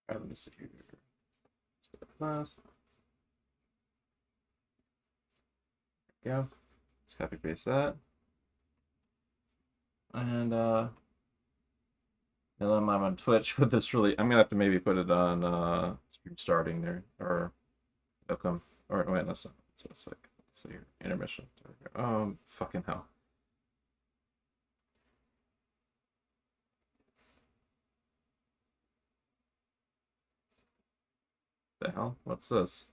All right, let me see here. Class. There we go. Let's copy paste that. And now that I'm on Twitch with this really, I'm gonna have to maybe put it on stream starting there, or it'll come, or wait, that's not, so it's like, let's see here, intermission. Fucking hell. The hell? What's this?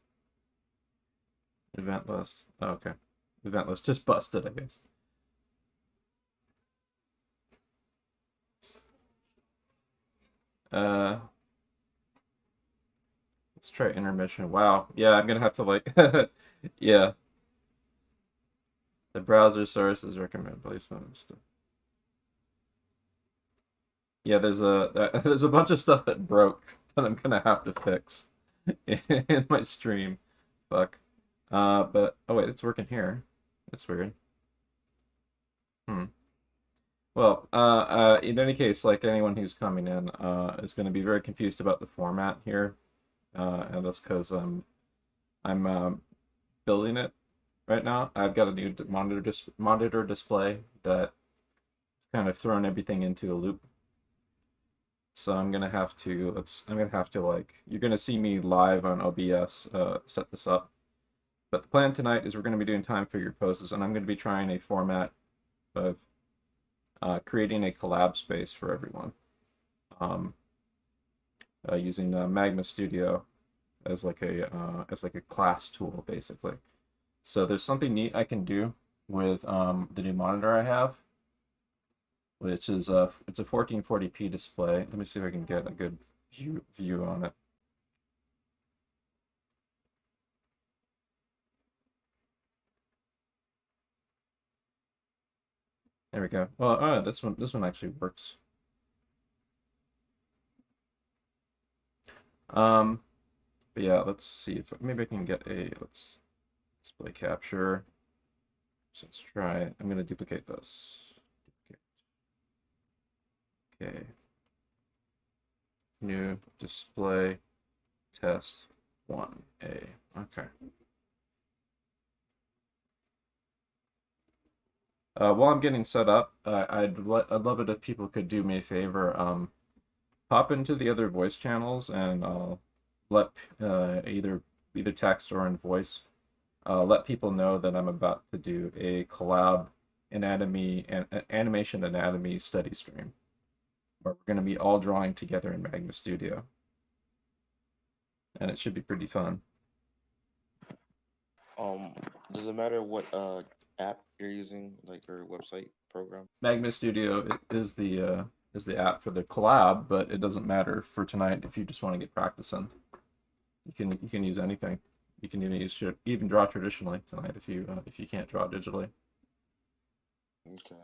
Event list. Oh, okay. Event list just busted, I guess. Let's try intermission. Wow. Yeah, I'm gonna have to like yeah. The browser sources recommend placement and stuff. Yeah, there's a bunch of stuff that broke that I'm gonna have to fix in my stream. Fuck. But oh wait, it's working here. That's weird. Hmm. Well, in any case, like anyone who's coming in, is going to be very confused about the format here, and that's because I'm building it right now. I've got a new monitor display that kind of thrown everything into a loop. So I'm gonna have to like, you're gonna see me live on OBS set this up. But the plan tonight is we're gonna be doing time figure poses, and I'm gonna be trying a format of creating a collab space for everyone, using Magma Studio as like a class tool basically. So there's something neat I can do with the new monitor I have, which is it's a 1440p display. Let me see if I can get a good view on it. There we go. Well, this one actually works. But yeah, let's see if maybe I can get let's display capture. So let's try. I'm gonna duplicate this. Okay. New display test 1A. Okay. While I'm getting set up, I'd love it if people could do me a favor. Pop into the other voice channels and let either text or in voice, let people know that I'm about to do a collab animation anatomy study stream, where we're going to be all drawing together in Magma Studio, and it should be pretty fun. Does it matter what app you're using, like your website program? Magma Studio is the app for the collab, but it doesn't matter for tonight if you just want to get practicing. You can use anything. You can even draw traditionally tonight if you can't draw digitally. Okay.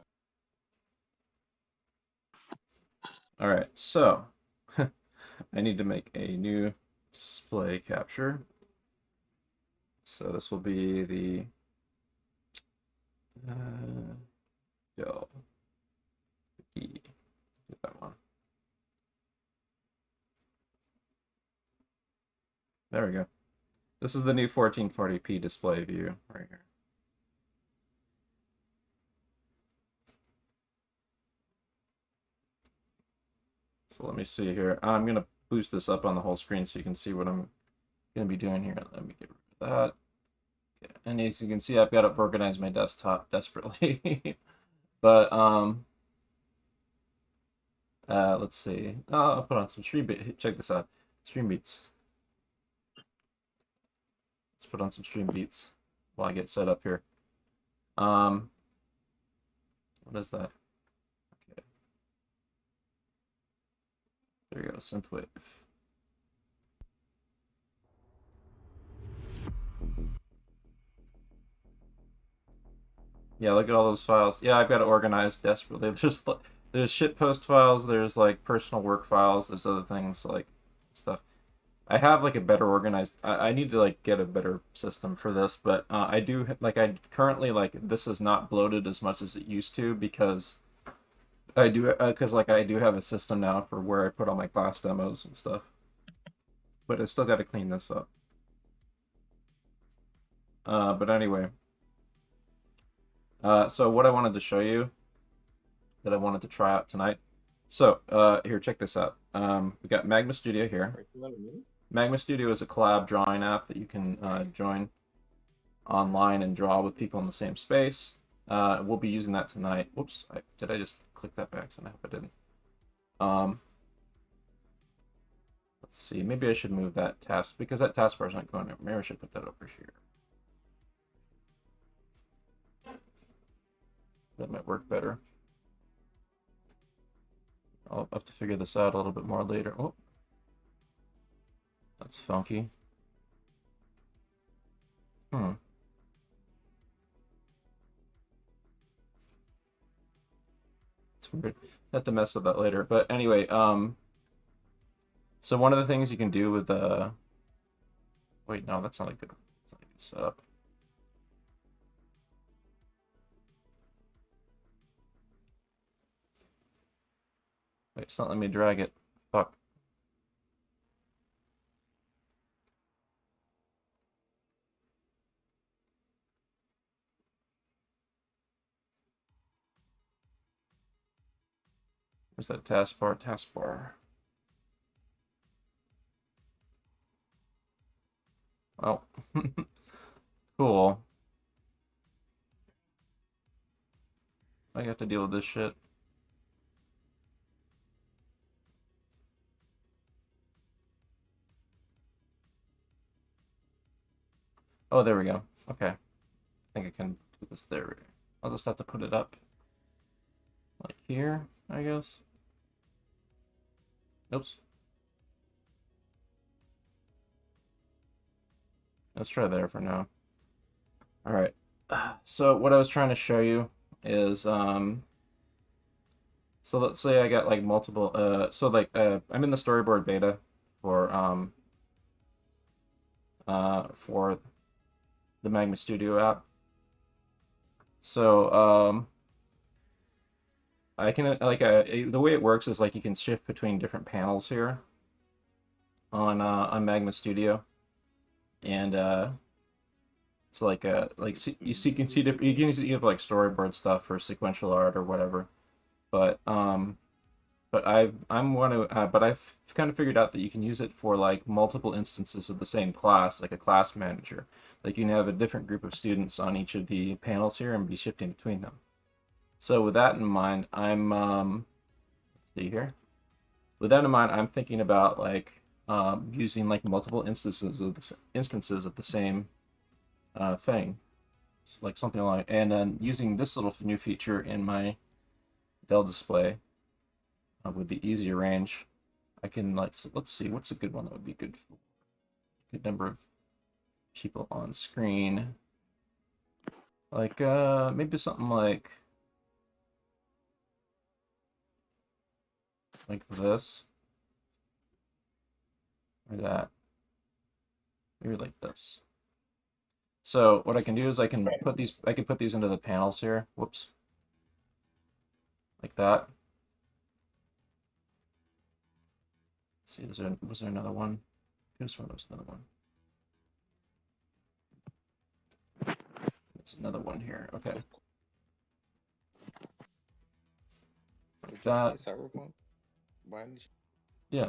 All right, so I need to make a new display capture. So this will be the go E. That one. There we go. This is the new 1440p display view right here. So let me see here. I'm going to boost this up on the whole screen so you can see what I'm going to be doing here. Let me get rid of that. And as you can see, I've got to organize my desktop desperately. But let's see. I'll put on some stream beats. Check this out. Stream beats. Let's put on some stream beats while I get set up here. What is that? Okay. There you go, synthwave. Yeah, look at all those files. Yeah, I've got to organize desperately. There's shitpost files, there's like personal work files, there's other things like stuff. I have like a better organized. I need to like get a better system for this, but I do like I currently like this is not bloated as much as it used to because I do like I do have a system now for where I put all my class demos and stuff. but I still got to clean this up. But anyway, so what I wanted to show you that I wanted to try out tonight. So here, check this out. We got Magma Studio here. Magma Studio is a collab drawing app that you can join online and draw with people in the same space. We'll be using that tonight. Whoops, did I just click that by accident? I hope I didn't. Let's see, maybe I should move that task, because that taskbar is not going there. Maybe I should put that over here. That might work better. I'll have to figure this out a little bit more later. Oh, that's funky. It's weird. Have to mess with that later. But anyway, so one of the things you can do with wait, no, that's not a good setup. Wait, it's not letting me drag it. Fuck. Where's that taskbar? Taskbar. Oh. Cool. I have to deal with this shit. Oh, there we go. Okay. I think I can do this there. I'll just have to put it up like here, I guess. Oops. Let's try there for now. All right. So what I was trying to show you is so let's say I got like multiple I'm in the storyboard beta for the Magma Studio app. So I can the way it works is like you can shift between different panels here on Magma Studio, and it's like you can see different, you have like storyboard stuff for sequential art or whatever, but I've kind of figured out that you can use it for like multiple instances of the same class, like a class manager. Like you can have a different group of students on each of the panels here and be shifting between them. So with that in mind, I'm let's see here. With that in mind, I'm thinking about like using like multiple instances of the same thing, so like something like, and then using this little new feature in my Dell display with the easy arrange. I can so let's see, what's a good one that would be good for a good number of people on screen. Like maybe something like this or that, maybe like this. So what I can do is I can put these into the panels here. Whoops. Like that. Let's see, was there another one? I just swear there was another one. There's another one here. Okay. Like that. Cyberpunk? Yeah.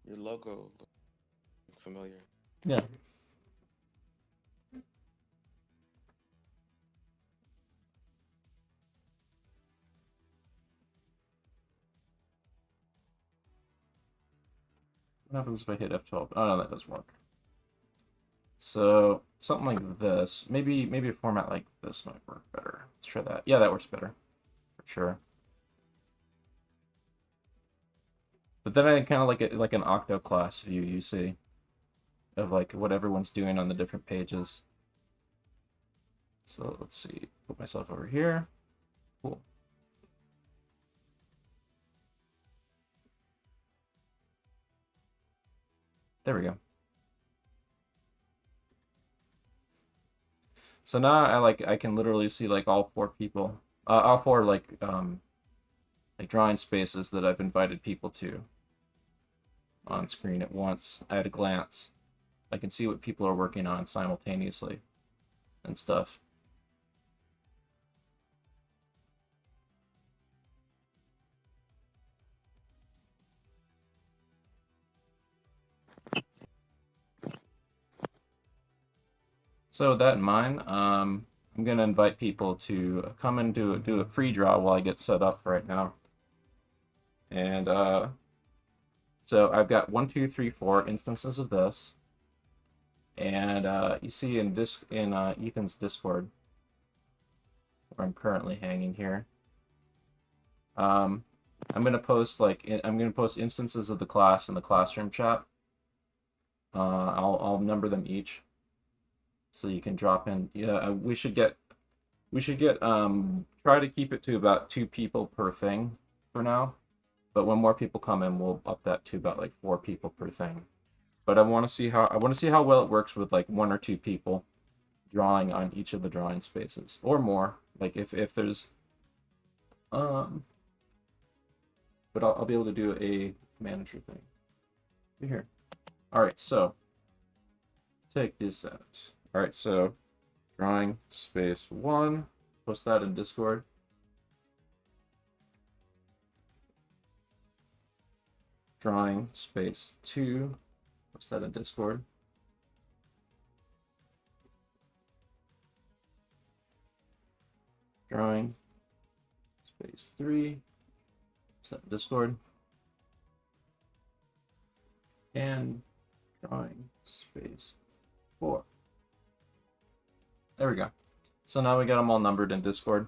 Your logo looks familiar. Yeah. What happens if I hit F12? Oh no, that doesn't work. So something like this. Maybe a format like this might work better. Let's try that. Yeah, that works better. For sure. But then I kind of like it like an octo class view, you see, of like what everyone's doing on the different pages. So let's see, put myself over here. Cool. There we go. So now I can literally see like all four people, all four like drawing spaces that I've invited people to. on screen at once at a glance. I can see what people are working on simultaneously and stuff. So with that in mind, I'm gonna invite people to come and do a free draw while I get set up right now. And so I've got 1, 2, 3, 4 instances of this, and you see in Ethan's Discord, where I'm currently hanging here. I'm gonna post instances of the class in the classroom chat. I'll number them each, so you can drop in. Yeah, we should get try to keep it to about 2 people per thing for now. But when more people come in, we'll up that to about like 4 people per thing. But I want to see how well it works with like 1 or 2 people drawing on each of the drawing spaces or more. Like if there's but I'll be able to do a manager thing. Here. All right, so take this out. All right, so drawing space 1. Post that in Discord. Drawing space 2. Post that in Discord. Drawing space 3. Post that in Discord. And drawing space 4. There we go. So now we got them all numbered in Discord.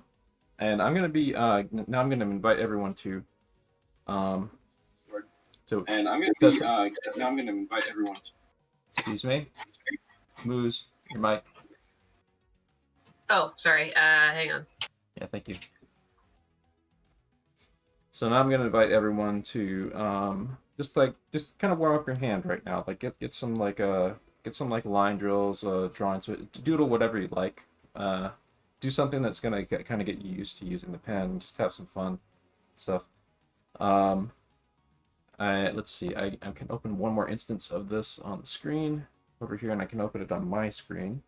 And I'm gonna be now I'm gonna invite everyone to excuse me. Moose, your mic. Oh, sorry. Hang on. Yeah, thank you. So now I'm gonna invite everyone to just kind of warm up your hand right now. Like get some line drills, drawings, doodle whatever you like. Do something that's gonna kind of get you used to using the pen. Just have some fun stuff. Let's see. I can open one more instance of this on the screen over here, and I can open it on my screen.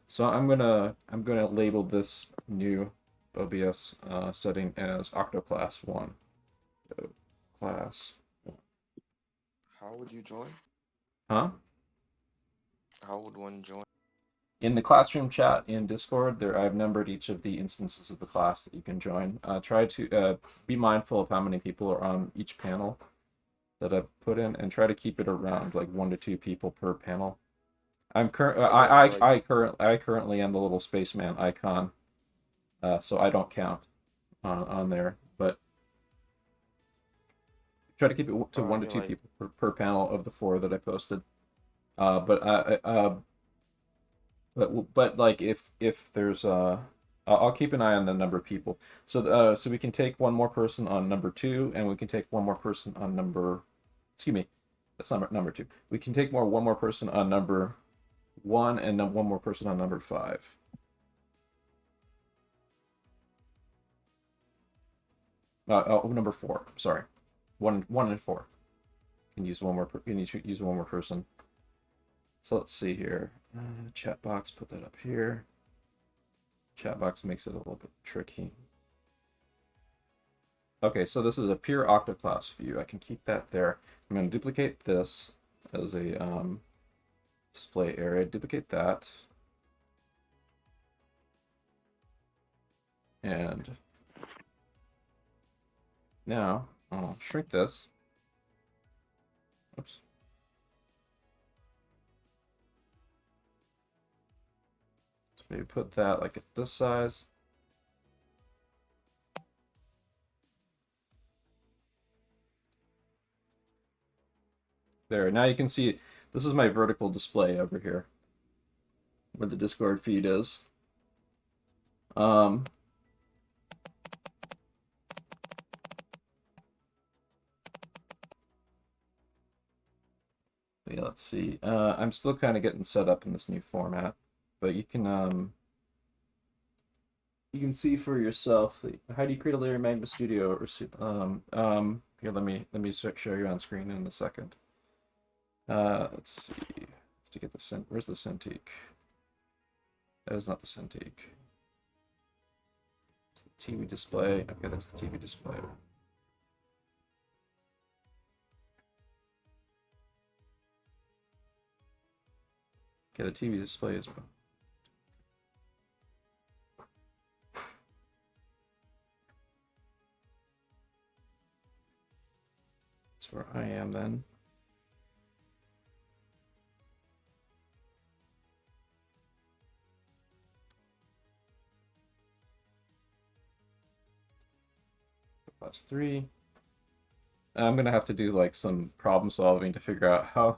So I'm gonna label this new OBS setting as Octoclass 1. Class 1. How would you join? Huh? How would one join? In the classroom chat in Discord, I've numbered each of the instances of the class that you can join. Try to be mindful of how many people are on each panel that I've put in, and try to keep it around like 1 to 2 people per panel. I currently am the little spaceman icon, so I don't count on there. But try to keep it to 1 to 2 people per panel of the 4 that I posted. But like if there's I'll keep an eye on the number of people. So we can take 1 more person on number 2, and we can take 1 more person on number. Excuse me, that's number 2. We can take 1 more person on number 1, and then 1 more person on number 5. Number 4. Sorry, 1 and 4. Can use 1 more. Can use 1 more person. So let's see here. Chat box. Put that up here. Chat box makes it a little bit tricky. Okay, so this is a pure Octoclass view. I can keep that there. I'm going to duplicate this as a display area. Duplicate that. And now I'll shrink this. Oops. So maybe put that like at this size. There, now you can see this is my vertical display over here, where the Discord feed is. Yeah, let's see. I'm still kind of getting set up in this new format, but you can see for yourself. How do you create a layer in Magma Studio? Or Here, let me show you on screen in a second. Let's see. To get the where's the Cintiq? That is not the Cintiq. It's the TV display. Okay, that's the TV display. Okay, the TV display is. That's where I am then. +3. I'm gonna have to do like some problem solving to figure out how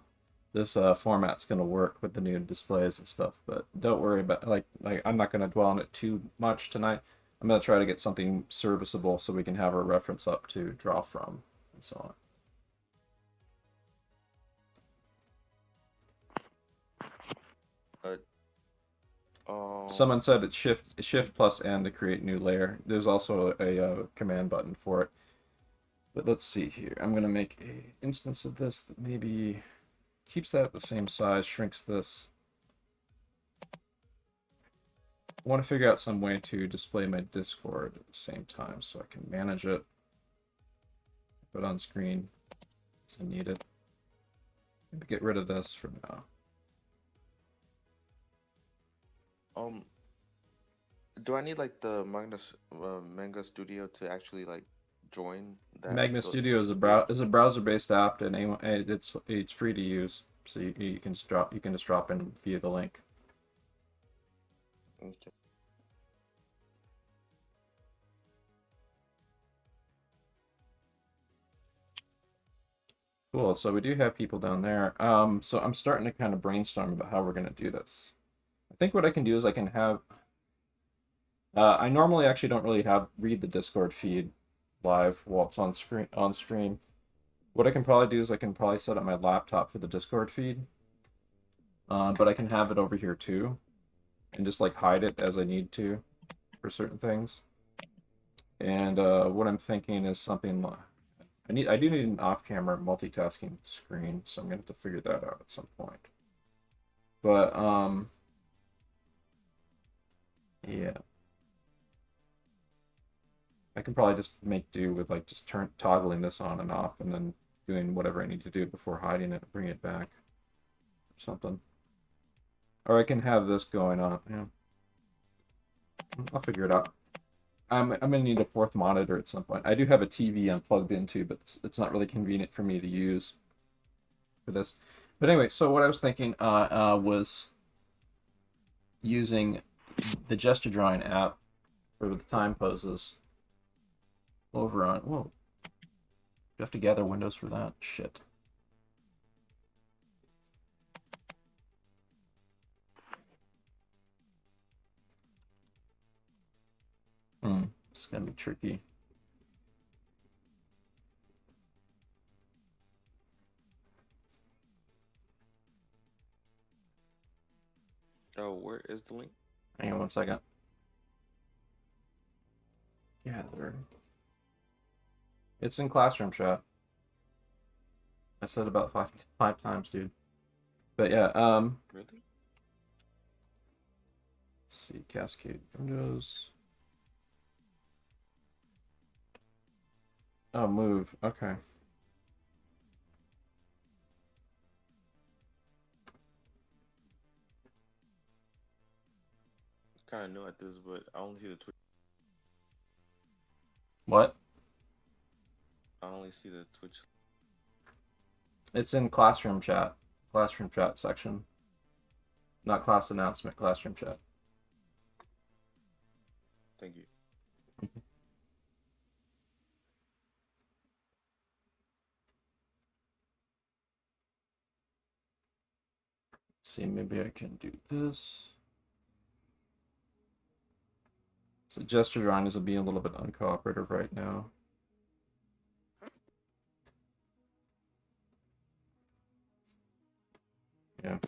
this format's gonna work with the new displays and stuff. But don't worry about like I'm not gonna dwell on it too much tonight. I'm gonna try to get something serviceable so we can have a reference up to draw from and so on. Someone said it's shift plus N to create new layer. There's also a command button for it. But let's see here. I'm going to make an instance of this that maybe keeps that at the same size, shrinks this. I want to figure out some way to display my Discord at the same time so I can manage it. Put it on screen as I need it. Maybe get rid of this for now. Do I need like the Manga Studio to actually like join that? Magna Studio is a browser-based app, and it's free to use. So you can just drop in via the link. Okay. Cool. So we do have people down there. So I'm starting to kind of brainstorm about how we're going to do this. I think what I can do is I can have. I normally actually don't really read the Discord feed live while it's on stream. What I can probably do is I can probably set up my laptop for the Discord feed, but I can have it over here too, and just like hide it as I need to for certain things. And what I'm thinking is something like I do need an off-camera multitasking screen, so I'm gonna have to figure that out at some point. But yeah. I can probably just make do with like just toggling this on and off and then doing whatever I need to do before hiding it and bring it back or something. Or I can have this going on. Yeah. I'll figure it out. I'm gonna need a fourth monitor at some point. I do have a TV I'm plugged into, but it's not really convenient for me to use for this. But anyway, so what I was thinking was using the gesture drawing app for the time poses over on. Whoa. Do you have to gather windows for that? Shit. It's gonna be tricky. Oh, where is the link? Hang on 1 second. Gather. It's in classroom chat. I said about five times, dude. But yeah, Really? let's see, cascade windows. Oh, move. Okay. Kind of new at this, but I only see the Twitch. What? I only see the Twitch. It's in classroom chat. Classroom chat section. Not class announcement, classroom chat. Thank you. See, maybe I can do this. So gesture drawing is being a little bit uncooperative right now. Yeah.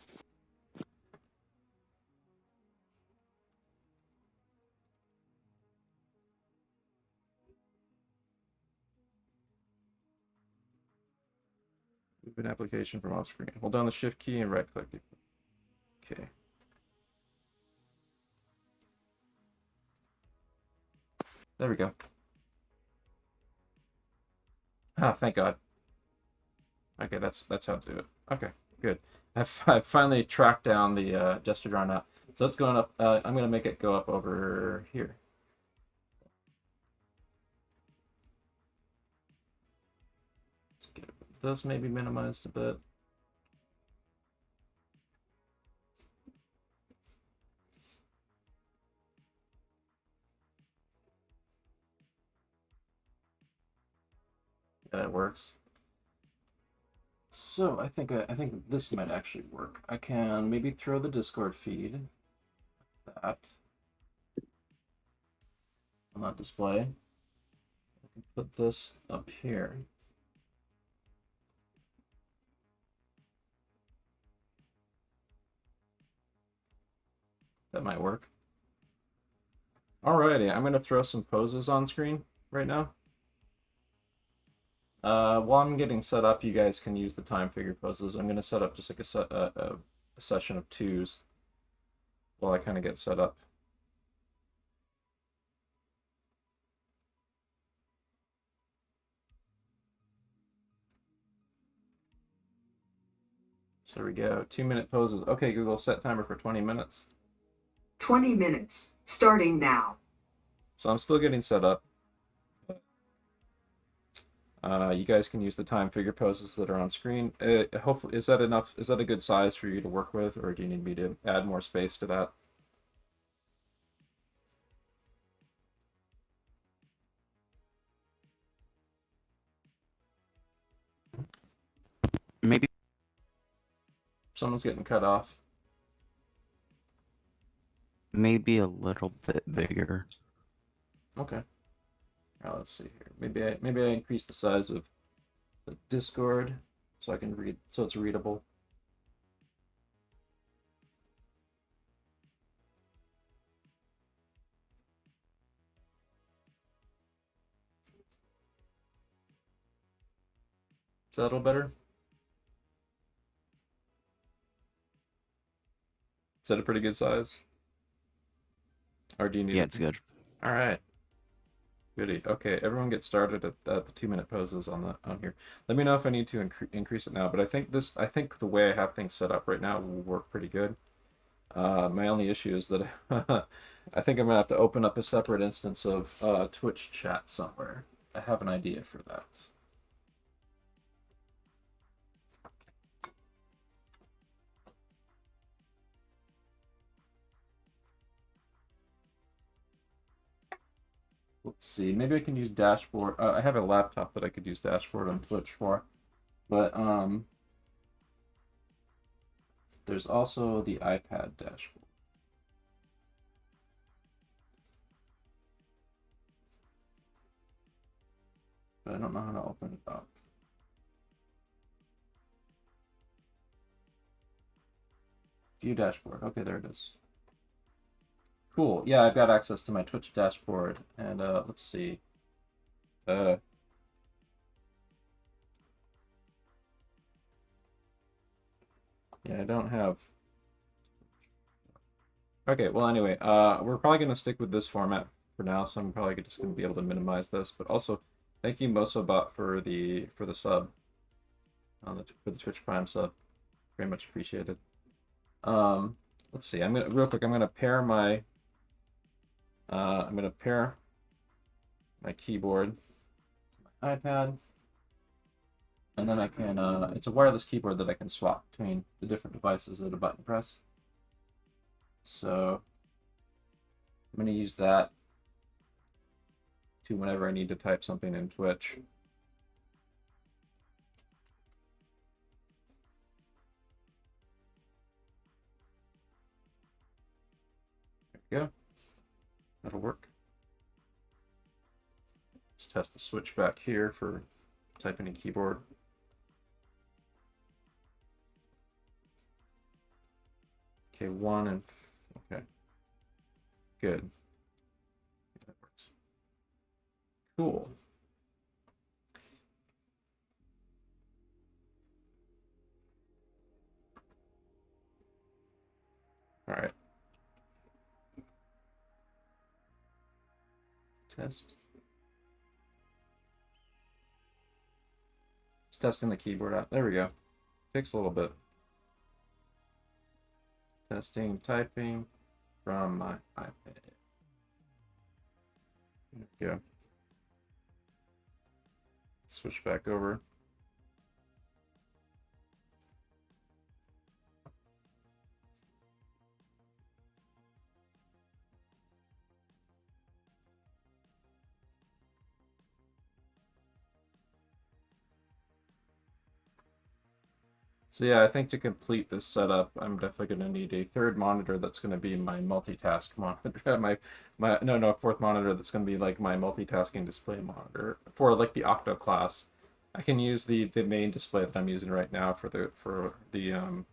application from off screen. Hold down the shift key and right click. Okay. There we go. Ah, thank God. Okay, that's how to do it. Okay, good. I've finally tracked down the gesture draw now. So it's going up. I'm gonna make it go up over here. Let's get this maybe minimized a bit. Yeah, that works. So I think this might actually work. I can maybe throw the Discord feed. That will not display. I can put this up here. That might work. Alrighty, I'm gonna throw some poses on screen right now. While I'm getting set up, you guys can use the time figure poses. I'm gonna set up just like a session of 2s while I kind of get set up. So there we go. 2-minute poses. Okay, Google, set timer for 20 minutes. 20 minutes, starting now. So I'm still getting set up. You guys can use the time figure poses that are on screen. Hopefully, is that enough? Is that a good size for you to work with, or do you need me to add more space to that? Maybe. Someone's getting cut off. Maybe a little bit bigger. Okay. Now let's see here. Maybe I increase the size of the Discord so I can read, so it's readable. Is that a little better? Is that a pretty good size? Or do you need? Yeah, it's good. All right. Goody. Okay, everyone get started at the 2-minute poses on here. Let me know if I need to increase it now. But I think the way I have things set up right now will work pretty good. My only issue is that I think I'm gonna have to open up a separate instance of Twitch chat somewhere. I have an idea for that. Let's see. Maybe I can use dashboard. I have a laptop that I could use dashboard on Twitch for, but there's also the iPad dashboard. But I don't know how to open it up. View dashboard. Okay, there it is. Cool. Yeah, I've got access to my Twitch dashboard, and let's see. Yeah, I don't have. Okay, well, anyway, we're probably gonna stick with this format for now, so I'm probably just gonna be able to minimize this. But also, thank you, Mosobot, for the sub, for the Twitch Prime sub. Very much appreciated. Let's see. Real quick. I'm gonna pair my keyboard to my iPad, and then I can. It's a wireless keyboard that I can swap between the different devices at a button press. So I'm going to use that to whenever I need to type something in Twitch. There we go. That'll work. Let's test the switch back here for typing in keyboard. Okay, 1 and okay. Good. That works. Cool. All right. Test. Just testing the keyboard out. There we go. Takes a little bit. Testing typing from my iPad. There we go. Switch back over. So yeah, I think to complete this setup, I'm definitely going to need a third monitor that's going to be my multitask monitor. Fourth monitor that's going to be like my multitasking display monitor for like the Octo class. I can use the main display that I'm using right now for the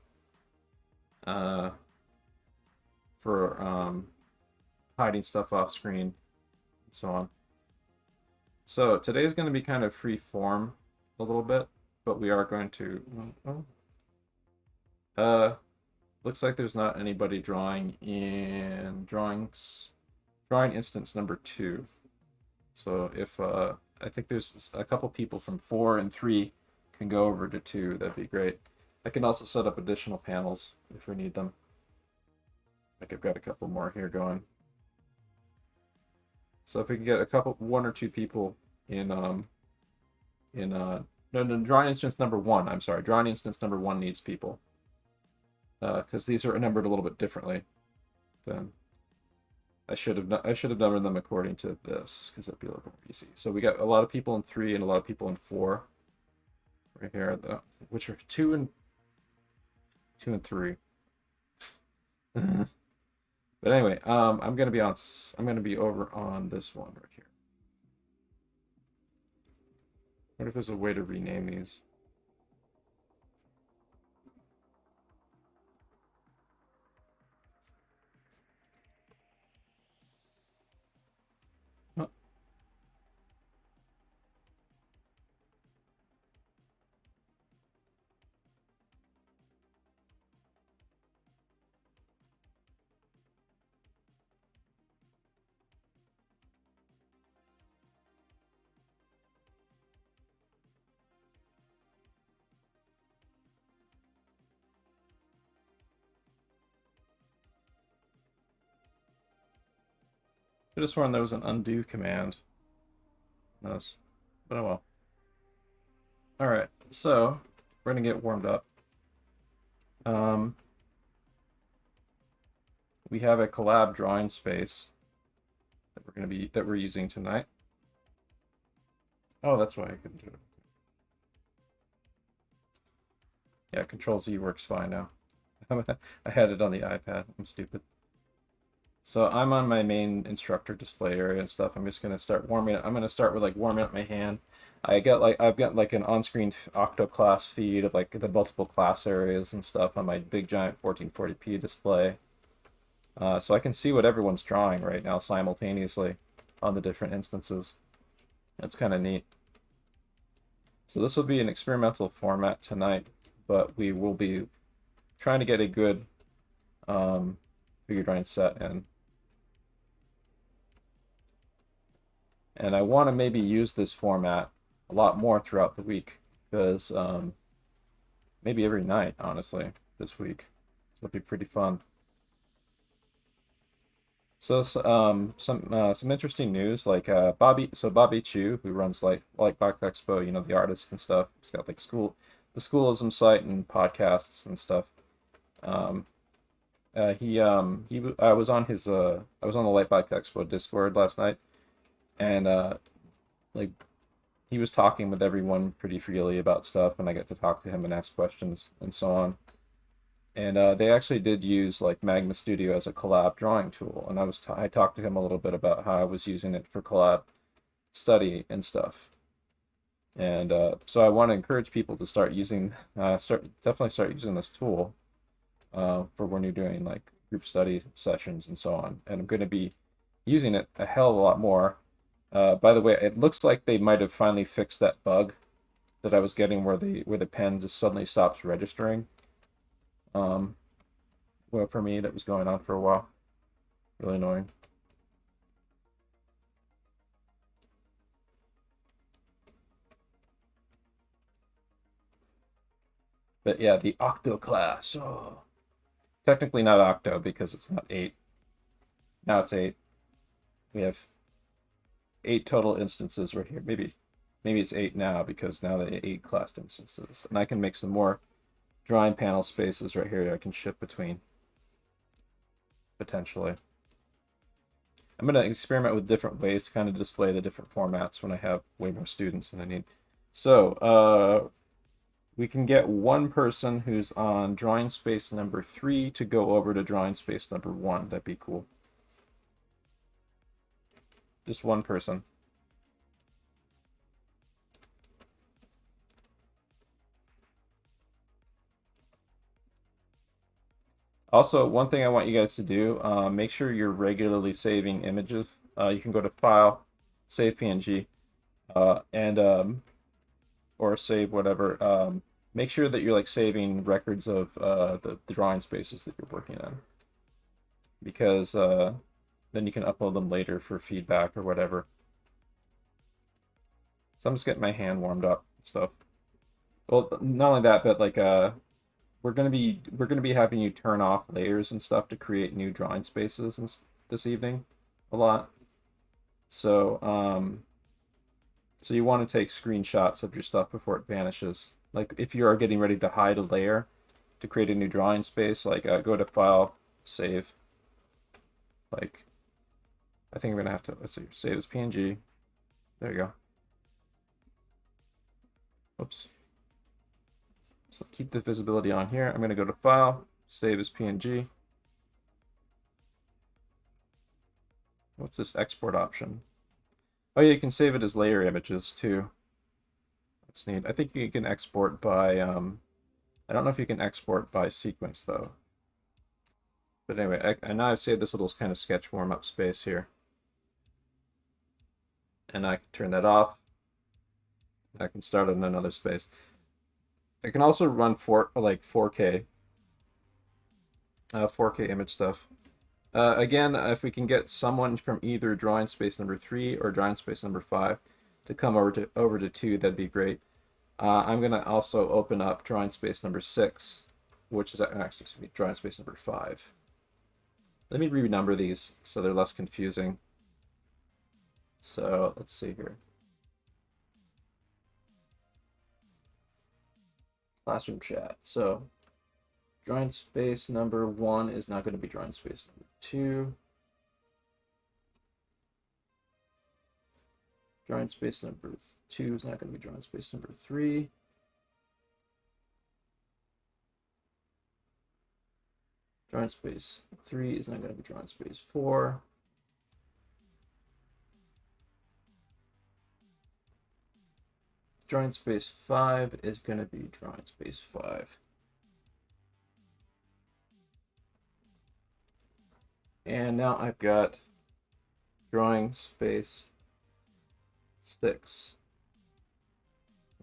hiding stuff off screen and so on. So today's going to be kind of free form a little bit, but we are going to. Looks like there's not anybody drawing in drawing instance number 2. So if I think there's a couple people from 4 and 3 can go over to 2, that'd be great. I can also set up additional panels if we need them. Like I've got a couple more here going. So if we can get one or two people in drawing instance number 1. I'm sorry, drawing instance number 1 needs people. Because these are numbered a little bit differently than I should have numbered them according to this, because that'd be a little bit easy. So we got a lot of people in 3 and a lot of people in 4 right here, which are 2 and 3. But anyway, I'm gonna be over on this one right here. What if there's a way to rename these? I could have sworn there was an undo command. But oh well. Alright, so we're gonna get warmed up. We have a collab drawing space that we're using tonight. Oh, that's why I couldn't do it. Yeah, Control-Z works fine now. I had it on the iPad. I'm stupid. So I'm on my main instructor display area and stuff. I'm just gonna start warming up. I'm gonna start with like warming up my hand. I've got like an on-screen Octo class feed of like the multiple class areas and stuff on my big giant 1440p display. So I can see what everyone's drawing right now simultaneously on the different instances. That's kind of neat. So this will be an experimental format tonight, but we will be trying to get a good figure drawing set in. And I want to maybe use this format a lot more throughout the week, because maybe every night, honestly, this week. So it'll be pretty fun. So some interesting news, like Bobby Chu, who runs like Back Expo, you know, the artist and stuff. He's got like the Schoolism site and podcasts and stuff. I was on the Lightback Expo Discord last night, and like he was talking with everyone pretty freely about stuff, and I got to talk to him and ask questions and so on. And they actually did use like Magma Studio as a collab drawing tool, and I talked to him a little bit about how I was using it for collab study and stuff. And so I want to encourage people to definitely start using this tool for when you're doing like group study sessions and so on. And I'm going to be using it a hell of a lot more. By the way, it looks like they might have finally fixed that bug that I was getting where the pen just suddenly stops registering. well, for me, that was going on for a while. Really annoying. But yeah, the Octo class. Oh. Technically not Octo because it's not 8. Now it's 8. We have 8 total instances right here. Maybe it's 8 now because now they 8 classed instances. And I can make some more drawing panel spaces right here I can shift between. Potentially. I'm going to experiment with different ways to kind of display the different formats when I have way more students than I need. So, we can get one person who's on drawing space number 3 to go over to drawing space number 1. That'd be cool. Just one person. Also, one thing I want you guys to do, make sure you're regularly saving images. You can go to File, Save PNG, or save whatever. Make sure that you're like saving records of the drawing spaces that you're working on, because then you can upload them later for feedback or whatever. So I'm just getting my hand warmed up and stuff. Well, not only that, but like we're gonna be having you turn off layers and stuff to create new drawing spaces and this evening, a lot. So so you want to take screenshots of your stuff before it vanishes. Like if you are getting ready to hide a layer to create a new drawing space, like go to File, Save. Like I think I'm gonna have to, let's see, save as PNG. There you go. Oops. So keep the visibility on here. I'm going to go to File, Save as PNG. What's this export option? Oh yeah, you can save it as layer images too. That's neat. I think you can export by, I don't know if you can export by sequence though. But anyway, I now I've saved this little kind of sketch warm-up space here. And I can turn that off. I can start in another space. I can also run 4K image stuff. Again, if we can get someone from either drawing space number 3 or drawing space number 5 to come over to 2, that'd be great. I'm gonna also open up drawing space number 6, which is actually drawing space number 5. Let me renumber these so they're less confusing. So let's see here. Classroom chat. So drawing space number 1 is not going to be drawing space number 2. Drawing space number 2 is not going to be drawing space number 3. Drawing space 3 is not going to be drawing space 4. Drawing space 5 is going to be drawing space 5. And now I've got drawing space 6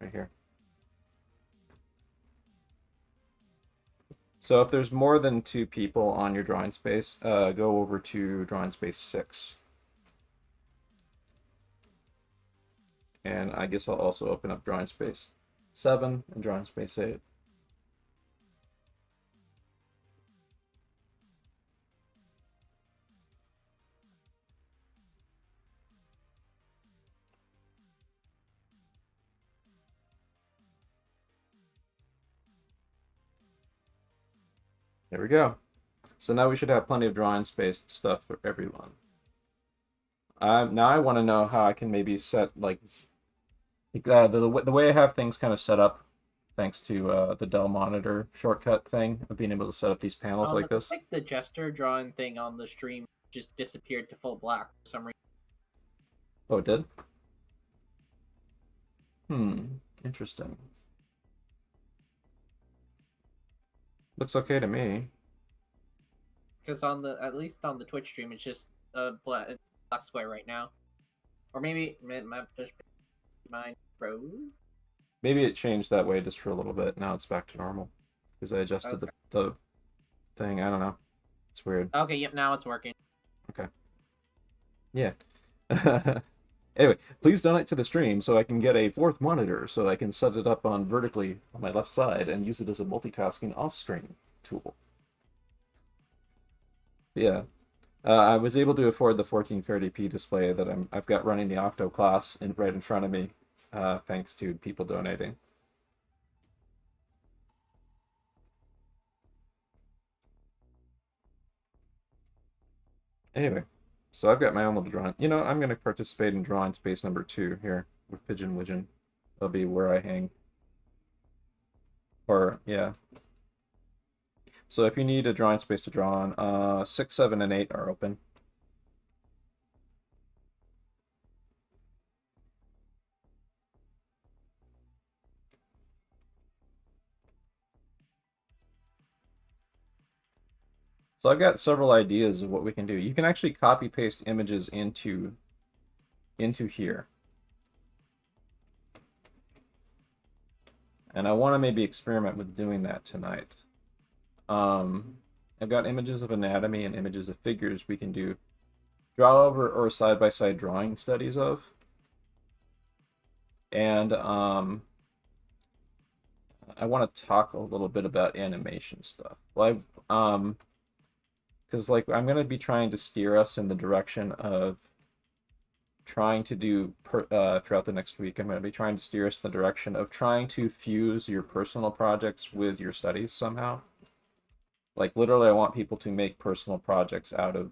right here. So if there's more than 2 people on your drawing space, go over to drawing space 6. And I guess I'll also open up drawing space 7 and drawing space 8. There we go. So now we should have plenty of drawing space stuff for everyone. Now I want to know how I can maybe set like the way I have things kind of set up, thanks to the Dell monitor shortcut thing of being able to set up these panels like this. Like the gesture drawing thing on the stream just disappeared to full black for some reason. Oh, it did? Interesting. Looks okay to me. Because at least on the Twitch stream, it's just a black square right now. Or maybe mine froze. Maybe it changed that way just for a little bit. Now it's back to normal because I adjusted the thing. I don't know. It's weird. Okay, yep, now it's working. Okay. Yeah. Anyway, please donate to the stream so I can get a fourth monitor so I can set it up on vertically on my left side and use it as a multitasking off-screen tool. Yeah. I was able to afford the 1430p display that I've got running the Octo class right in front of me, thanks to people donating. Anyway, so I've got my own little drawing. You know, I'm going to participate in drawing space number 2 here with Pigeon Widgeon. That'll be where I hang. Or, yeah. So if you need a drawing space to draw on, 6, 7, and 8 are open. So I've got several ideas of what we can do. You can actually copy paste images into here. And I want to maybe experiment with doing that tonight. I've got images of anatomy and images of figures we can do draw over or side-by-side drawing studies of. And I want to talk a little bit about animation stuff. Well, because like I'm going to be trying to steer us in the direction of trying to do throughout the next week. I'm going to be trying to steer us in the direction of trying to fuse your personal projects with your studies somehow. Like literally, I want people to make personal projects out of,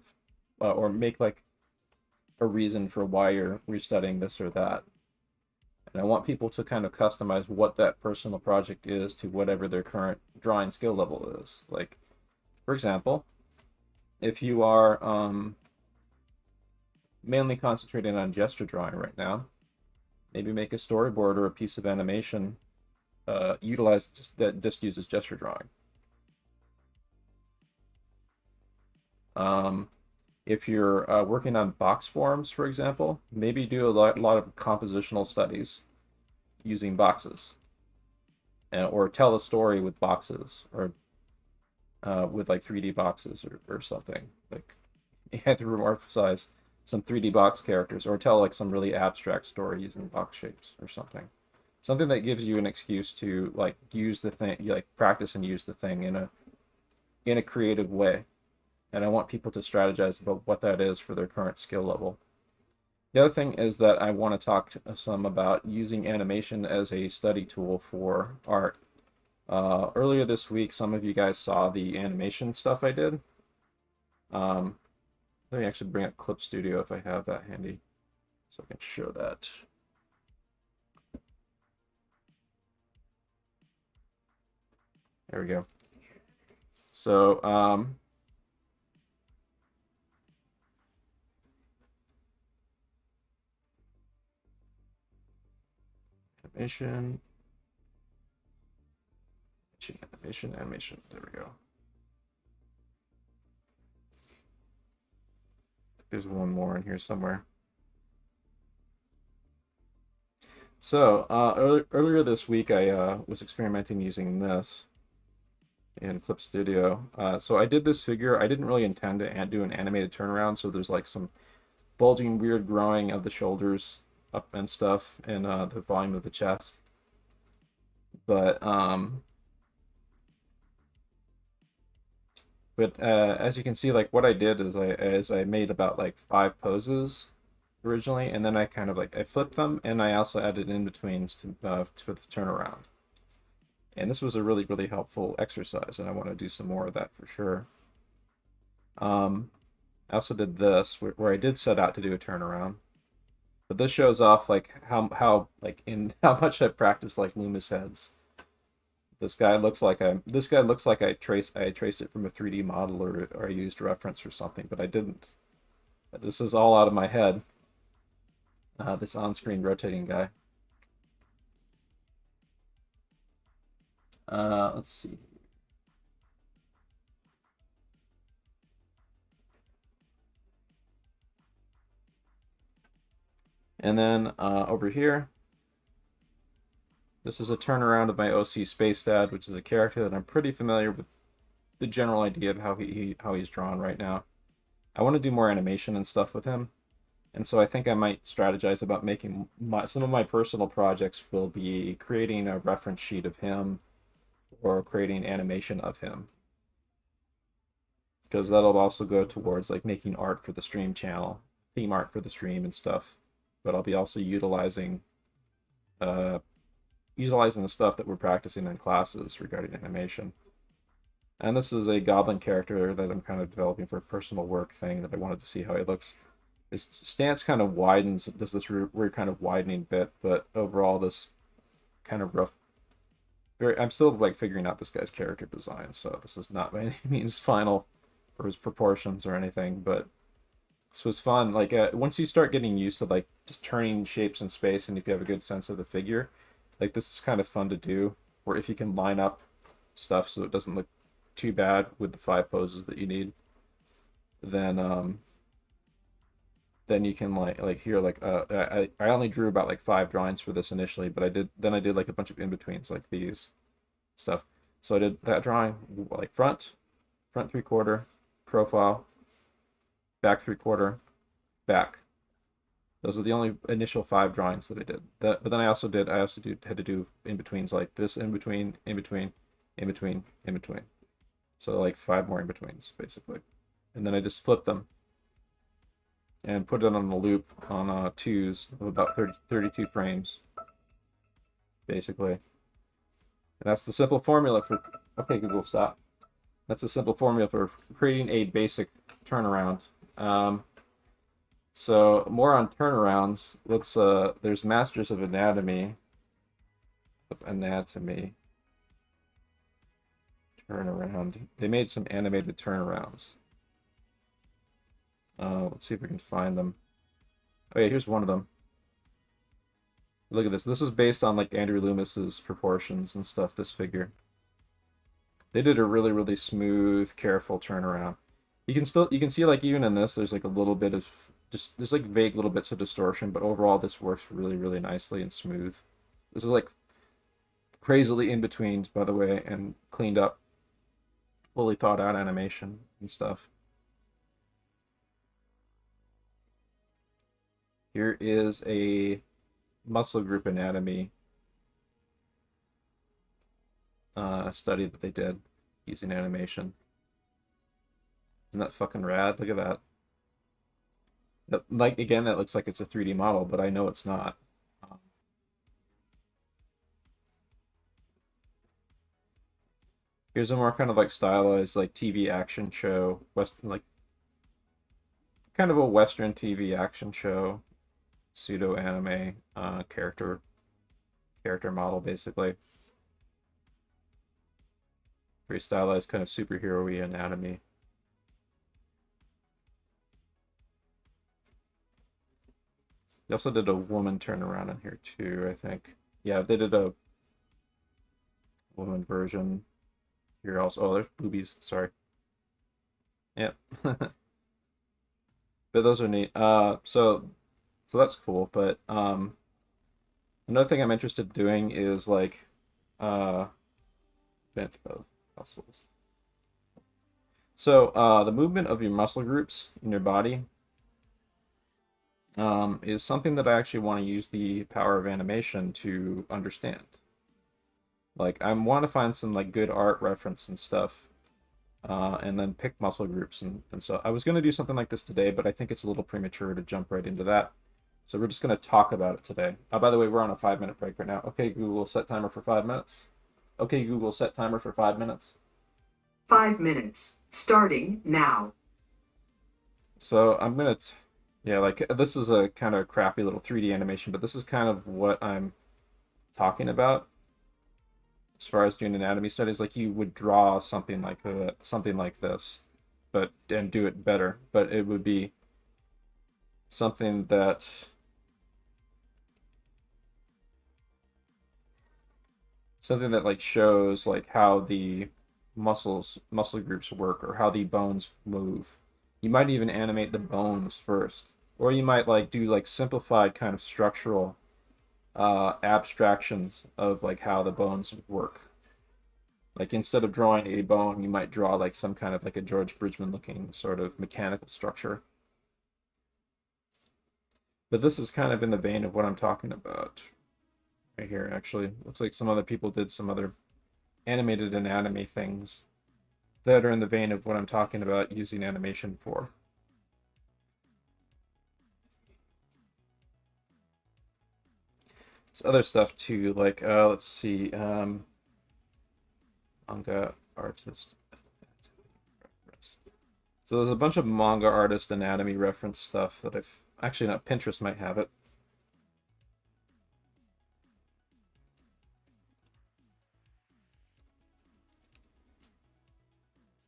or make like a reason for why you're studying this or that. And I want people to kind of customize what that personal project is to whatever their current drawing skill level is. Like, for example, if you are mainly concentrating on gesture drawing right now, maybe make a storyboard or a piece of animation that just uses gesture drawing. If you're working on box forms, for example, maybe do a lot of compositional studies using boxes, or tell a story with boxes, or with like 3D boxes or something. Like anthropomorphize some 3D box characters, or tell like some really abstract story using box shapes or something. Something that gives you an excuse to like use the thing, like practice and use the thing in a creative way. And I want people to strategize about what that is for their current skill level. The other thing is that I want to talk some about using animation as a study tool for art. Earlier this week, some of you guys saw the animation stuff I did. Let me actually bring up Clip Studio if I have that handy, so I can show that. There we go. So, animation, there we go. There's one more in here somewhere. So earlier this week, I was experimenting using this in Clip Studio. So I did this figure. I didn't really intend to do an animated turnaround, so there's like some bulging, weird growing of the shoulders up and stuff, and the volume of the chest. But as you can see, like what I did is I made about like 5 poses originally, and then I kind of like I flipped them, and I also added in-betweens for the turnaround. And this was a really, really helpful exercise, and I want to do some more of that for sure. I also did this where I did set out to do a turnaround, but this shows off like how much I practiced like Loomis heads. This guy looks like I traced it from a 3D model, or I used reference or something, but I didn't. This is all out of my head. This on-screen rotating guy. Let's see. And then over here, this is a turnaround of my OC Spacedad, which is a character that I'm pretty familiar with the general idea of how he's drawn right now. I want to do more animation and stuff with him, and so I think I might strategize about making some of my personal projects will be creating a reference sheet of him or creating animation of him, because that'll also go towards like making art for the stream channel, theme art for the stream and stuff. But I'll be also utilizing the stuff that we're practicing in classes regarding animation. And this is a goblin character that I'm kind of developing for a personal work thing that I wanted to see how he looks. His stance kind of widens, does this weird kind of widening bit, but overall this kind of rough. I'm still like figuring out this guy's character design, so this is not by any means final for his proportions or anything, but this was fun. Like once you start getting used to like just turning shapes in space, and if you have a good sense of the figure, like this is kind of fun to do. Where if you can line up stuff so it doesn't look too bad with the 5 poses that you need, then you can like here like I only drew about like 5 drawings for this initially, but I did like a bunch of in-betweens like these stuff. So I did that drawing like front 3/4, profile, back 3/4, back. Those are the only initial 5 drawings that I did. But then I also had to do in-betweens like this, in between, in between, in between, in between. So like 5 more in-betweens basically. And then I just flipped them and put it on the loop on 2s of about 32 frames basically. And that's the simple formula for, okay Google, stop. That's a simple formula for creating a basic turnaround. So more on turnarounds. Let's there's Masters of Anatomy. Turnaround. They made some animated turnarounds. Let's see if we can find them. Oh yeah, here's one of them. Look at this. This is based on like Andrew Loomis's proportions and stuff, this figure. They did a really, really smooth, careful turnaround. You can see like even in this, there's like a little bit of there's like vague little bits of distortion, but overall this works really, really nicely and smooth. This is like crazily in between, by the way, and cleaned up, fully thought out animation and stuff. Here is a muscle group anatomy study that they did using animation. Isn't that fucking rad? Look at that. Like again, that looks like it's a 3D model, but I know it's not. Here's a more kind of like stylized like TV action show, like kind of a Western TV action show, pseudo anime character model basically. Very stylized, kind of superhero-y anatomy. They also did a woman turnaround in here too, I think. Yeah, they did a woman version here also. Oh, there's boobies, sorry. Yep. But those are neat. So that's cool, but another thing I'm interested in doing is like bent of muscles. So the movement of your muscle groups in your body is something that I actually want to use the power of animation to understand. Like I want to find some like good art reference and stuff, and then pick muscle groups and so I was going to do something like this today, but I think it's a little premature to jump right into that. So we're just going to talk about it today. By the way, we're on a 5-minute break right now. Okay, Google, set timer for 5 minutes. Okay, Google, set timer for 5 minutes. 5 minutes, starting now. So I'm going to, yeah, like this is a kind of crappy little 3D animation, but this is kind of what I'm talking about. As far as doing anatomy studies, like you would draw something like that, something like this, and do it better. But it would be something that like shows like how the muscle groups work or how the bones move. You might even animate the bones first, or you might like do like simplified kind of structural abstractions of like how the bones work. Like instead of drawing a bone, you might draw like some kind of like a George Bridgman looking sort of mechanical structure. But this is kind of in the vein of what I'm talking about right here, actually. Looks like some other people did some other animated anatomy things that are in the vein of what I'm talking about using animation for. There's other stuff too, like let's see, manga artist. So there's a bunch of manga artist anatomy reference stuff that I've actually not, Pinterest might have it.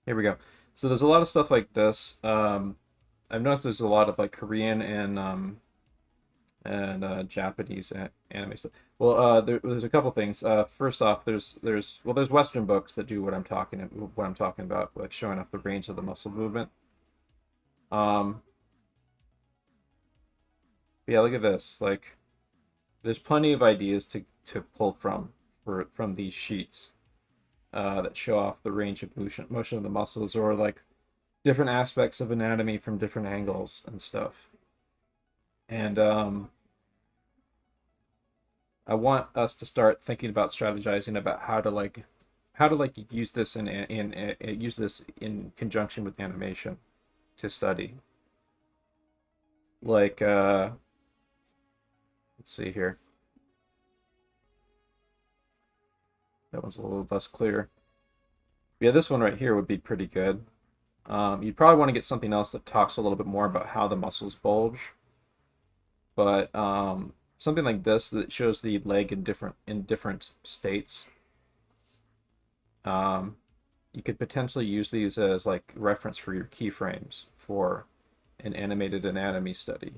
Here we go. So there's a lot of stuff like this. I've noticed there's a lot of like Korean and Japanese anime stuff. Well, there's a couple things. First off, there's Western books that do what I'm talking about, like showing off the range of the muscle movement. Yeah, look at this. Like, there's plenty of ideas to pull from these sheets that show off the range of motion of the muscles, or like different aspects of anatomy from different angles and stuff. And I want us to start thinking about strategizing about how to use this in conjunction with animation to study. Like let's see here. That one's a little less clear. Yeah, this one right here would be pretty good. You'd probably want to get something else that talks a little bit more about how the muscles bulge. But something like this that shows the leg in different states. You could potentially use these as like reference for your keyframes for an animated anatomy study.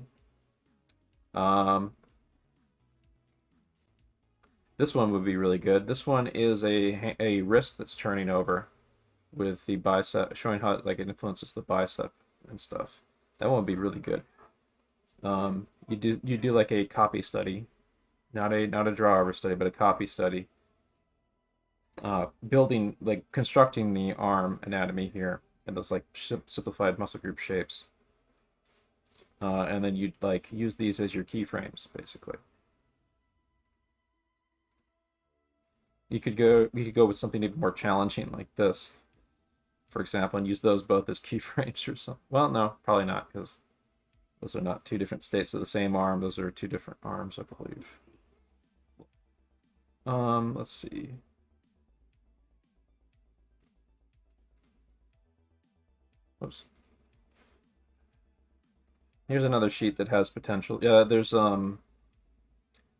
This one would be really good. This one is a wrist that's turning over with the bicep, showing how like it influences the bicep and stuff. That one would be really good. You do like a copy study, not a draw over study, but a copy study. Building, like constructing the arm anatomy here and those like simplified muscle group shapes. And then you'd like use these as your keyframes, basically. We could go with something even more challenging like this, for example, and use those both as keyframes or something. Well, no, probably not, because those are not two different states of the same arm. Those are two different arms, I believe. Let's see. Oops. Here's another sheet that has potential. Yeah, there's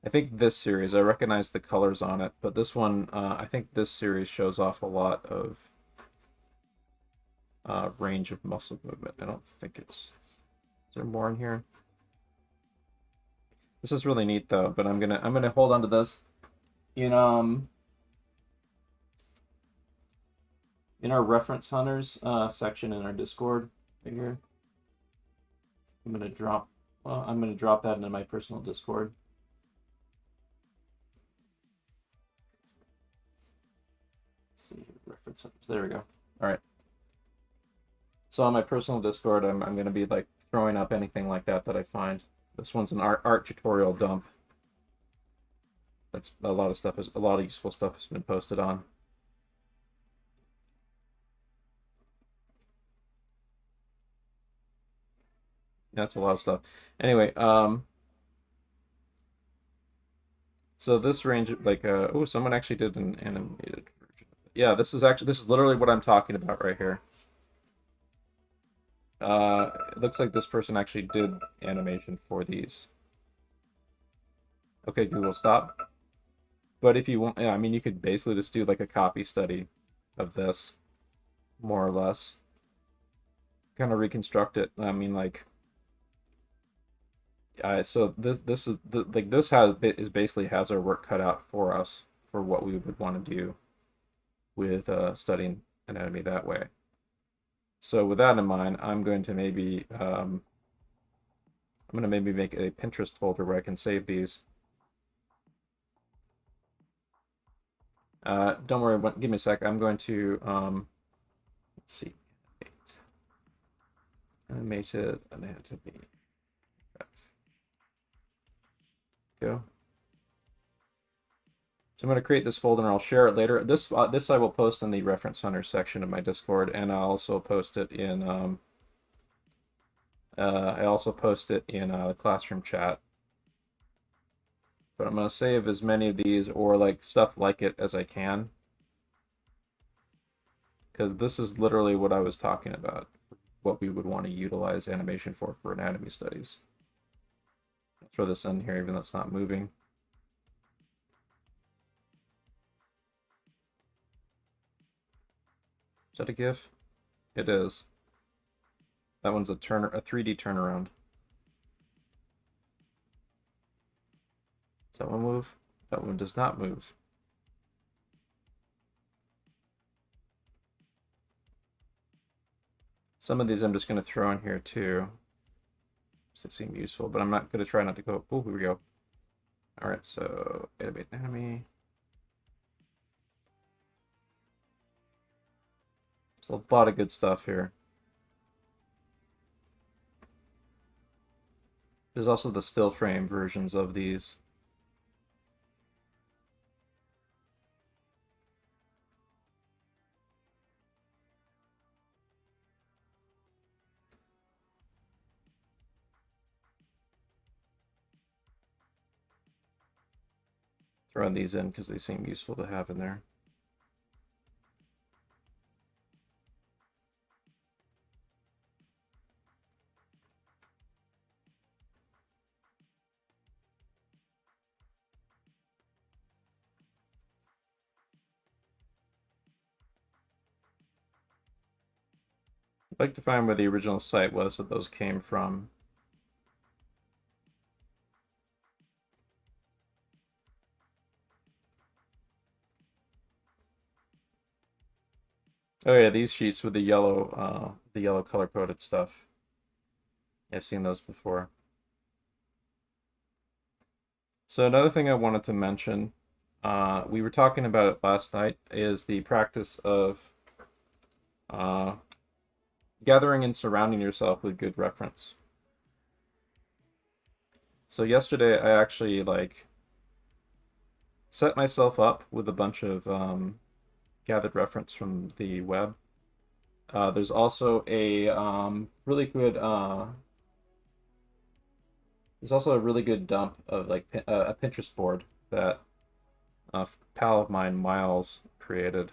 I think this series, I recognize the colors on it, but this one, I think this series shows off a lot of range of muscle movement. I don't think it's... Is there more in here? This is really neat though, but I'm gonna hold on to this in our reference hunters section in our Discord right here. I'm gonna drop that into my personal Discord. Let's see, reference hunters. There we go. All right. So on my personal Discord, I'm gonna be like throwing up anything like that I find. This one's an art tutorial dump. That's a lot of useful stuff has been posted on. That's a lot of stuff. Anyway, so this range, like, oh, someone actually did an animated version of it. Yeah, this is literally what I'm talking about right here. It looks like this person actually did animation for these. Okay, Google, stop. But if you want, yeah, I mean, you could basically just do like a copy study of this, more or less. Kind of reconstruct it. I mean, like, so this basically has our work cut out for us for what we would want to do with studying anatomy that way. So with that in mind, I'm going to maybe make a Pinterest folder where I can save these. Don't worry, give me a sec. I'm going to, let's see. Animated anatomy. Go. So I'm going to create this folder and I'll share it later. This I will post in the Reference Hunter section of my Discord, and I'll also post it in the classroom chat. But I'm going to save as many of these or like stuff like it as I can, because this is literally what I was talking about, what we would want to utilize animation for anatomy studies. I'll throw this in here even though it's not moving. Is that a GIF? It is. That one's a 3D turnaround. Does that one move? That one does not move. Some of these I'm just going to throw in here too, so they seem useful, but I'm not going to try not to go. Oh, here we go. All right, so animate anatomy. There's a lot of good stuff here. There's also the still frame versions of these. Throwing these in because they seem useful to have in there. I'd like to find where the original site was that those came from. Oh yeah, these sheets with the yellow color-coded stuff. I've seen those before. So another thing I wanted to mention, we were talking about it last night, is the practice of gathering and surrounding yourself with good reference. So yesterday I actually set myself up with a bunch of gathered reference from the web. There's also a really good dump of a Pinterest board that a pal of mine, Miles, created.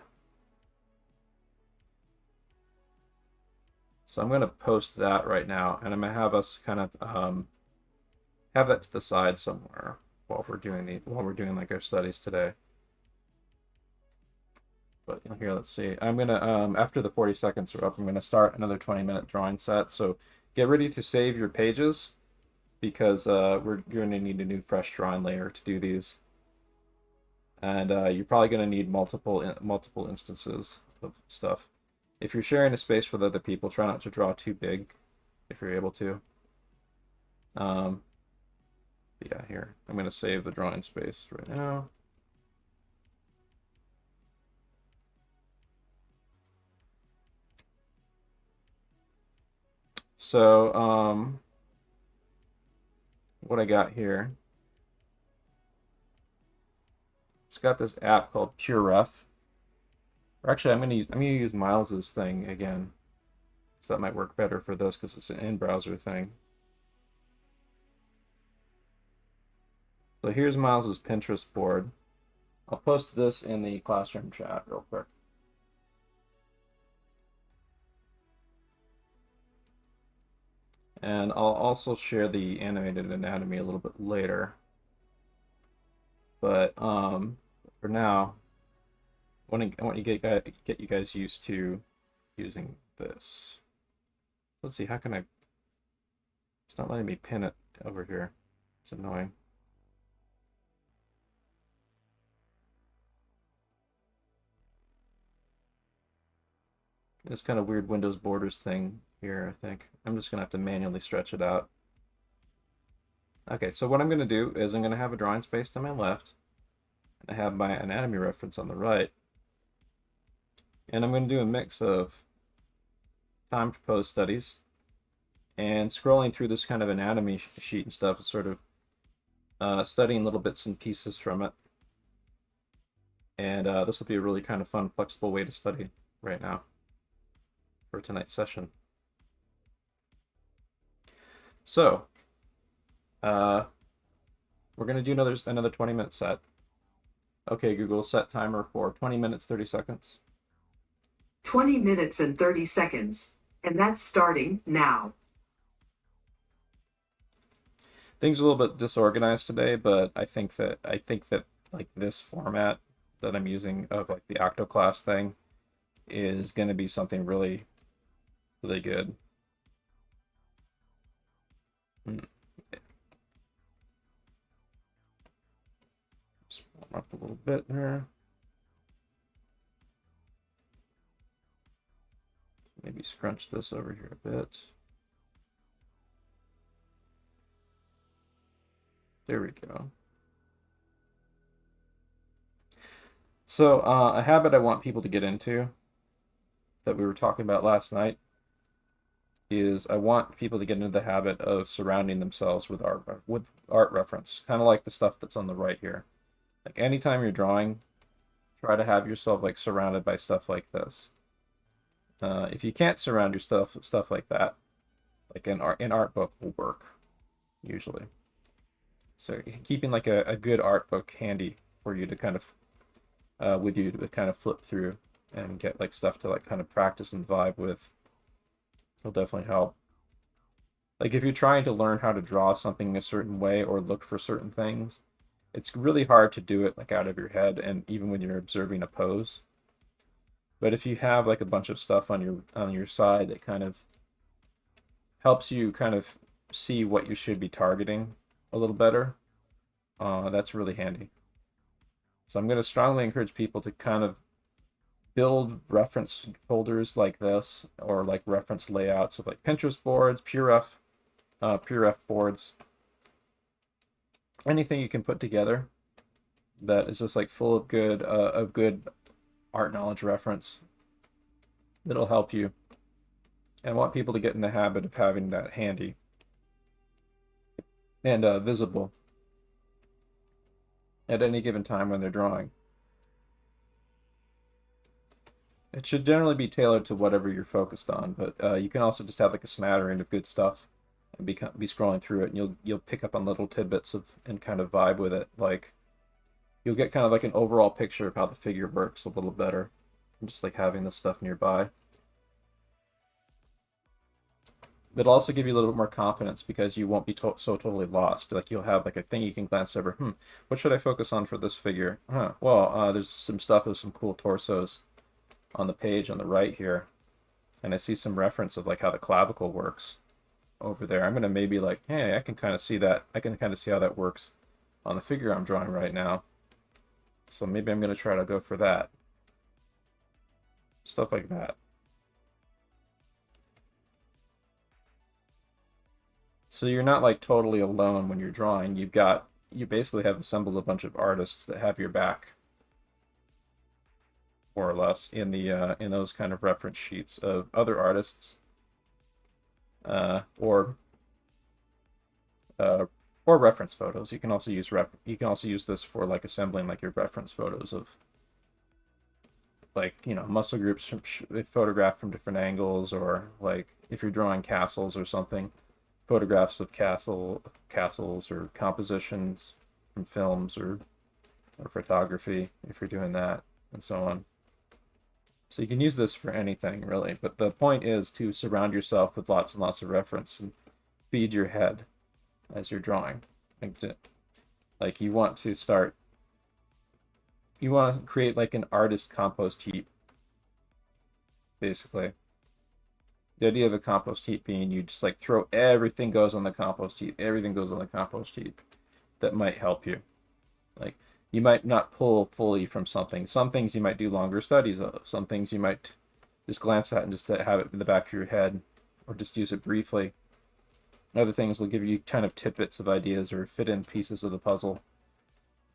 So I'm going to post that right now, and I'm going to have us kind of have that to the side somewhere while we're doing like our studies today. But here, let's see. I'm gonna after the 40 seconds are up, I'm gonna start another 20-minute drawing set. So get ready to save your pages, because we're going to need a new fresh drawing layer to do these, and you're probably going to need multiple instances of stuff. If you're sharing a space with other people, try not to draw too big if you're able to. Yeah, here I'm going to save the drawing space right now. So what I got here, it's got this app called PureRef. Or actually, I'm gonna use Miles's thing again, so that might work better for this because it's an in-browser thing. So here's Miles's Pinterest board. I'll post this in the classroom chat real quick. And I'll also share the animated anatomy a little bit later. But for now, I want to get you guys used to using this. Let's see, how can I? It's not letting me pin it over here. It's annoying. This kind of weird Windows borders thing here, I think. I'm just gonna have to manually stretch it out. Okay, so what I'm gonna do is I'm gonna have a drawing space to my left, I have my anatomy reference on the right. And I'm going to do a mix of time-proposed studies and scrolling through this kind of anatomy sheet and stuff, sort of studying little bits and pieces from it. And this will be a really kind of fun, flexible way to study right now for tonight's session. So, we're going to do another 20-minute set. Okay, Google, set timer for 20 minutes, 30 seconds. 20 minutes and 30 seconds. And that's starting now. Things are a little bit disorganized today, but I think that like this format that I'm using of like the octo class thing is going to be something really, really good. Just warm up a little bit here. Maybe scrunch this over here a bit. There we go. So a habit I want people to get into that we were talking about last night is I want people to get into the habit of surrounding themselves with art reference, kind of like the stuff that's on the right here. Like anytime you're drawing, try to have yourself like surrounded by stuff like this. If you can't surround yourself with stuff like that, like an art book will work usually. So keeping like a good art book handy for you to kind of with you to kind of flip through and get like stuff to like kind of practice and vibe with will definitely help. Like if you're trying to learn how to draw something a certain way or look for certain things, it's really hard to do it like out of your head and even when you're observing a pose. But if you have like a bunch of stuff on your side that kind of helps you kind of see what you should be targeting a little better, that's really handy. So I'm going to strongly encourage people to kind of build reference folders like this, or like reference layouts of like Pinterest boards, PureRef boards, anything you can put together that is just like full of good art knowledge reference that'll help you. And I want people to get in the habit of having that handy and visible at any given time when they're drawing. It should generally be tailored to whatever you're focused on, but you can also just have like a smattering of good stuff and be scrolling through it, and you'll pick up on little tidbits of and kind of vibe with it. Like you'll get kind of like an overall picture of how the figure works a little better, just like having this stuff nearby. It'll also give you a little bit more confidence because you won't be so totally lost. Like you'll have like a thing you can glance over. What should I focus on for this figure? Well, there's some stuff with some cool torsos on the page on the right here, and I see some reference of like how the clavicle works over there. I'm gonna maybe like, hey, I can kind of see that. I can kind of see how that works on the figure I'm drawing right now. So maybe I'm gonna try to go for that. Stuff like that. So you're not like totally alone when you're drawing. You basically have assembled a bunch of artists that have your back, more or less, in those kind of reference sheets of other artists, or reference photos. You can also use this for like assembling like your reference photos of like, you know, muscle groups photographed from different angles, or like if you're drawing castles or something, photographs of castles or compositions from films or photography if you're doing that, and so on. So you can use this for anything really, but the point is to surround yourself with lots and lots of reference and feed your head as you're drawing. Like you want to create like an artist compost heap, basically. The idea of a compost heap being you just like throw everything goes on the compost heap. Everything goes on the compost heap. That might help you. Like you might not pull fully from something. Some things you might do longer studies of. Some things you might just glance at and just have it in the back of your head, or just use it briefly. Other things will give you kind of tidbits of ideas or fit in pieces of the puzzle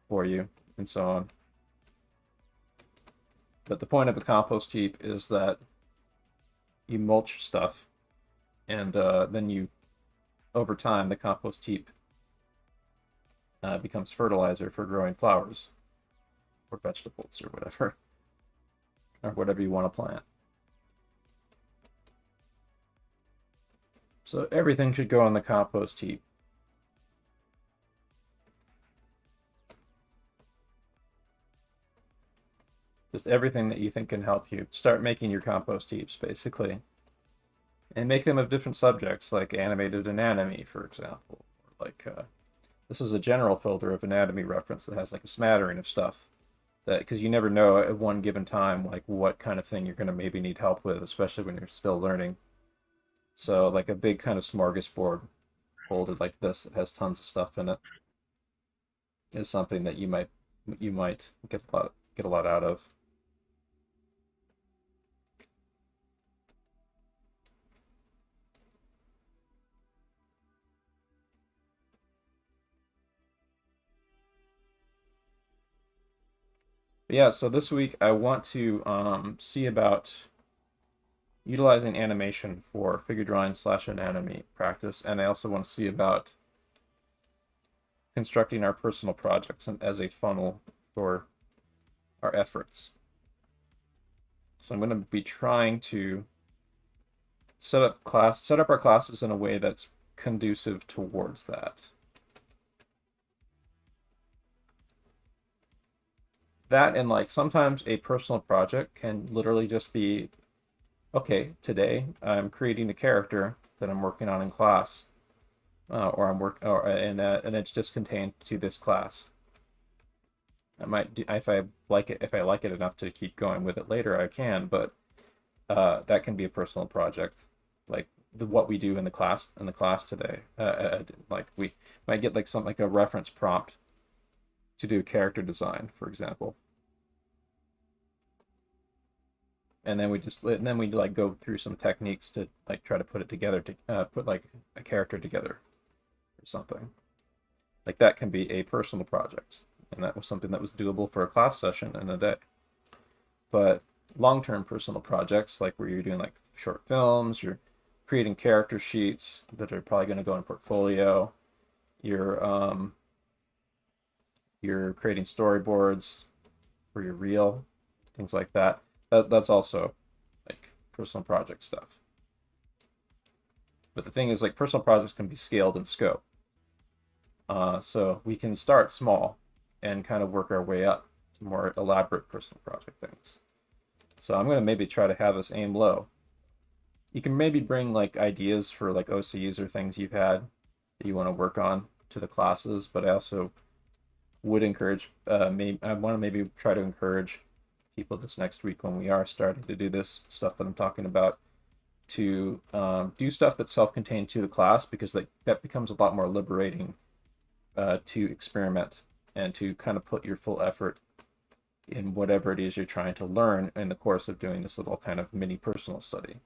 for you, and so on. But the point of a compost heap is that you mulch stuff, and then you, over time, the compost heap becomes fertilizer for growing flowers or vegetables or whatever you want to plant. So everything should go on the compost heap. Just everything that you think can help you. Start making your compost heaps, basically. And make them of different subjects, like animated anatomy, for example. Like, this is a general folder of anatomy reference that has like a smattering of stuff. That, because you never know at one given time, like what kind of thing you're going to maybe need help with, especially when you're still learning. So like a big kind of smorgasbord folder like this that has tons of stuff in it is something that you might get a lot out of. But yeah, so this week I want to see about utilizing animation for figure drawing / anatomy practice, and I also want to see about constructing our personal projects as a funnel for our efforts. So I'm going to be trying to set up our classes in a way that's conducive towards that. That, and like sometimes a personal project can literally just be, okay, today I'm creating a character that I'm working on in class, and it's just contained to this class. I might do, if I like it enough to keep going with it later, I can, but that can be a personal project, like what we do in the class today. Like we might get like something like a reference prompt to do character design, for example. And then we like go through some techniques to like try to put it together, to put like a character together or something. Like that can be a personal project, and that was something that was doable for a class session in a day. But long-term personal projects, like where you're doing like short films, you're creating character sheets that are probably going to go in portfolio, you're creating storyboards for your reel, things like that. That's also like personal project stuff. But the thing is, like, personal projects can be scaled in scope. So we can start small and kind of work our way up to more elaborate personal project things. So I'm going to maybe try to have us aim low. You can maybe bring like ideas for like OCs or things you've had that you want to work on to the classes, but I also would encourage, I want to maybe try to encourage people this next week when we are starting to do this stuff that I'm talking about to do stuff that's self-contained to the class, because that becomes a lot more liberating to experiment and to kind of put your full effort in whatever it is you're trying to learn in the course of doing this little kind of mini personal study.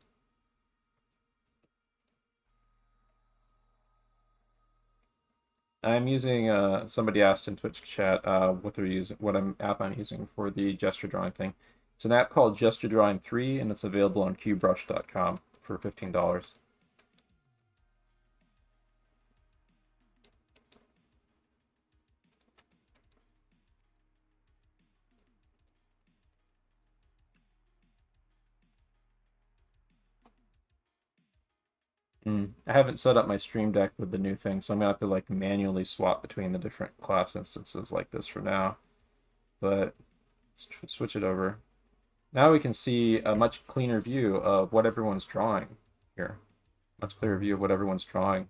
I'm using, somebody asked in Twitch chat what app I'm using for the gesture drawing thing. It's an app called Gesture Drawing 3, and it's available on QBrush.com for $15. I haven't set up my Stream Deck with the new thing, so I'm gonna have to like manually swap between the different class instances like this for now. But let's switch it over. Now we can see a much cleaner view of what everyone's drawing here. Much clearer view of what everyone's drawing.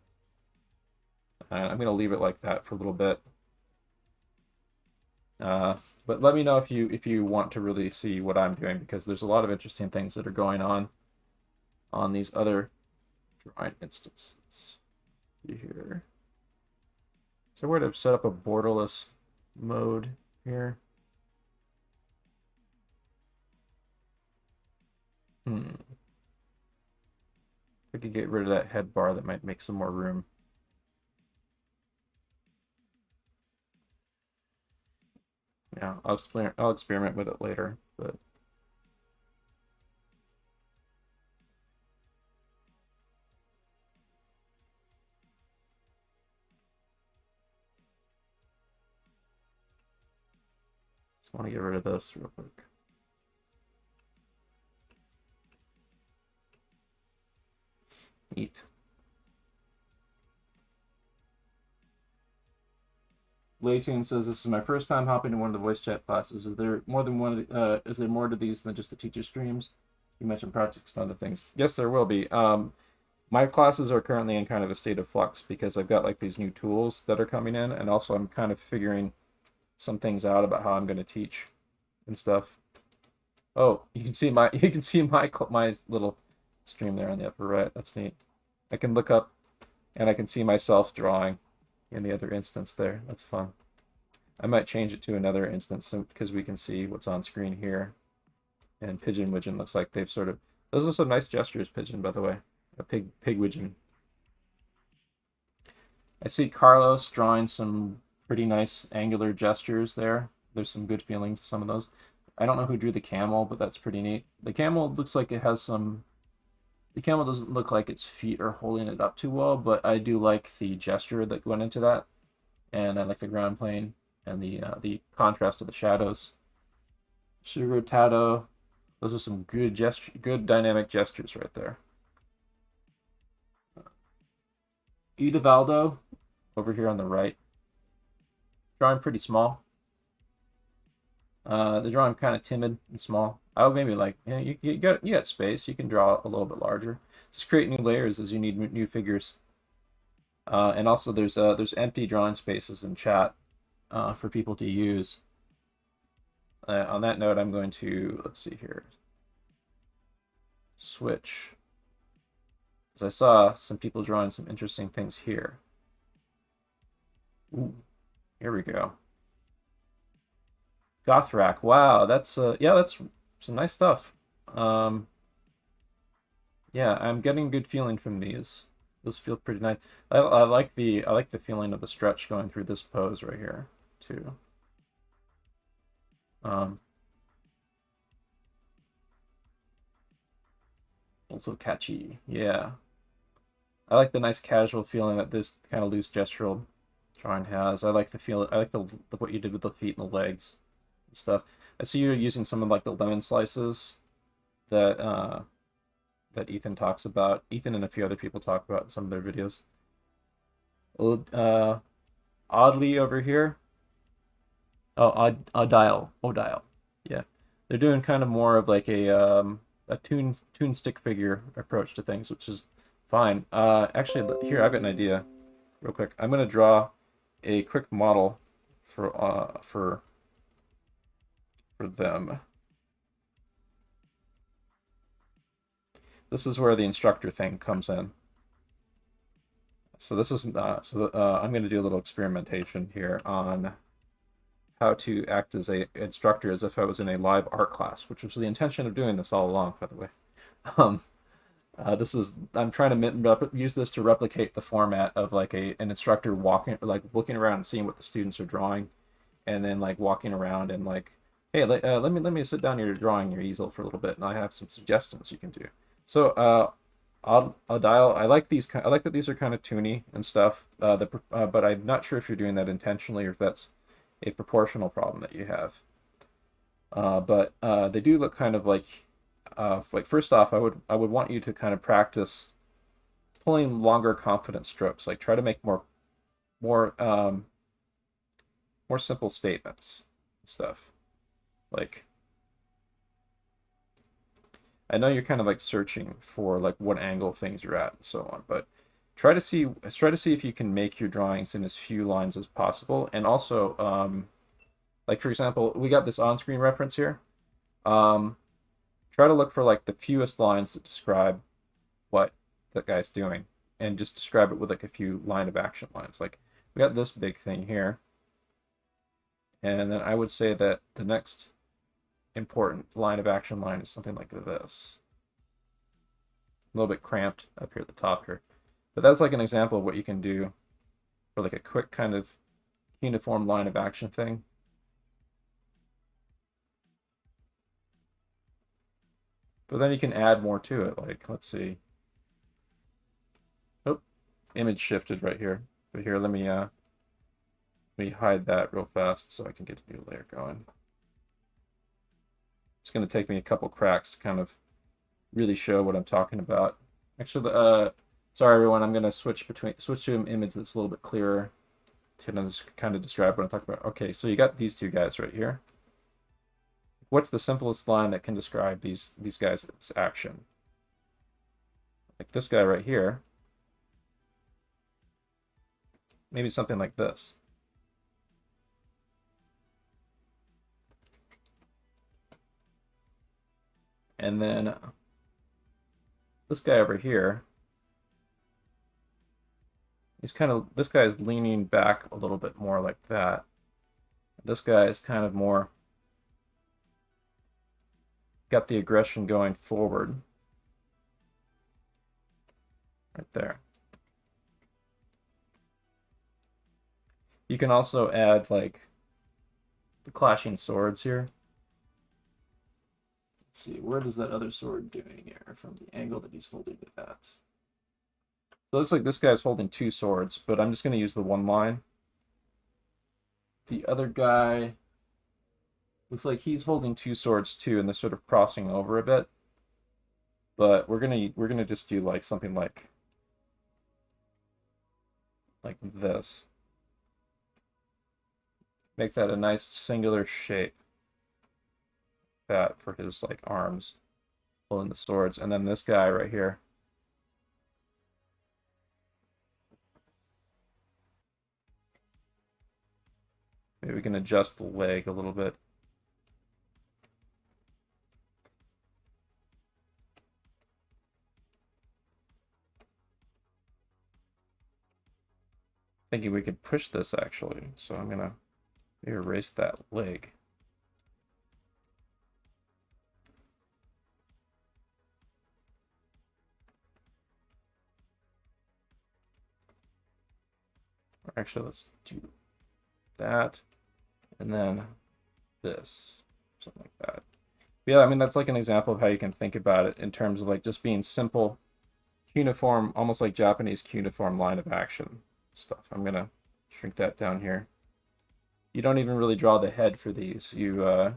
And I'm gonna leave it like that for a little bit. But let me know if you want to really see what I'm doing, because there's a lot of interesting things that are going on these other drawing instances. Here. So we're going to set up a borderless mode here. If we could get rid of that head bar, that might make some more room. Yeah, I'll experiment with it later, but Just want to get rid of this real quick. Neat. Laytune says, "This is my first time hopping to one of the voice chat classes. Is there more than one? Is there more to these than just the teacher streams? You mentioned projects and other things. Yes, there will be. My classes are currently in kind of a state of flux because I've got like these new tools that are coming in, and also I'm kind of figuring some things out about how I'm going to teach and stuff. Oh, you can see my my little stream there on the upper right. That's neat. I can look up, and I can see myself drawing in the other instance there. That's fun. I might change it to another instance because we can see what's on screen here. And Pigeon Widgeon looks like they've sort of... Those are some nice gestures, Pigeon, by the way. A pig widgeon. I see Carlos drawing some pretty nice angular gestures there. There's some good feeling to some of those. I don't know who drew the camel, but that's pretty neat. The camel looks like it has some... The camel doesn't look like its feet are holding it up too well, but I do like the gesture that went into that. And I like the ground plane and the contrast of the shadows. Sugar Tado. Those are some good dynamic gestures right there. Edevaldo, over here on the right. Drawing pretty small. The drawing kind of timid and small. I would maybe like, yeah, you got space. You can draw a little bit larger. Just create new layers as you need new figures. And also there's empty drawing spaces in chat for people to use. On that note, I'm going to, let's see here, switch. Because I saw some people drawing some interesting things here. Ooh, here we go. Gothrak, wow, that's yeah, that's some nice stuff. Yeah, I'm getting a good feeling from these. Those feel pretty nice. I like the feeling of the stretch going through this pose right here too. Also catchy, yeah. I like the nice casual feeling that this kind of loose gestural drawing has. I like the feel. I like the what you did with the feet and the legs and stuff. I see you're using some of like the lemon slices that that Ethan talks about. Ethan and a few other people talk about in some of their videos. Oddly over here. Oh, Odile. Yeah, they're doing kind of more of like a tune stick figure approach to things, which is fine. Actually, here I've got an idea, real quick. I'm gonna draw a quick model for them. This is where the instructor thing comes in. So this is I'm going to do a little experimentation here on how to act as a instructor as if I was in a live art class, which was the intention of doing this all along, by the way. I'm trying to use this to replicate the format of like an instructor looking around and seeing what the students are drawing, and then like walking around and like, hey, let me sit down here drawing your easel for a little bit, and I have some suggestions you can do. So Odile, I like these. I like that these are kind of toony and stuff. But I'm not sure if you're doing that intentionally or if that's a proportional problem that you have. But they do look kind of like first off, I would want you to kind of practice pulling longer confident strokes. Like try to make more simple statements and stuff. Like, I know you're kind of like searching for like what angle things are at and so on, but try to see if you can make your drawings in as few lines as possible. And also, like for example, we got this on-screen reference here. Try to look for like the fewest lines that describe what that guy's doing, and just describe it with like a few line of action lines. Like we got this big thing here, and then I would say that the next important line of action line is something like this. A little bit cramped up here at the top here, but that's like an example of what you can do for like a quick kind of uniform line of action thing. But then you can add more to it. Like, let's see. Oh, image shifted right here. But here, let me hide that real fast so I can get a new layer going. It's going to take me a couple cracks to kind of really show what I'm talking about. Actually, sorry everyone, I'm going to switch to an image that's a little bit clearer to kind of describe what I'm talking about. Okay, so you got these two guys right here. What's the simplest line that can describe these guys' action? Like this guy right here. Maybe something like this. And then this guy over here, this guy is leaning back a little bit more like that. This guy is kind of more got the aggression going forward. Right there. You can also add like the clashing swords here. Let's see, where does that other sword doing here from the angle that he's holding it at? So it looks like this guy's holding two swords, but I'm just going to use the one line. The other guy looks like he's holding two swords too, and they're sort of crossing over a bit. But we're gonna just do like something like this. Make that a nice singular shape. That for his like arms holding the swords, and then this guy right here. Maybe we can adjust the leg a little bit. Thinking we could push this actually, so I'm gonna erase that leg. Actually, let's do that, and then this, something like that. But yeah, I mean, that's like an example of how you can think about it in terms of like just being simple, cuneiform, almost like Japanese cuneiform line of action stuff. I'm gonna shrink that down here. You don't even really draw the head for these. You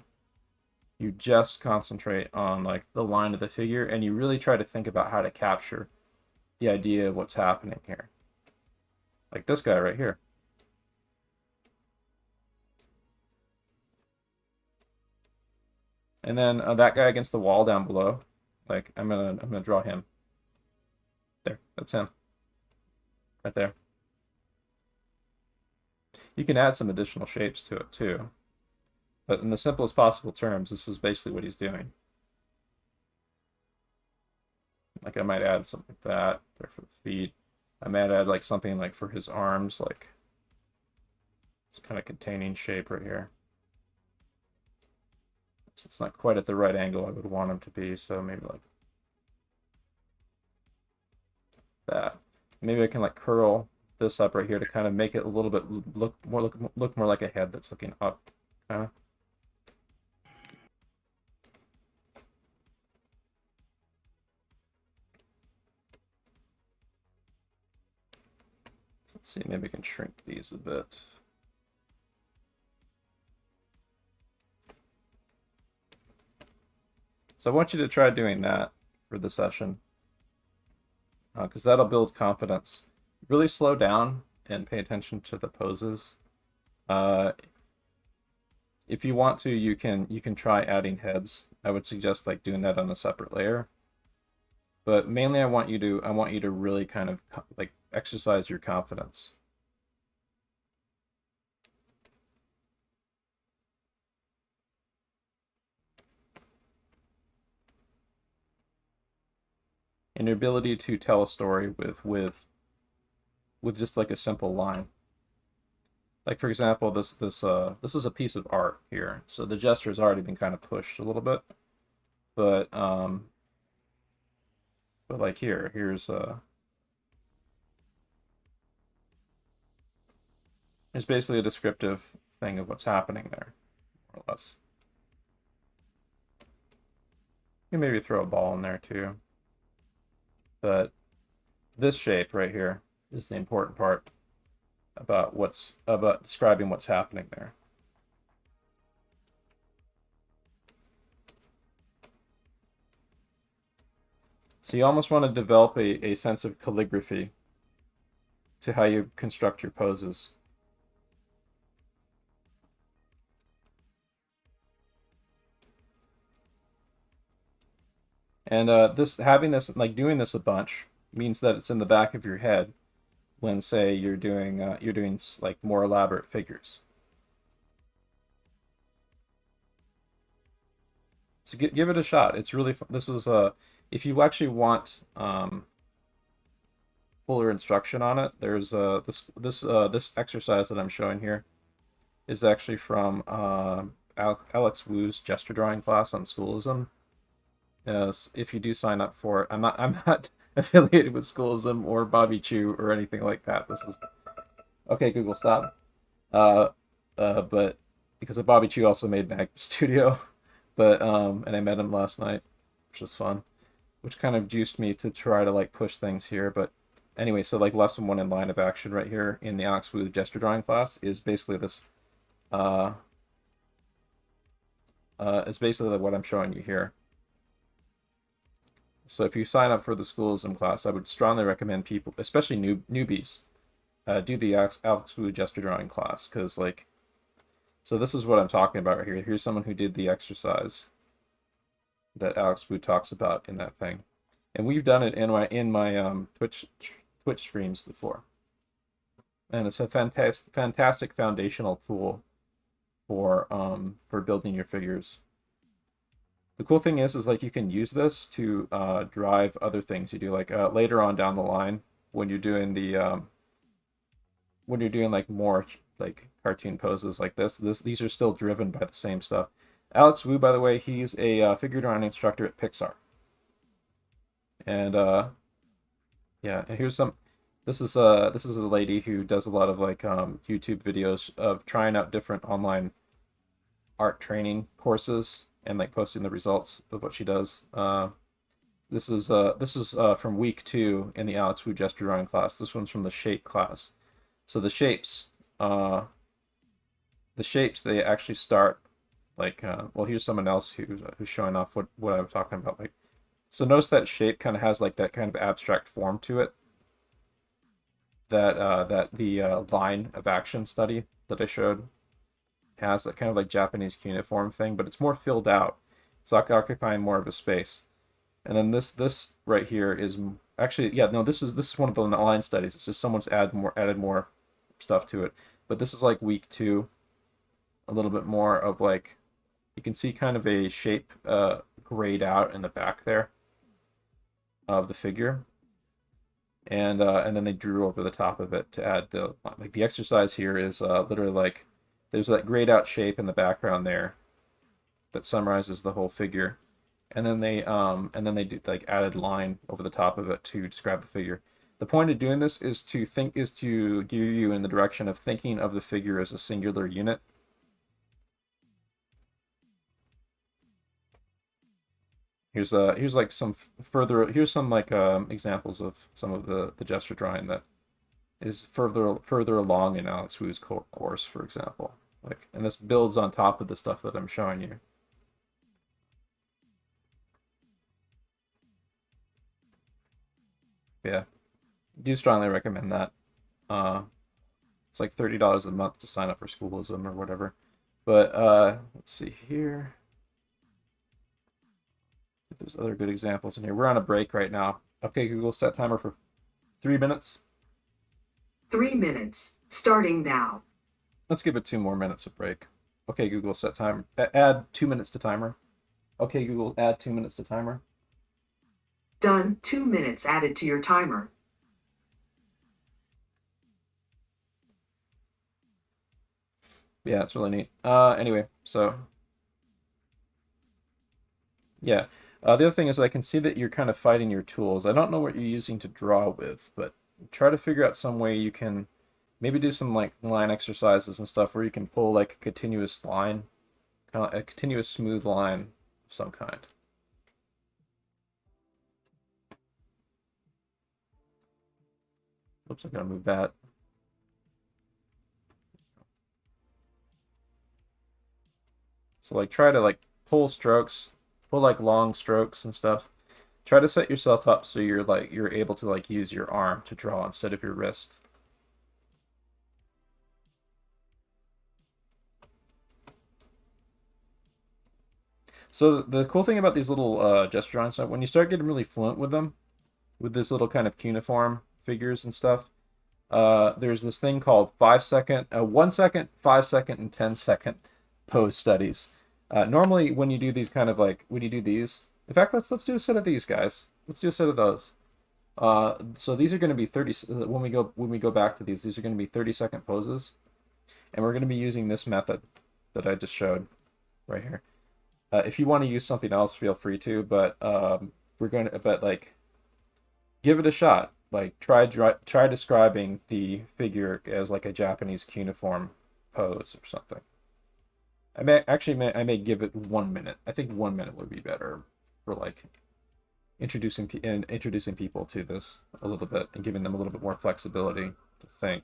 just concentrate on like the line of the figure, and you really try to think about how to capture the idea of what's happening here. Like this guy right here. And then that guy against the wall down below. Like I'm gonna draw him. There, that's him. Right there. You can add some additional shapes to it too. But in the simplest possible terms, this is basically what he's doing. Like I might add something like that there for the feet. I might add like something like for his arms, like this kind of containing shape right here. So it's not quite at the right angle I would want him to be, so maybe like that. Maybe I can like curl this up right here to kind of make it a little bit look more like a head that's looking up, kind of. Let's see, maybe we can shrink these a bit. So I want you to try doing that for the session, because that'll build confidence. Really slow down and pay attention to the poses. If you want to, you can try adding heads. I would suggest like doing that on a separate layer. But mainly I want you to really kind of like exercise your confidence. And your ability to tell a story with just like a simple line. Like for example, this is a piece of art here. So the gesture has already been kind of pushed a little bit. But like here's basically a descriptive thing of what's happening there, more or less. You can maybe throw a ball in there too. But this shape right here is the important part about describing what's happening there. So you almost want to develop a sense of calligraphy to how you construct your poses. And having this, like doing this a bunch, means that it's in the back of your head when, say, you're doing like more elaborate figures. So give it a shot. It's really fun. This is if you actually want fuller instruction on it, there's this exercise that I'm showing here is actually from Alex Wu's gesture drawing class on schoolism. If you do sign up for it, I'm not affiliated with schoolism or Bobby Chu or anything like that. This is okay. Google, stop. But because of Bobby Chu also made Mag Studio, but and I met him last night, which was fun, which kind of juiced me to try to like push things here. But anyway, so like lesson 1 in line of action right here in the Alex Wu gesture drawing class is basically this. It's basically what I'm showing you here. So if you sign up for the schoolism class, I would strongly recommend people, especially newbies, do the Alex Wu gesture drawing class, because like, so this is what I'm talking about right here. Here's someone who did the exercise that Alex Wu talks about in that thing, and we've done it in my Twitch streams before, and it's a fantastic foundational tool for building your figures. The cool thing is like you can use this to drive other things you do, like later on down the line when you're doing the like more like cartoon poses like these are still driven by the same stuff. Alex Wu, by the way, he's a figure drawing instructor at Pixar, and yeah, and here's some. This is a lady who does a lot of like YouTube videos of trying out different online art training courses and like posting the results of what she does. This is from week 2 in the Alex Wu gesture drawing class. This one's from the shape class. So the shapes they actually start like well, here's someone else who's showing off what I'm talking about. Like, so notice that shape kind of has like that kind of abstract form to it. That the line of action study that I showed has that kind of like Japanese cuneiform thing, but it's more filled out. It's occupying more of a space. And then this right here is actually, yeah, no, this is one of the line studies. It's just someone's added more stuff to it. But this is like week 2, a little bit more of like, you can see kind of a shape grayed out in the back there of the figure. And then they drew over the top of it to add the exercise here is literally like, there's that grayed out shape in the background there that summarizes the whole figure, and then they do like added line over the top of it to describe the figure. The point of doing this is to gear you in the direction of thinking of the figure as a singular unit. Here's like some examples of some of the gesture drawing that is further along in Alex Wu's course, for example. Like, and this builds on top of the stuff that I'm showing you. Yeah, I do strongly recommend that. It's like $30 a month to sign up for schoolism or whatever. But let's see here. There's other good examples in here. We're on a break right now. Okay, Google, set timer for 3 minutes. 3 minutes, starting now. Let's give it 2 more minutes of break. Okay, Google, set timer. Add 2 minutes to timer. Okay, Google, add 2 minutes to timer. Done. 2 minutes added to your timer. Yeah, it's really neat. Anyway, so yeah. The other thing is I can see that you're kind of fighting your tools. I don't know what you're using to draw with, but try to figure out some way you can maybe do some like line exercises and stuff where you can pull like a continuous line, kind of a continuous smooth line of some kind. Oops, I gotta move that. So like try to like pull strokes, pull like long strokes and stuff. Try to set yourself up so you're able to like use your arm to draw instead of your wrist. So the cool thing about these little gesture drawings, when you start getting really fluent with them, with this little kind of cuneiform figures and stuff, there's this thing called 5 second, 1 second, 5 second, and 10 second pose studies. Normally, when you do these kind of like when you do these, in fact, let's do a set of these guys. Let's do a set of those. So these are going to be 30 when we go back to these are going to be 30-second poses, and we're going to be using this method that I just showed right here. If you want to use something else, feel free to, but like give it a shot. Like try describing the figure as like a Japanese cuneiform pose or something. I may give it 1 minute. I think 1 minute would be better for like introducing people to this a little bit and giving them a little bit more flexibility to think.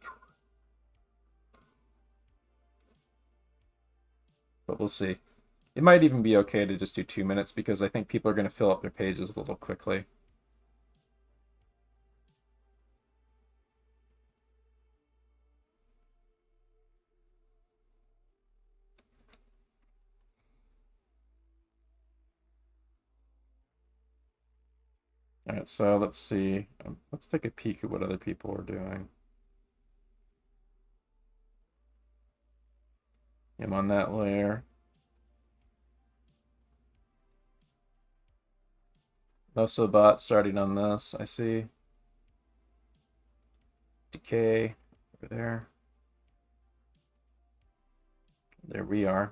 But we'll see. It might even be okay to just do 2 minutes because I think people are going to fill up their pages a little quickly. All right, so let's see. Let's take a peek at what other people are doing. I'm on that layer. Also bot starting on this, I see. Decay over there. There we are.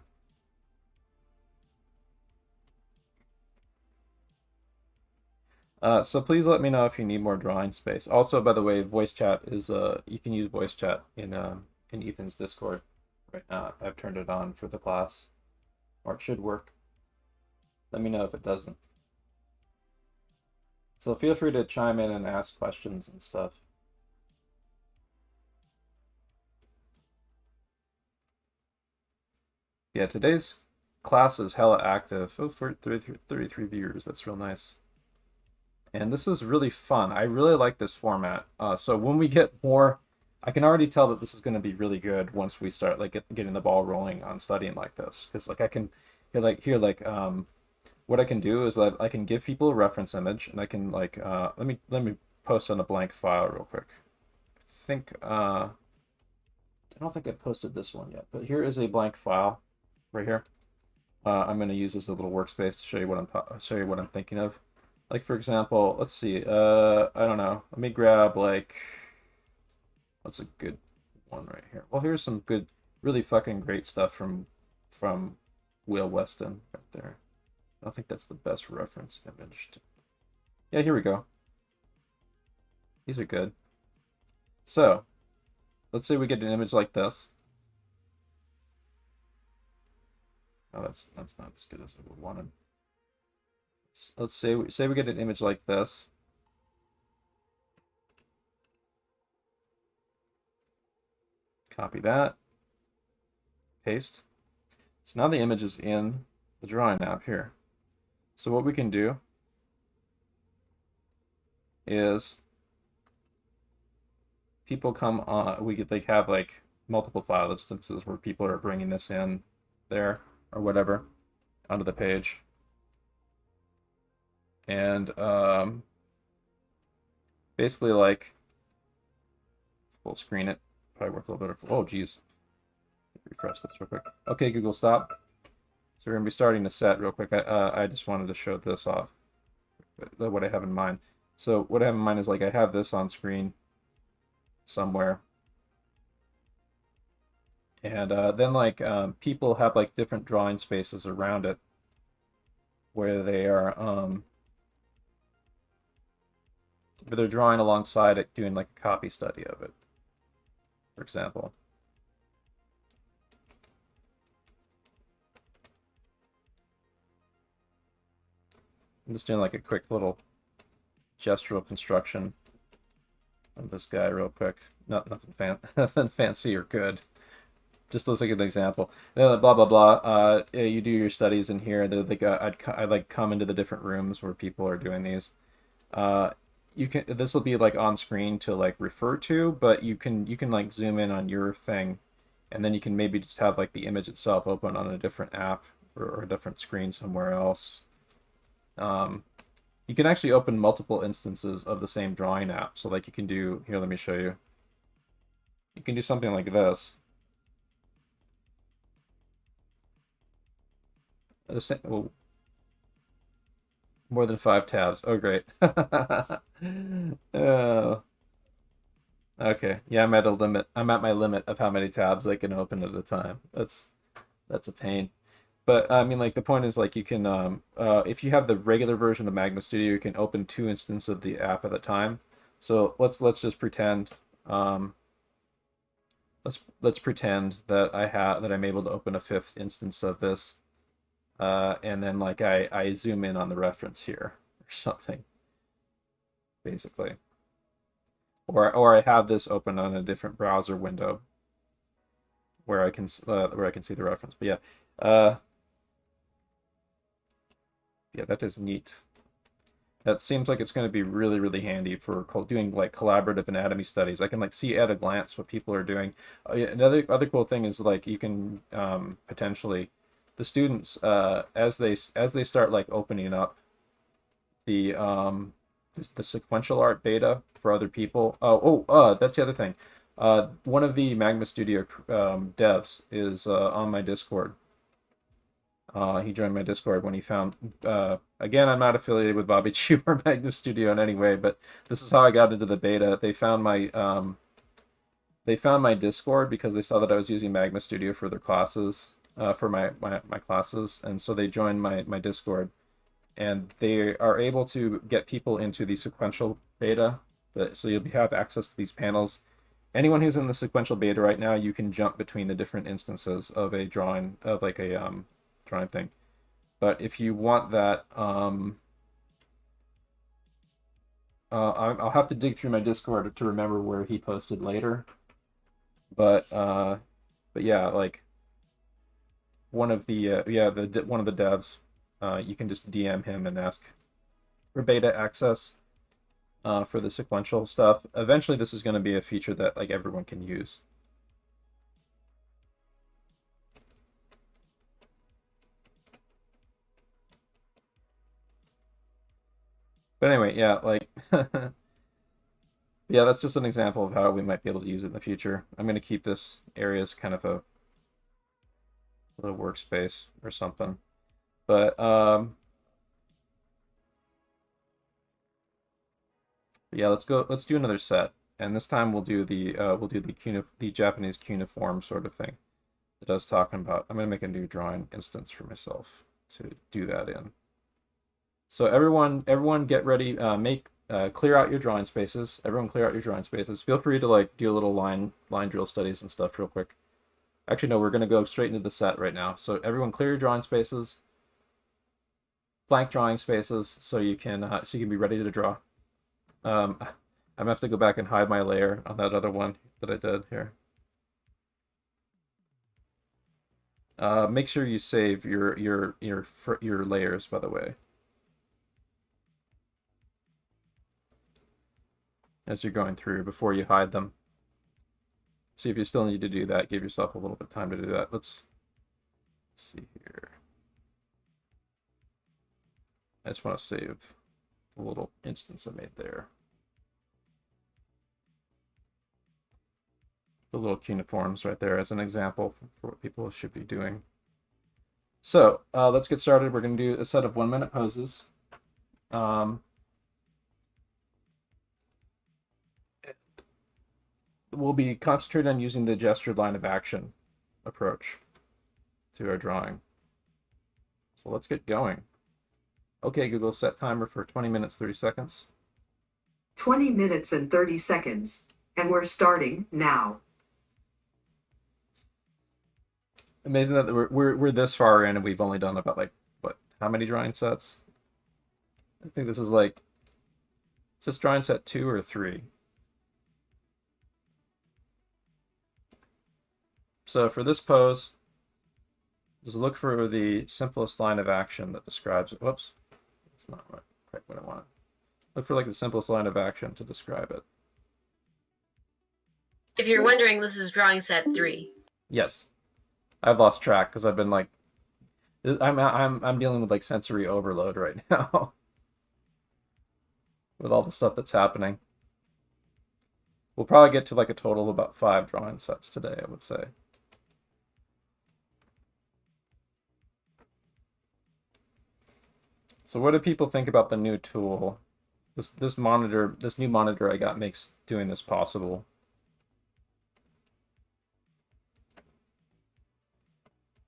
So please let me know if you need more drawing space. Also, by the way, voice chat is you can use voice chat in Ethan's Discord right now. I've turned it on for the class, or it should work. Let me know if it doesn't. So feel free to chime in and ask questions and stuff. Yeah, today's class is hella active. Oh, for 33 viewers, that's real nice. And this is really fun. I really like this format. So when we get more, I can already tell that this is going to be really good once we start like getting the ball rolling on studying like this. Because like I can what I can do is that I can give people a reference image, and I can like let me post on a blank file real quick. I don't think I posted this one yet, but here is a blank file right here. I'm going to use this as a little workspace to show you what I'm thinking of. Like for example, let's see. I don't know. Let me grab like what's a good one right here. Well, here's some good, really fucking great stuff from Will Weston right there. I don't think that's the best reference image. Yeah, here we go. These are good. So, let's say we get an image like this. Oh, that's not as good as I would wanted. Let's say we get an image like this. Copy that. Paste. So now the image is in the drawing app here. So what we can do is people come on, they have like multiple file instances where people are bringing this in there or whatever onto the page. And basically like, let's full screen it. Probably work a little better. Oh, geez. Refresh this real quick. Okay, Google, stop. So we're going to be starting the set real quick. I just wanted to show this off, what I have in mind. So what I have in mind is like I have this on screen somewhere. And then like people have like different drawing spaces around it where they are where they're drawing alongside it, doing like a copy study of it, for example. I'm just doing like a quick little gestural construction of this guy real quick. Nothing fancy or good. just as like an example. And then blah blah blah. Yeah, you do your studies in here. Like I'd like come into the different rooms where people are doing these. You can this will be like on screen to like refer to, but you can like zoom in on your thing, and then you can maybe just have like the image itself open on a different app or a different screen somewhere else. You can actually open multiple instances of the same drawing app. So like you can do here. Let me show you. You can do something like this. The same, oh, more than 5 tabs. Oh, great. Oh. Okay. Yeah, I'm at a limit. I'm at my limit of how many tabs I can open at a time. That's a pain. But I mean, like the point is, like you can, if you have the regular version of Magma Studio, you can open 2 instances of the app at a time. So let's just pretend, let's pretend that I'm able to open a 5th instance of this. And then like I zoom in on the reference here or something, basically. Or I have this open on a different browser window where I can see the reference. But yeah, that is neat. That seems like it's going to be really, really handy for doing like collaborative anatomy studies. I can like see at a glance what people are doing. Yeah, another cool thing is like you can potentially the students as they start like opening up the sequential art beta for other people. That's the other thing. One of the Magma Studio devs is on my Discord. He joined my Discord when he found. Again, I'm not affiliated with Bobby Chu or Magma Studio in any way, but this is how I got into the beta. They found my Discord because they saw that I was using Magma Studio for their classes, for my classes, and so they joined my Discord, and they are able to get people into the sequential beta. So you'll have access to these panels. Anyone who's in the sequential beta right now, you can jump between the different instances of a drawing of like a drawing thing. But if you want that, I'll have to dig through my Discord to remember where he posted later. But yeah, like one of the one of the devs, you can just DM him and ask for beta access for the sequential stuff. Eventually, this is going to be a feature that like everyone can use. But anyway, yeah, like, yeah, that's just an example of how we might be able to use it in the future. I'm going to keep this area as kind of a little workspace or something. But, yeah, let's do another set. And this time we'll do the Japanese cuneiform sort of thing that I was talking about. I'm going to make a new drawing instance for myself to do that in. So everyone get ready, clear out your drawing spaces. Everyone clear out your drawing spaces. Feel free to like do a little line drill studies and stuff real quick. Actually, no, we're going to go straight into the set right now. So everyone clear your drawing spaces, blank drawing spaces, so you can be ready to draw. I'm gonna have to go back and hide my layer on that other one that I did here. Make sure you save your layers, by the way, as you're going through before you hide them. See if you still need to do that. Give yourself a little bit of time to do that. Let's see here. I just want to save a little instance I made there. The little cuneiforms right there as an example for what people should be doing. So let's get started. We're going to do a set of 1-minute poses. We'll be concentrated on using the gestured line of action approach to our drawing. So let's get going. Okay, Google, set timer for 20 minutes, 30 seconds. 20 minutes and 30 seconds. And we're starting now. Amazing that we're this far in and we've only done about like, what, how many drawing sets? I think this is like, is this drawing set 2 or 3? So for this pose, just look for the simplest line of action that describes it. Whoops, it's not quite what I wanted. Look for like the simplest line of action to describe it. If you're wondering, this is drawing set 3. Yes, I've lost track because I've been like, I'm dealing with like sensory overload right now with all the stuff that's happening. We'll probably get to like a total of about 5 drawing sets today, I would say. So what do people think about the new tool? This new monitor I got makes doing this possible.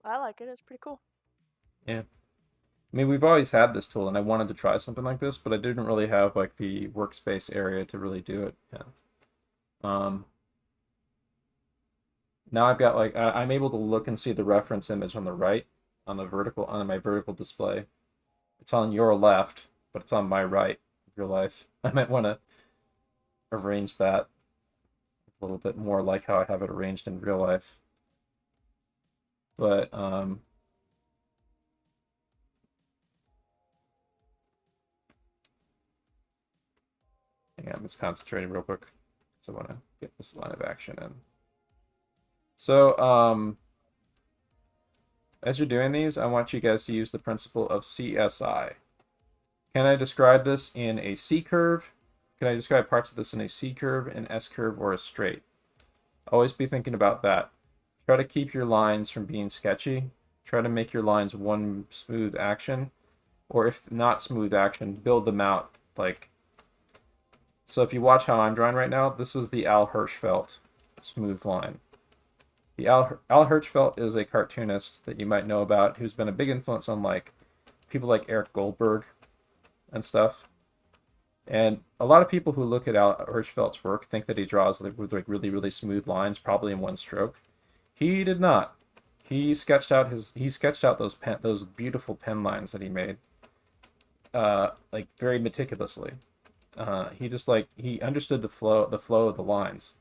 I like it. It's pretty cool. Yeah. I mean, we've always had this tool, and I wanted to try something like this, but I didn't really have like the workspace area to really do it. Yeah. Now I've got like I'm able to look and see the reference image on the right, on my vertical display. It's on your left, but it's on my right in real life. I might want to arrange that a little bit more like how I have it arranged in real life. But hang on, I'm just concentrating real quick. So I want to get this line of action in. So as you're doing these, I want you guys to use the principle of CSI. Can I describe this in a C curve? Can I describe parts of this in a C curve, an S curve, or a straight? Always be thinking about that. Try to keep your lines from being sketchy. Try to make your lines one smooth action, or if not smooth action, build them out. Like, so if you watch how I'm drawing right now, this is the Al Hirschfeld smooth line. The Al Hirschfeld is a cartoonist that you might know about who's been a big influence on like people like Eric Goldberg and stuff. And a lot of people who look at Al Hirschfeld's work think that he draws with like really, really smooth lines, probably in one stroke. He did not. He sketched out those beautiful pen lines that he made, like very meticulously. He understood the flow of the lines,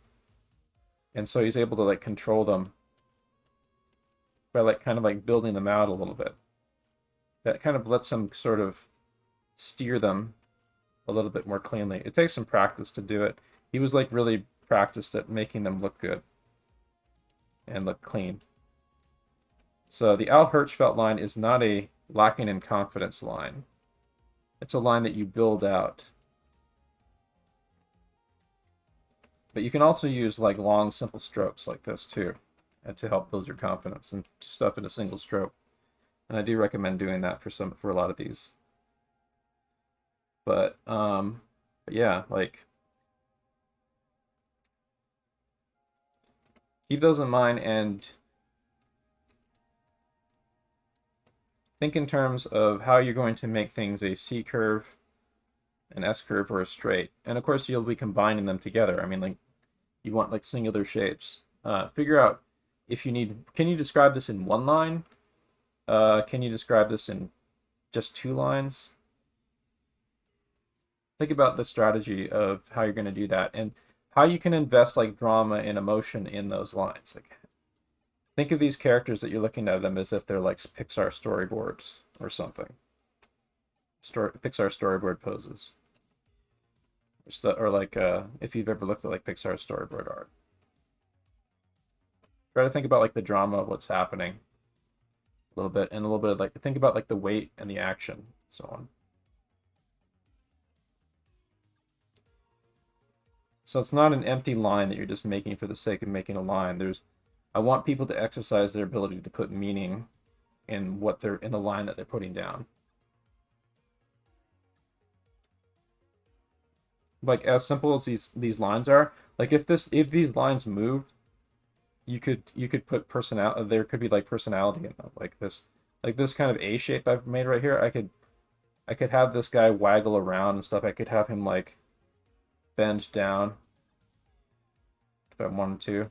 and so he's able to like control them by like kind of like building them out a little bit. That kind of lets him sort of steer them a little bit more cleanly. It takes some practice to do it. He was like really practiced at making them look good and look clean. So the Al Hirschfeld line is not a lacking in confidence line. It's a line that you build out. But you can also use like long, simple strokes like this too, to help build your confidence and stuff in a single stroke. And I do recommend doing that for a lot of these. But yeah, like keep those in mind and think in terms of how you're going to make things a C curve, an S curve, or a straight. And of course, you'll be combining them together. I mean, like, you want like singular shapes. Figure out if you need, can you describe this in one line? Can you describe this in just 2 lines? Think about the strategy of how you're going to do that and how you can invest like drama and emotion in those lines. Like, think of these characters that you're looking at them as if they're like Pixar storyboards or something. Pixar storyboard poses. Or like if you've ever looked at like Pixar storyboard art. Try to think about like the drama of what's happening a little bit, and a little bit of like think about like the weight and the action, and so on. So it's not an empty line that you're just making for the sake of making a line. I want people to exercise their ability to put meaning in what they're in the line that they're putting down. Like as simple as these lines are, like if these lines moved, you could put personality. There could be like personality in them, like this kind of A shape I've made right here. I could have this guy waggle around and stuff. I could have him like bend down if I wanted to.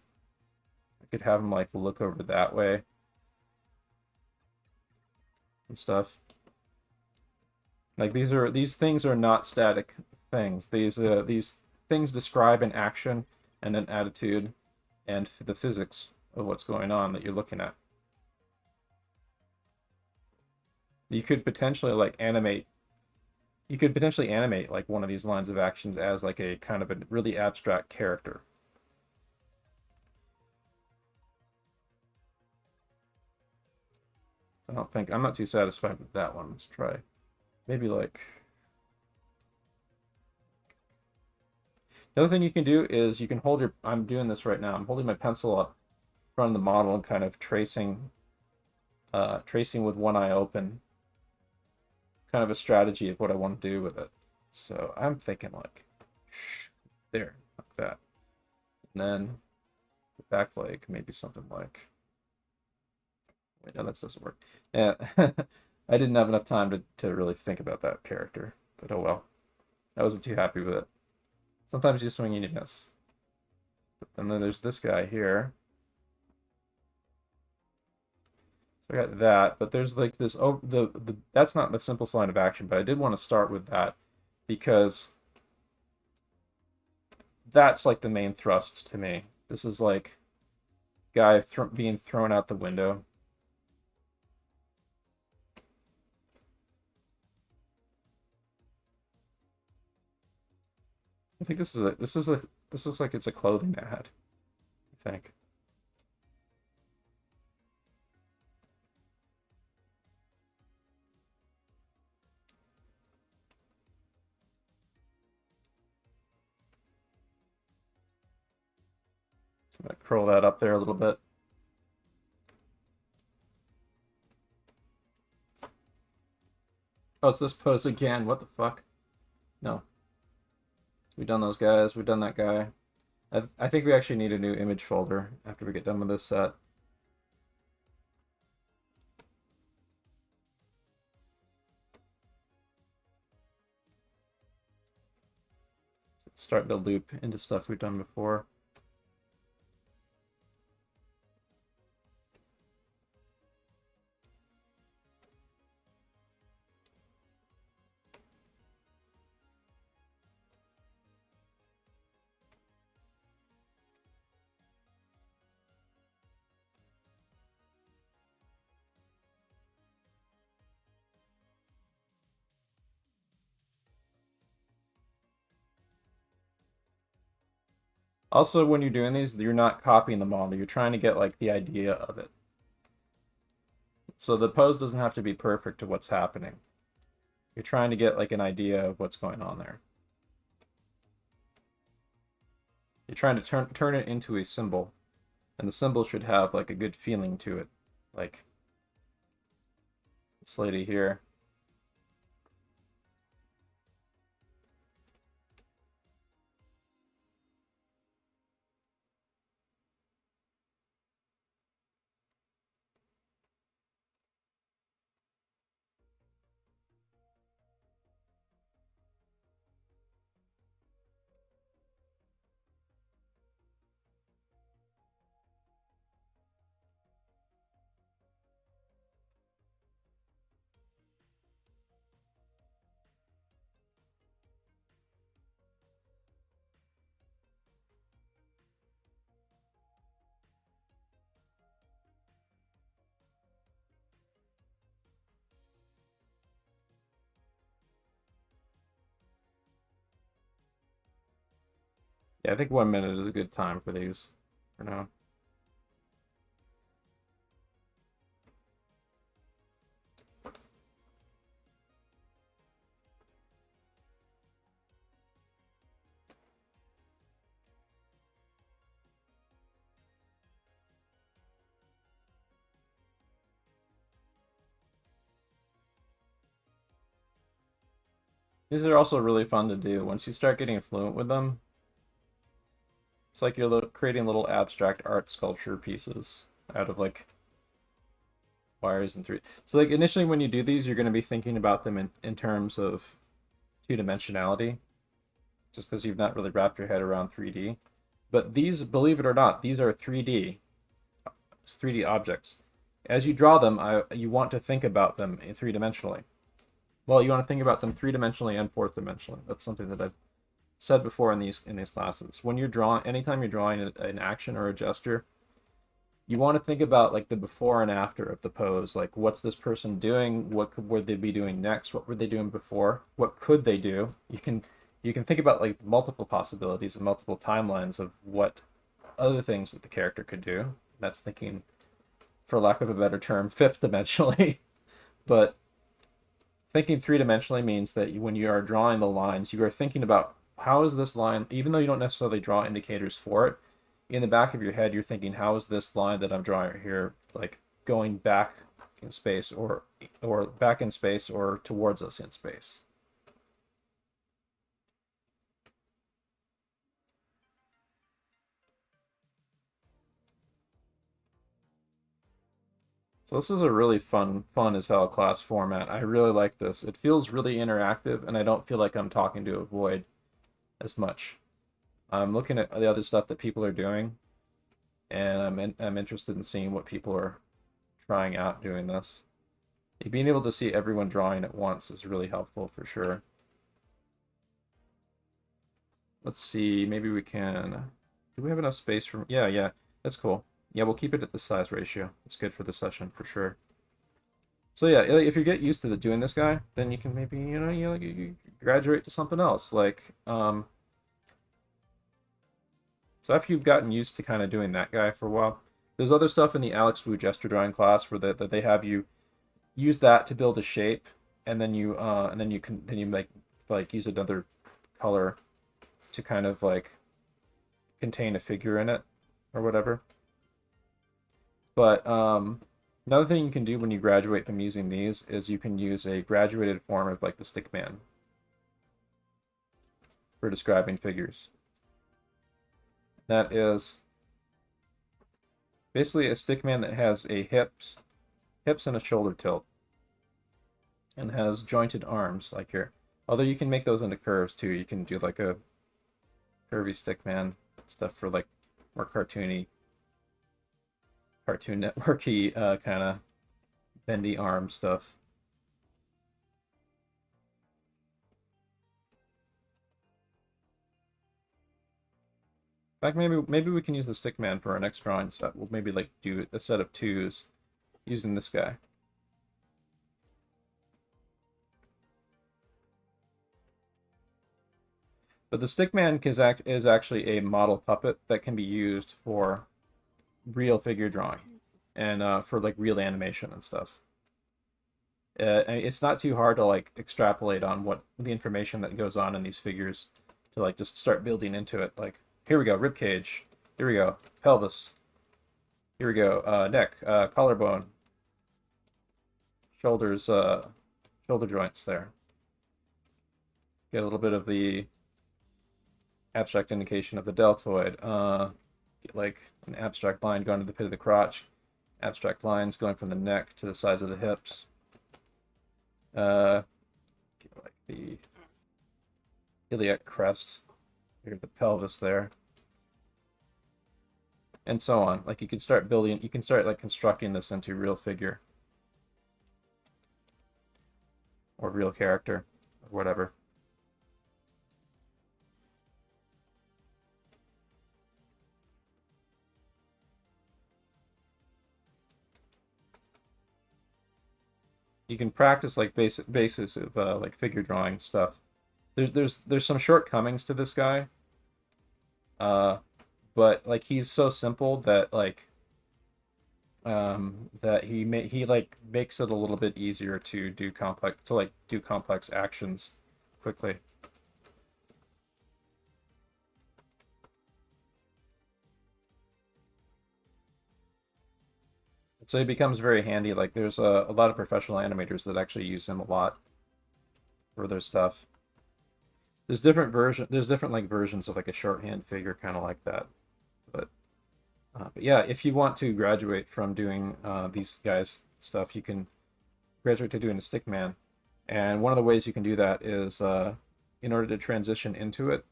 I could have him like look over that way and stuff. Like these things are not static things. These things describe an action and an attitude and the physics of what's going on that you're looking at. You could potentially like animate. You could potentially animate like one of these lines of actions as like a kind of a really abstract character. I'm not too satisfied with that one. Let's try maybe like. The other thing you can do is you can hold your, I'm doing this right now. I'm holding my pencil up in front of the model and kind of tracing with one eye open. Kind of a strategy of what I want to do with it. So I'm thinking like, there, like that. And then the back leg, maybe something like, wait, no, that doesn't work. Yeah, I didn't have enough time to really think about that character, but oh well. I wasn't too happy with it. Sometimes you swing and you miss. And then there's this guy here. So I got that, but there's like this, oh, that's not the simplest line of action, but I did want to start with that because that's like the main thrust to me. This is like guy being thrown out the window. I think this looks like it's a clothing ad, I think. I'm gonna curl that up there a little bit. Oh, it's this pose again. What the fuck? No. We've done those guys. We've done that guy. I think we actually need a new image folder after we get done with this set. It's starting to loop into stuff we've done before. Also, when you're doing these, you're not copying the model. You're trying to get like the idea of it. So the pose doesn't have to be perfect to what's happening. You're trying to get like an idea of what's going on there. You're trying to turn it into a symbol. And the symbol should have like a good feeling to it. Like this lady here. Yeah, I think 1 minute is a good time for these for now. These are also really fun to do. Once you start getting fluent with them, it's like you're creating little abstract art sculpture pieces out of like wires and 3D. So like initially when you do these, you're going to be thinking about them in terms of two-dimensionality, just because you've not really wrapped your head around 3D. But these, believe it or not, these are 3D objects. As you draw them, you want to think about them three-dimensionally. Well, you want to think about them three-dimensionally and fourth-dimensionally. That's something that I've said before in these classes. When you're drawing, anytime you're drawing an action or a gesture, you want to think about like the before and after of the pose. Like, what's this person doing? Would they be doing next? What were they doing before? What could they do? You can think about like multiple possibilities and multiple timelines of what other things that the character could do. That's thinking, for lack of a better term, fifth dimensionally. But thinking three-dimensionally means that when you are drawing the lines, you are thinking about how is this line, even though you don't necessarily draw indicators for it, in the back of your head, you're thinking, how is this line that I'm drawing right here, like going back in space or back in space or towards us in space. So this is a really fun as hell class format. I really like this. It feels really interactive, and I don't feel like I'm talking to a void as much. I'm looking at the other stuff that people are doing, and I'm interested in seeing what people are trying out doing this. Being able to see everyone drawing at once is really helpful for sure. Let's see, maybe we can... Do we have enough space for... Yeah, that's cool. Yeah, we'll keep it at the size ratio. It's good for the session for sure. So yeah, if you get used to doing this guy, then you can maybe, you graduate to something else. Like, so after you've gotten used to kind of doing that guy for a while, there's other stuff in the Alex Wu gesture drawing class where that they have you use that to build a shape, and then you like use another color to kind of like contain a figure in it or whatever. But another thing you can do when you graduate from using these is you can use a graduated form of like the stickman for describing figures. That is basically a stickman that has a hips and a shoulder tilt, and has jointed arms like here. Although you can make those into curves too. You can do like a curvy stickman stuff for like more cartoony, Cartoon Networky kind of bendy arm stuff. In fact, maybe we can use the stickman for our next drawing set. We'll maybe like do a set of twos using this guy. But the stickman is actually a model puppet that can be used for real figure drawing and for like real animation and stuff. It's not too hard to like extrapolate on what the information that goes on in these figures to like just start building into it. Like, here we go, rib cage. Here we go, pelvis. Here we go, neck, collarbone, shoulders, shoulder joints there. Get a little bit of the abstract indication of the deltoid. Get like an abstract line going to the pit of the crotch. Abstract lines going from the neck to the sides of the hips. Get like the iliac crest. Here's the pelvis there. And so on. Like you can start building, you can start like constructing this into a real figure. Or real character, or whatever. You can practice like basics of like figure drawing stuff. There's some shortcomings to this guy. But like he's so simple that like that he like makes it a little bit easier to do complex actions quickly. So he becomes very handy. Like there's a lot of professional animators that actually use him a lot for their stuff. There's different like versions of like a shorthand figure kind of like that. But yeah, if you want to graduate from doing these guys stuff, you can graduate to doing a stickman. And one of the ways you can do that is in order to transition into it,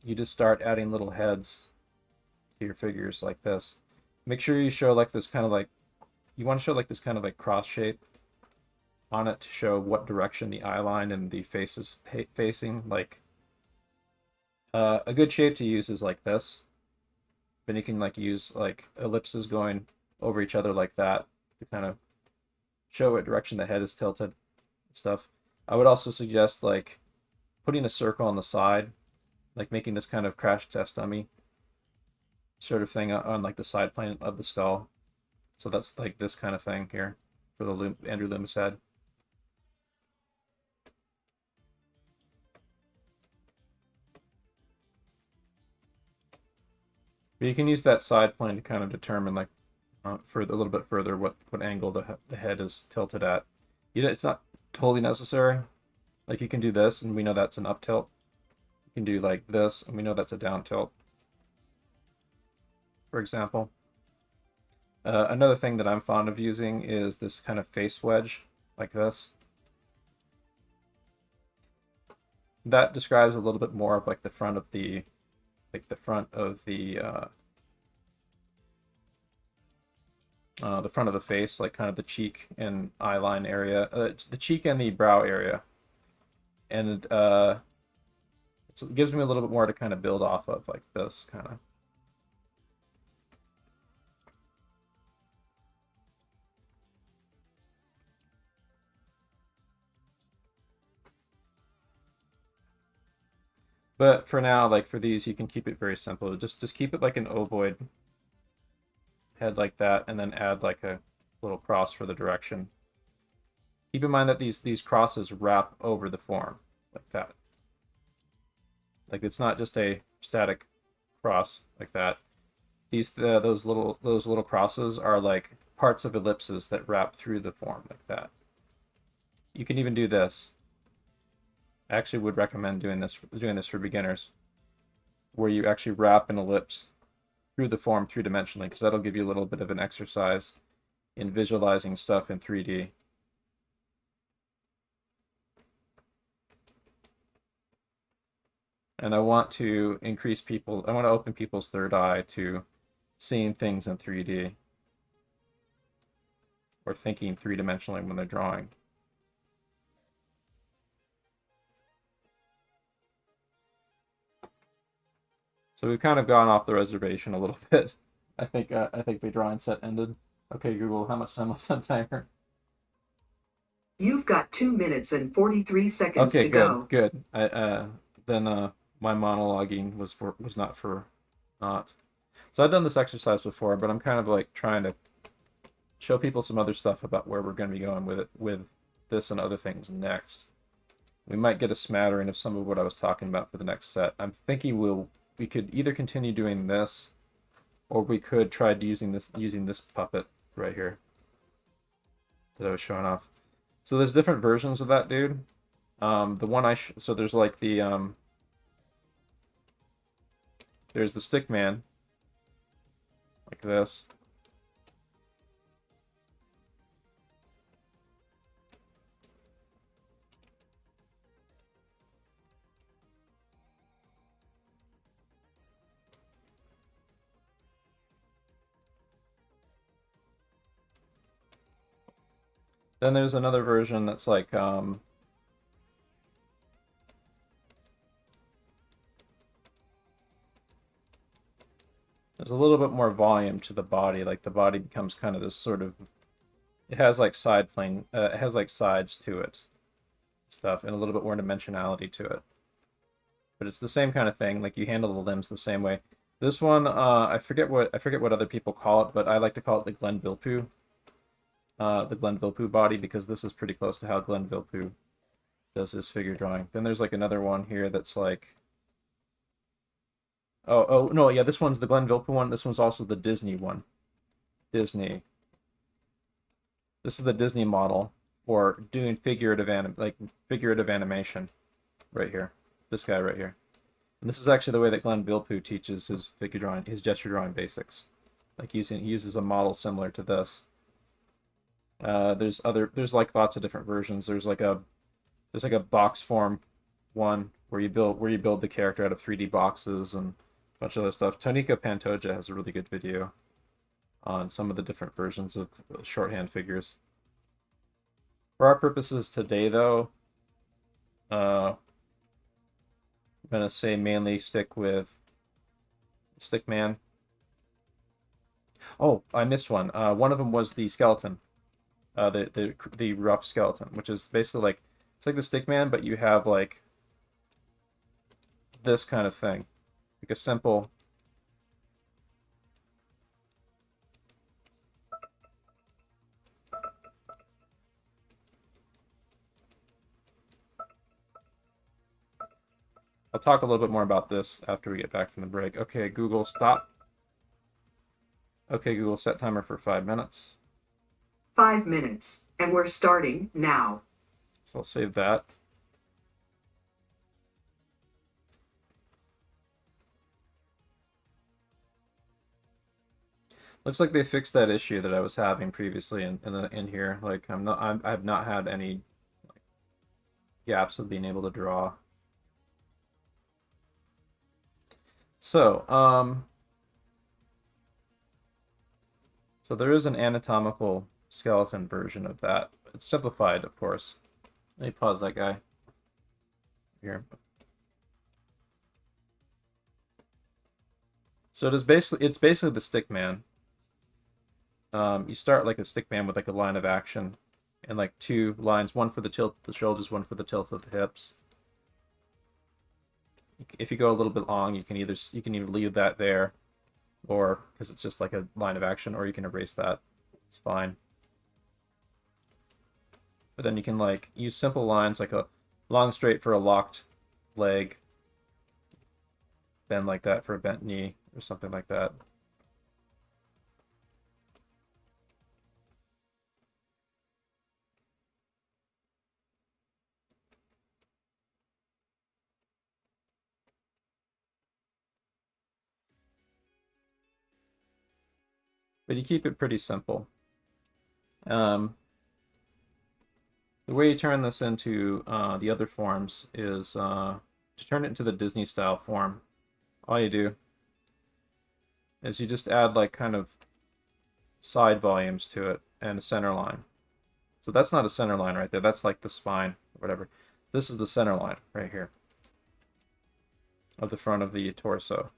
you just start adding little heads to your figures like this. Make sure you show like this kind of like, you want to show like this kind of like cross shape on it to show what direction the eye line and the face is facing. Like a good shape to use is like this. Then you can like use like ellipses going over each other like that to kind of show what direction the head is tilted and stuff. I would also suggest like putting a circle on the side, like making this kind of crash test dummy sort of thing on like the side plane of the skull. So that's like this kind of thing here for the Andrew Loomis head. But you can use that side plane to kind of determine like for a little bit further what angle the head is tilted at. It's not totally necessary. Like you can do this and we know that's an up tilt. You can do like this and we know that's a down tilt, for example. Another thing that I'm fond of using is this kind of face wedge, like this. That describes a little bit more of like the front of the face, like kind of the cheek and eye line area, the cheek and the brow area, and it gives me a little bit more to kind of build off of, like this kind of. But for now, like for these, you can keep it very simple. Just keep it like an ovoid head like that, and then add like a little cross for the direction. Keep in mind that these crosses wrap over the form like that. Like it's not just a static cross like that. Those little crosses are like parts of ellipses that wrap through the form like that. You can even do this. I actually would recommend doing this for beginners, where you actually wrap an ellipse through the form three-dimensionally, because that'll give you a little bit of an exercise in visualizing stuff in 3D. And I want to open people's third eye to seeing things in 3D, or thinking three-dimensionally when they're drawing. So we've kind of gone off the reservation a little bit. I think the drawing set ended. Okay, Google, how much time left on timer? You've got 2 minutes and 43 seconds Okay, to go. good. Then my monologuing was not for naught. So I've done this exercise before, but I'm kind of like trying to show people some other stuff about where we're going to be going with this and other things next. We might get a smattering of some of what I was talking about for the next set. I'm thinking we could either continue doing this, or we could try using this puppet right here that I was showing off. So there's different versions of that dude. The one so there's like there's the stick man, like this. Then there's another version that's like there's a little bit more volume to the body. Like the body becomes kind of this sort of, it has like it has like sides to it, stuff, and a little bit more dimensionality to it. But it's the same kind of thing. Like you handle the limbs the same way. This one, I forget what other people call it, but I like to call it the Glenn Vilppu. The Glenn Vilppu body, because this is pretty close to how Glenn Vilppu does his figure drawing. Then there's like another one here that's like, oh no, yeah, this one's the Glenn Vilppu one. This one's also the Disney one. This is the Disney model for doing figurative animation, right here. This guy right here. And this is actually the way that Glenn Vilppu teaches his figure drawing, his gesture drawing basics. Like he uses a model similar to this. There's like lots of different versions. There's like a box form one where you build the character out of 3D boxes and a bunch of other stuff. Tonika Pantoja has a really good video on some of the different versions of shorthand figures. For our purposes today, though, I'm gonna say mainly stick with Stickman. Oh, I missed one. One of them was the skeleton. The rough skeleton, which is basically like it's like the stickman, but you have like this kind of thing, like a simple. I'll talk a little bit more about this after we get back from the break. Okay, Google, stop. Okay, Google, set timer for 5 minutes. 5 minutes, and we're starting now. So I'll save that. Looks like they fixed that issue that I was having previously in here. Like I've not had any like, gaps of being able to draw. So so there is an anatomical skeleton version of that. It's simplified, of course. Let me pause that guy here. So it's basically the stick man. You start like a stick man with like a line of action and like 2 lines, one for the tilt of the shoulders, one for the tilt of the hips. If you go a little bit long, you can either leave that there, or because it's just like a line of action, or you can erase that. It's fine. But then you can like use simple lines like a long straight for a locked leg, bend like that for a bent knee, or something like that. But you keep it pretty simple. The way you turn this into the other forms is to turn it into the Disney style form. All you do is you just add like kind of side volumes to it and a center line. So that's not a center line right there. That's like the spine or whatever. This is the center line right here of the front of the torso.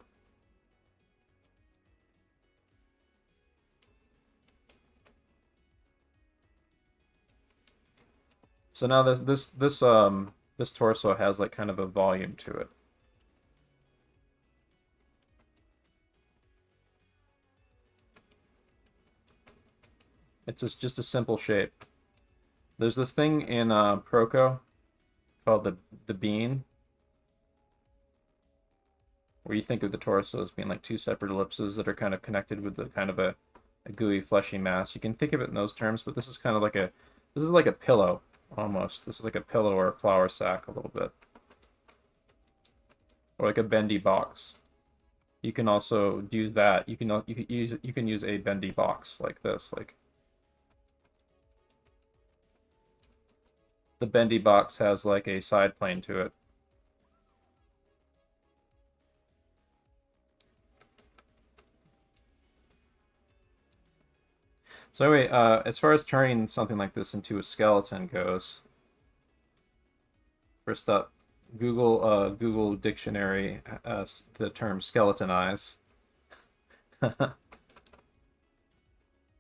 So now this torso has like kind of a volume to it. It's just a simple shape. There's this thing in Proco called the bean, where you think of the torso as being like 2 separate ellipses that are kind of connected with the kind of a gooey, fleshy mass. You can think of it in those terms, but this is kind of like a pillow almost. This is like a pillow or a flour sack a little bit, or like a bendy box. You can also use that. You can use a bendy box like this, like. The bendy box has like a side plane to it. So anyway, as far as turning something like this into a skeleton goes, first up, Google Dictionary the term skeletonize.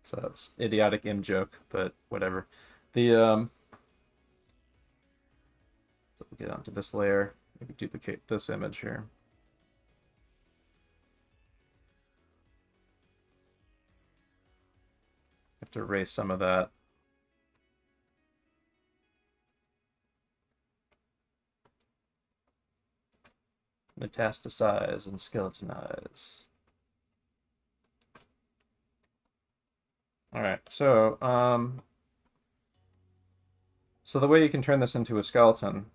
It's an idiotic joke, but whatever. So we'll get onto this layer. Maybe duplicate this image here. Have to erase some of that. Metastasize and skeletonize. All right, so the way you can turn this into a skeleton,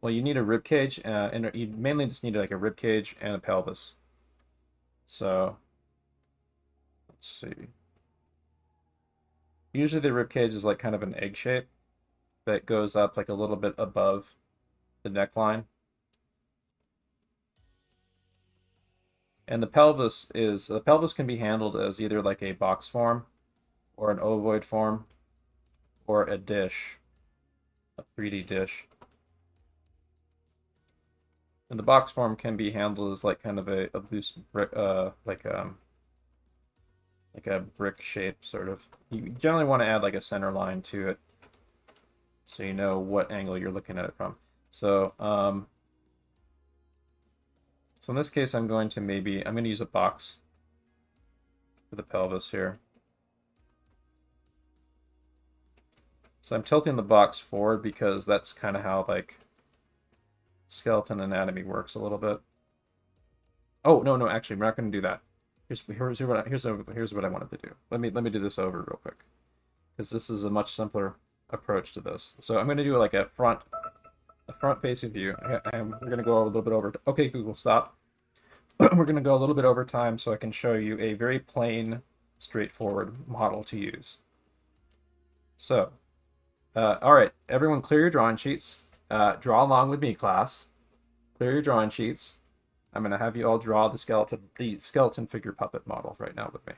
well, you need a rib cage, and you mainly just need like a rib cage and a pelvis. So let's see. Usually the rib cage is like kind of an egg shape that goes up like a little bit above the neckline. And the pelvis can be handled as either like a box form or an ovoid form or a dish, a 3D dish. And the box form can be handled as like kind of a loose brick, like a brick shape, sort of. You generally want to add like a center line to it, so you know what angle you're looking at it from. So, so in this case, I'm going to use a box for the pelvis here. So I'm tilting the box forward because that's kind of how like skeleton anatomy works a little bit. Oh, no, actually, we're not going to do that. Here's what I wanted to do. Let me do this over real quick, because this is a much simpler approach to this. So I'm going to do like a front facing view. We're going to go a little bit over. Okay, Google, stop. We're going to go a little bit over time so I can show you a very plain, straightforward model to use. So, all right, everyone, clear your drawing sheets. Draw along with me, class. Clear your drawing sheets. I'm going to have you all draw the skeleton figure puppet model right now with me.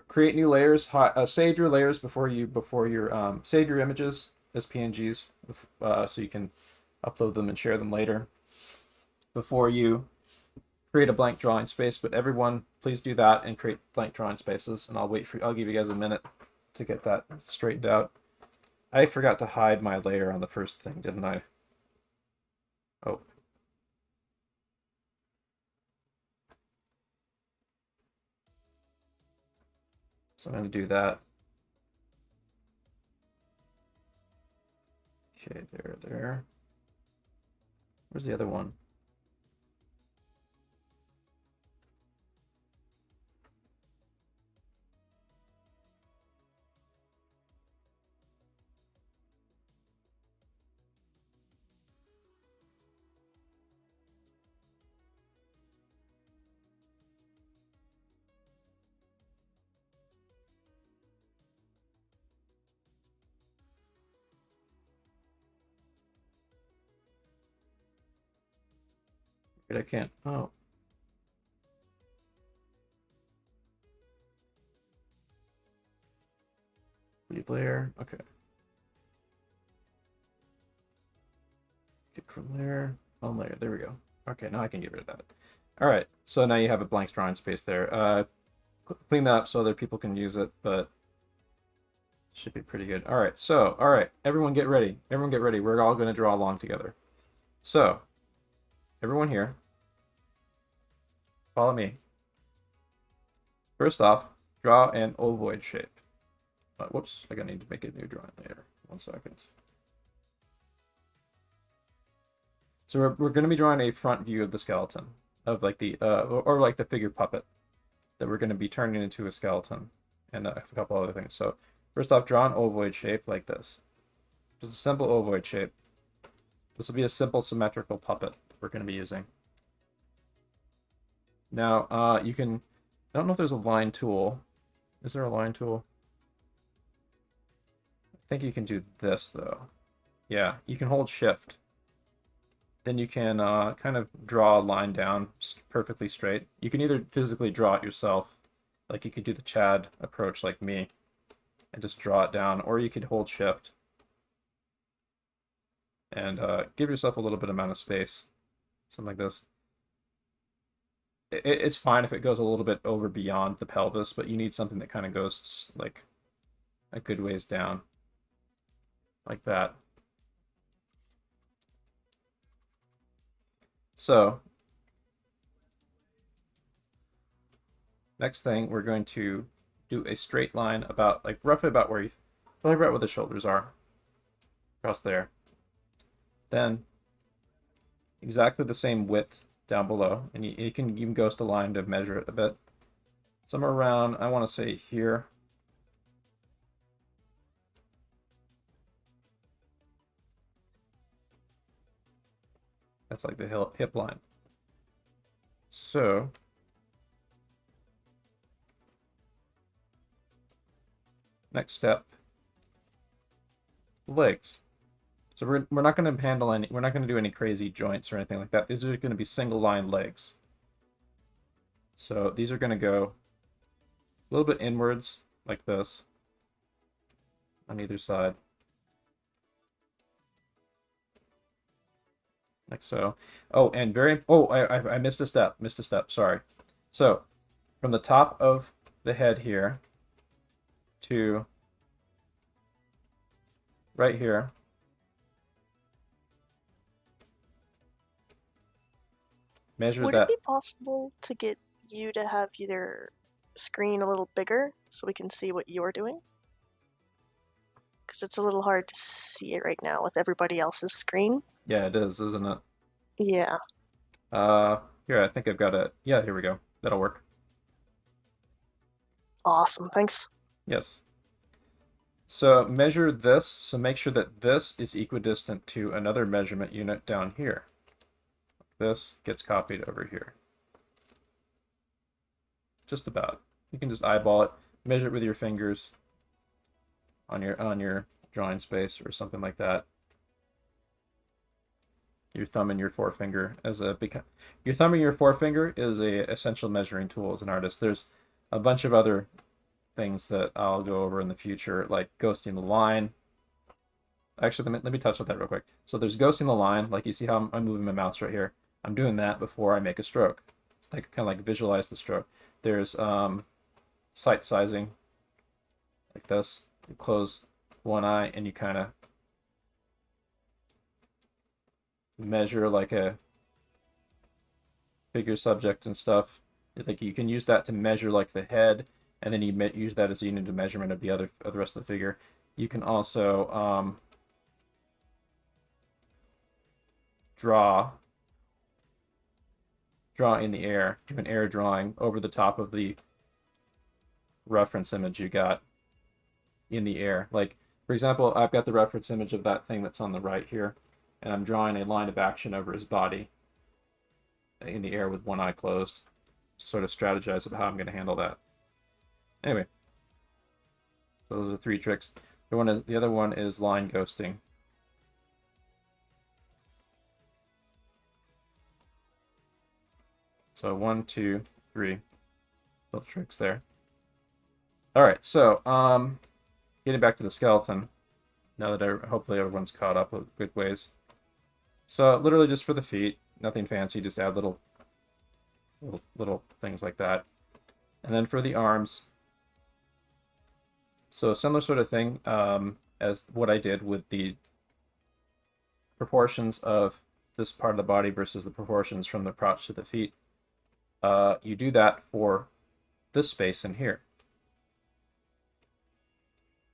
Create new layers. Save your layers before you save your images as PNGs, so you can upload them and share them later. Before you create a blank drawing space, but everyone, please do that and create blank drawing spaces. And I'll give you guys a minute to get that straightened out. I forgot to hide my layer on the first thing, didn't I? Oh. So I'm going to do that. Okay, there. Where's the other one? Wait, I can't. Oh. Leave layer. Okay. Get from there. On layer. There we go. Okay, now I can get rid of that. All right. So now you have a blank drawing space there. Clean that up so other people can use it, but should be pretty good. All right. So, all right. Everyone get ready. Everyone get ready. We're all going to draw along together. So, everyone here, follow me. First off, draw an ovoid shape. Whoops, I need to make a new drawing later. 1 second. So we're going to be drawing a front view of the skeleton, of like the or like the figure puppet that we're going to be turning into a skeleton, and a couple other things. So first off, draw an ovoid shape like this. Just a simple ovoid shape. This will be a simple symmetrical puppet we're going to be using. Now you can. I don't know if there's a line tool. Is there a line tool? I think you can do this though. Yeah, you can hold shift. Then you can kind of draw a line down perfectly straight. You can either physically draw it yourself, like you could do the Chad approach like me, and just draw it down, or you could hold shift and give yourself a little bit amount of space, something like this. It's fine if it goes a little bit over beyond the pelvis, but you need something that kind of goes like a good ways down, like that. So, next thing, we're going to do a straight line about, like, roughly about where probably right where the shoulders are, across there. Then, exactly the same width down below, and you can even ghost a line to measure it a bit. Somewhere around, I want to say here. That's like the hip line. So, next step, legs. So we're not going to handle any, we're not going to do any crazy joints or anything like that. These are going to be single line legs. So these are going to go a little bit inwards like this on either side. Like so. Oh, and I missed a step. Sorry. So from the top of the head here to right here. Measure Would that. it be possible to get you to have your screen a little bigger so we can see what you're doing? Because it's a little hard to see it right now with everybody else's screen. Yeah, it is, isn't it? Yeah. Here, I think I've got it. Yeah, here we go. That'll work. Awesome, thanks. Yes. So measure this. So make sure that this is equidistant to another measurement unit down here. This gets copied over here. Just about. You can just eyeball it, measure it with your fingers on your drawing space or something like that. Your thumb and your forefinger your thumb and your forefinger is a essential measuring tool as an artist. There's a bunch of other things that I'll go over in the future, like ghosting the line. Actually, let me touch on that real quick. So there's ghosting the line, like you see how I'm moving my mouse right here. I'm doing that before I make a stroke. It's like kind of like visualize the stroke. There's sight sizing, like this. You close one eye and you kind of measure like a figure subject and stuff. Like you can use that to measure like the head, and then you use that as a unit of measurement of the rest of the figure. You can also draw in the air, do an air drawing over the top of the reference image you got in the air. Like, for example, I've got the reference image of that thing that's on the right here, and I'm drawing a line of action over his body in the air with one eye closed, to sort of strategize about how I'm going to handle that. Anyway, so those are 3 tricks. The other one is line ghosting. So 1, 2, 3 little tricks there. All right, so getting back to the skeleton, now that hopefully everyone's caught up with good ways. So literally just for the feet, nothing fancy, just add little things like that. And then for the arms, so similar sort of thing as what I did with the proportions of this part of the body versus the proportions from the crotch to the feet. You do that for this space in here.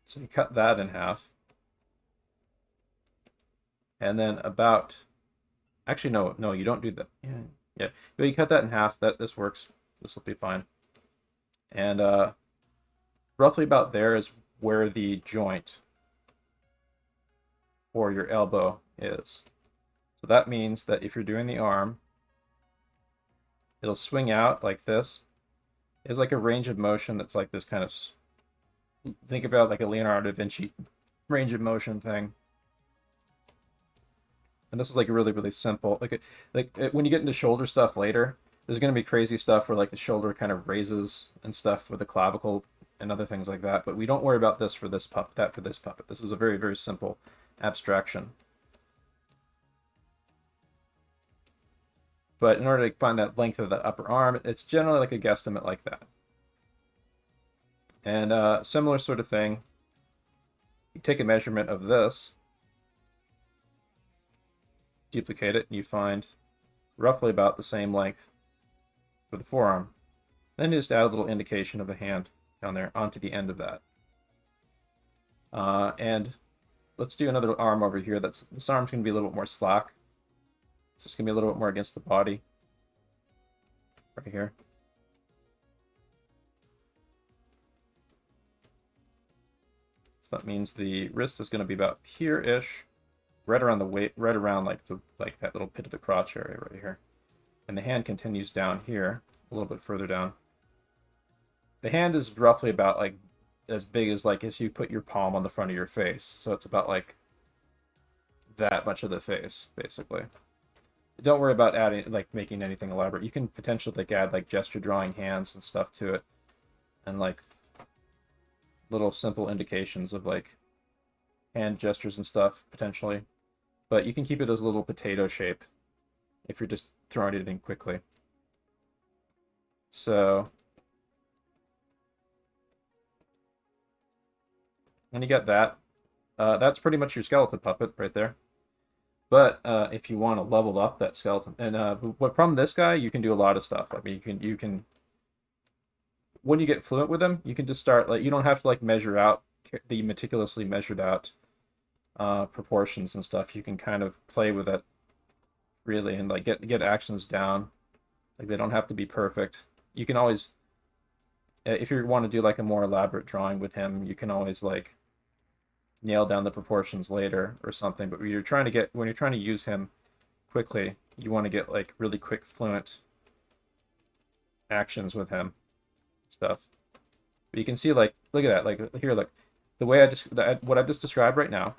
So you cut that in half. And then about, actually no, you don't do that. Yeah, but you cut that in half. This works. This will be fine. And roughly about there is where the joint for your elbow is. So that means that if you're doing the arm, it'll swing out like this. It's like a range of motion that's like this kind of, think about like a Leonardo da Vinci range of motion thing. And this is like a really, really simple, when you get into shoulder stuff later, there's going to be crazy stuff where like the shoulder kind of raises and stuff with the clavicle and other things like that. But we don't worry about this for this puppet, that for this puppet. This is a very, very simple abstraction. But in order to find that length of the upper arm, it's generally like a guesstimate like that. And similar sort of thing, you take a measurement of this, duplicate it, and you find roughly about the same length for the forearm. Then you just add a little indication of a hand down there onto the end of that. And let's do another arm over here. This arm's going to be a little bit more slack. This is going to be a little bit more against the body. Right here. So that means the wrist is going to be about here-ish, right around the weight, right around like that little pit of the crotch area right here. And the hand continues down here, a little bit further down. The hand is roughly about like as big as like if you put your palm on the front of your face. So it's about like that much of the face, basically. Don't worry about adding, like, making anything elaborate. You can potentially like add like gesture drawing hands and stuff to it, and like little simple indications of like hand gestures and stuff potentially. But you can keep it as a little potato shape if you're just throwing it in quickly. So and you get that. That's pretty much your skeleton puppet right there. But if you want to level up that skeleton, and but from this guy, you can do a lot of stuff. I mean, you can when you get fluent with him, you can just start like you don't have to like measure out the meticulously measured out proportions and stuff. You can kind of play with it really and like get actions down. Like they don't have to be perfect. You can always, if you want to do like a more elaborate drawing with him, you can always like nail down the proportions later or something. But when you're trying to use him quickly, you want to get like really quick, fluent actions with him, stuff. But you can see like, look at that, like here, look, the way what I just described right now.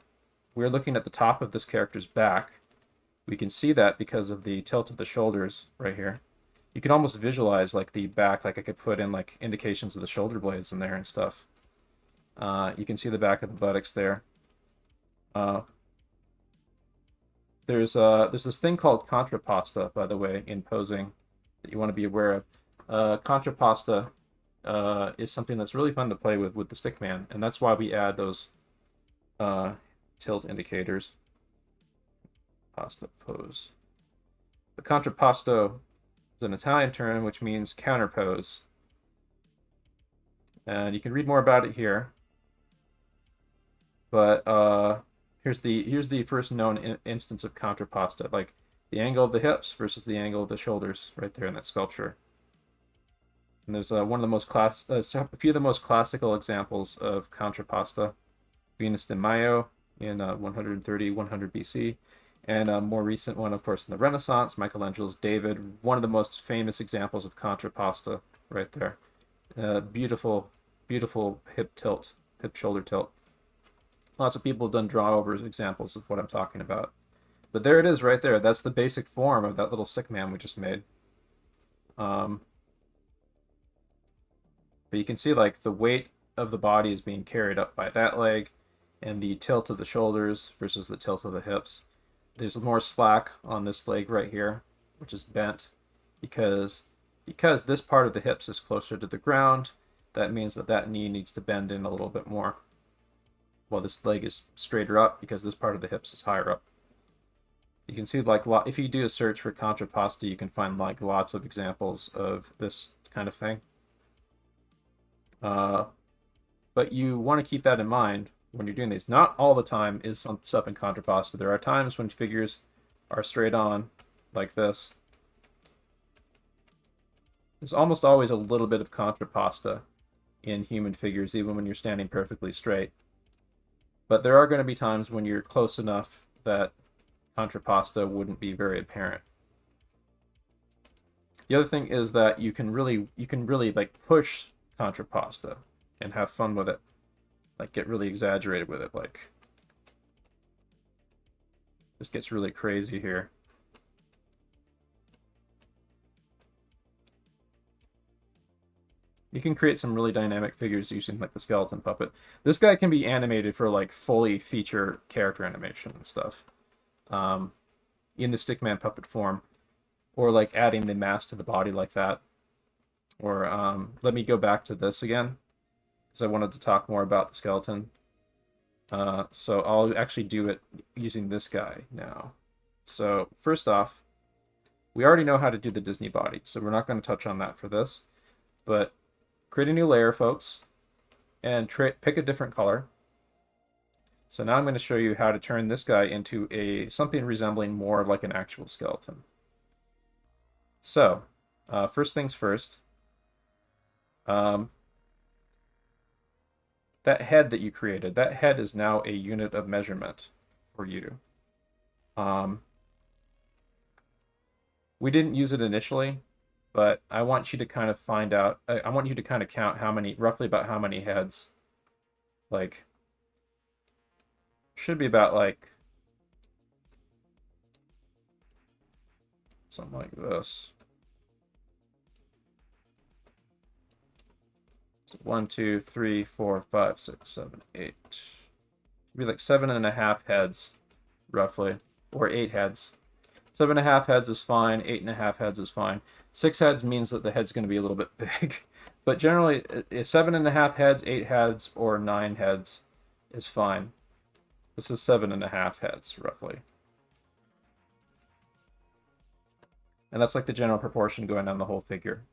We're looking at the top of this character's back. We can see that because of the tilt of the shoulders right here. You can almost visualize like the back, like I could put in like indications of the shoulder blades in there and stuff. You can see the back of the buttocks there. There's this thing called Contrapposto, by the way, in posing that you want to be aware of. Contrapposto is something that's really fun to play with the stickman, and that's why we add those tilt indicators. Pasta pose. The contrapposto is an Italian term which means counterpose. And you can read more about it here. But here's the first known instance of contrapposto, like the angle of the hips versus the angle of the shoulders right there in that sculpture. And there's one of the most a few of the most classical examples of contrapposto. Venus de Mayo in 100 BC. And a more recent one, of course, in the Renaissance, Michelangelo's David, one of the most famous examples of contrapposto right there. Beautiful, beautiful hip shoulder tilt. Lots of people have done draw-overs examples of what I'm talking about. But there it is right there. That's the basic form of that little stick man we just made. But you can see like the weight of the body is being carried up by that leg and the tilt of the shoulders versus the tilt of the hips. There's more slack on this leg right here, which is bent because this part of the hips is closer to the ground. That means that knee needs to bend in a little bit more. While this leg is straighter up because this part of the hips is higher up. You can see like if you do a search for contrapposto, you can find like lots of examples of this kind of thing. But you want to keep that in mind when you're doing these. Not all the time is some stuff in contrapposto. There are times when figures are straight on like this. There's almost always a little bit of contrapposto in human figures, even when you're standing perfectly straight. But there are going to be times when you're close enough that contrapposto wouldn't be very apparent. The other thing is that you can really like push contrapposto and have fun with it. Like get really exaggerated with it, like this gets really crazy here. You can create some really dynamic figures using like the skeleton puppet. This guy can be animated for like fully feature character animation and stuff in the stickman puppet form, or like adding the mask to the body like that. Or let me go back to this again because I wanted to talk more about the skeleton. So I'll actually do it using this guy now. So first off, we already know how to do the Disney body, so we're not going to touch on that for this. But create a new layer, folks, and pick a different color. So now I'm going to show you how to turn this guy into something resembling more like an actual skeleton. So, first things first. That head that you created, that head is now a unit of measurement for you. We didn't use it initially, but I want you to kind of find out, I want you to kind of count roughly about how many heads, like, should be about like, something like this. So 1, 2, 3, 4, 5, 6, 7, 8. Should be like 7.5 heads, roughly, or 8 heads. 7.5 heads is fine, 8.5 heads is fine. 6 heads means that the head's going to be a little bit big. But generally, 7.5 heads, 8 heads, or 9 heads is fine. This is 7.5 heads, roughly. And that's like the general proportion going down the whole figure.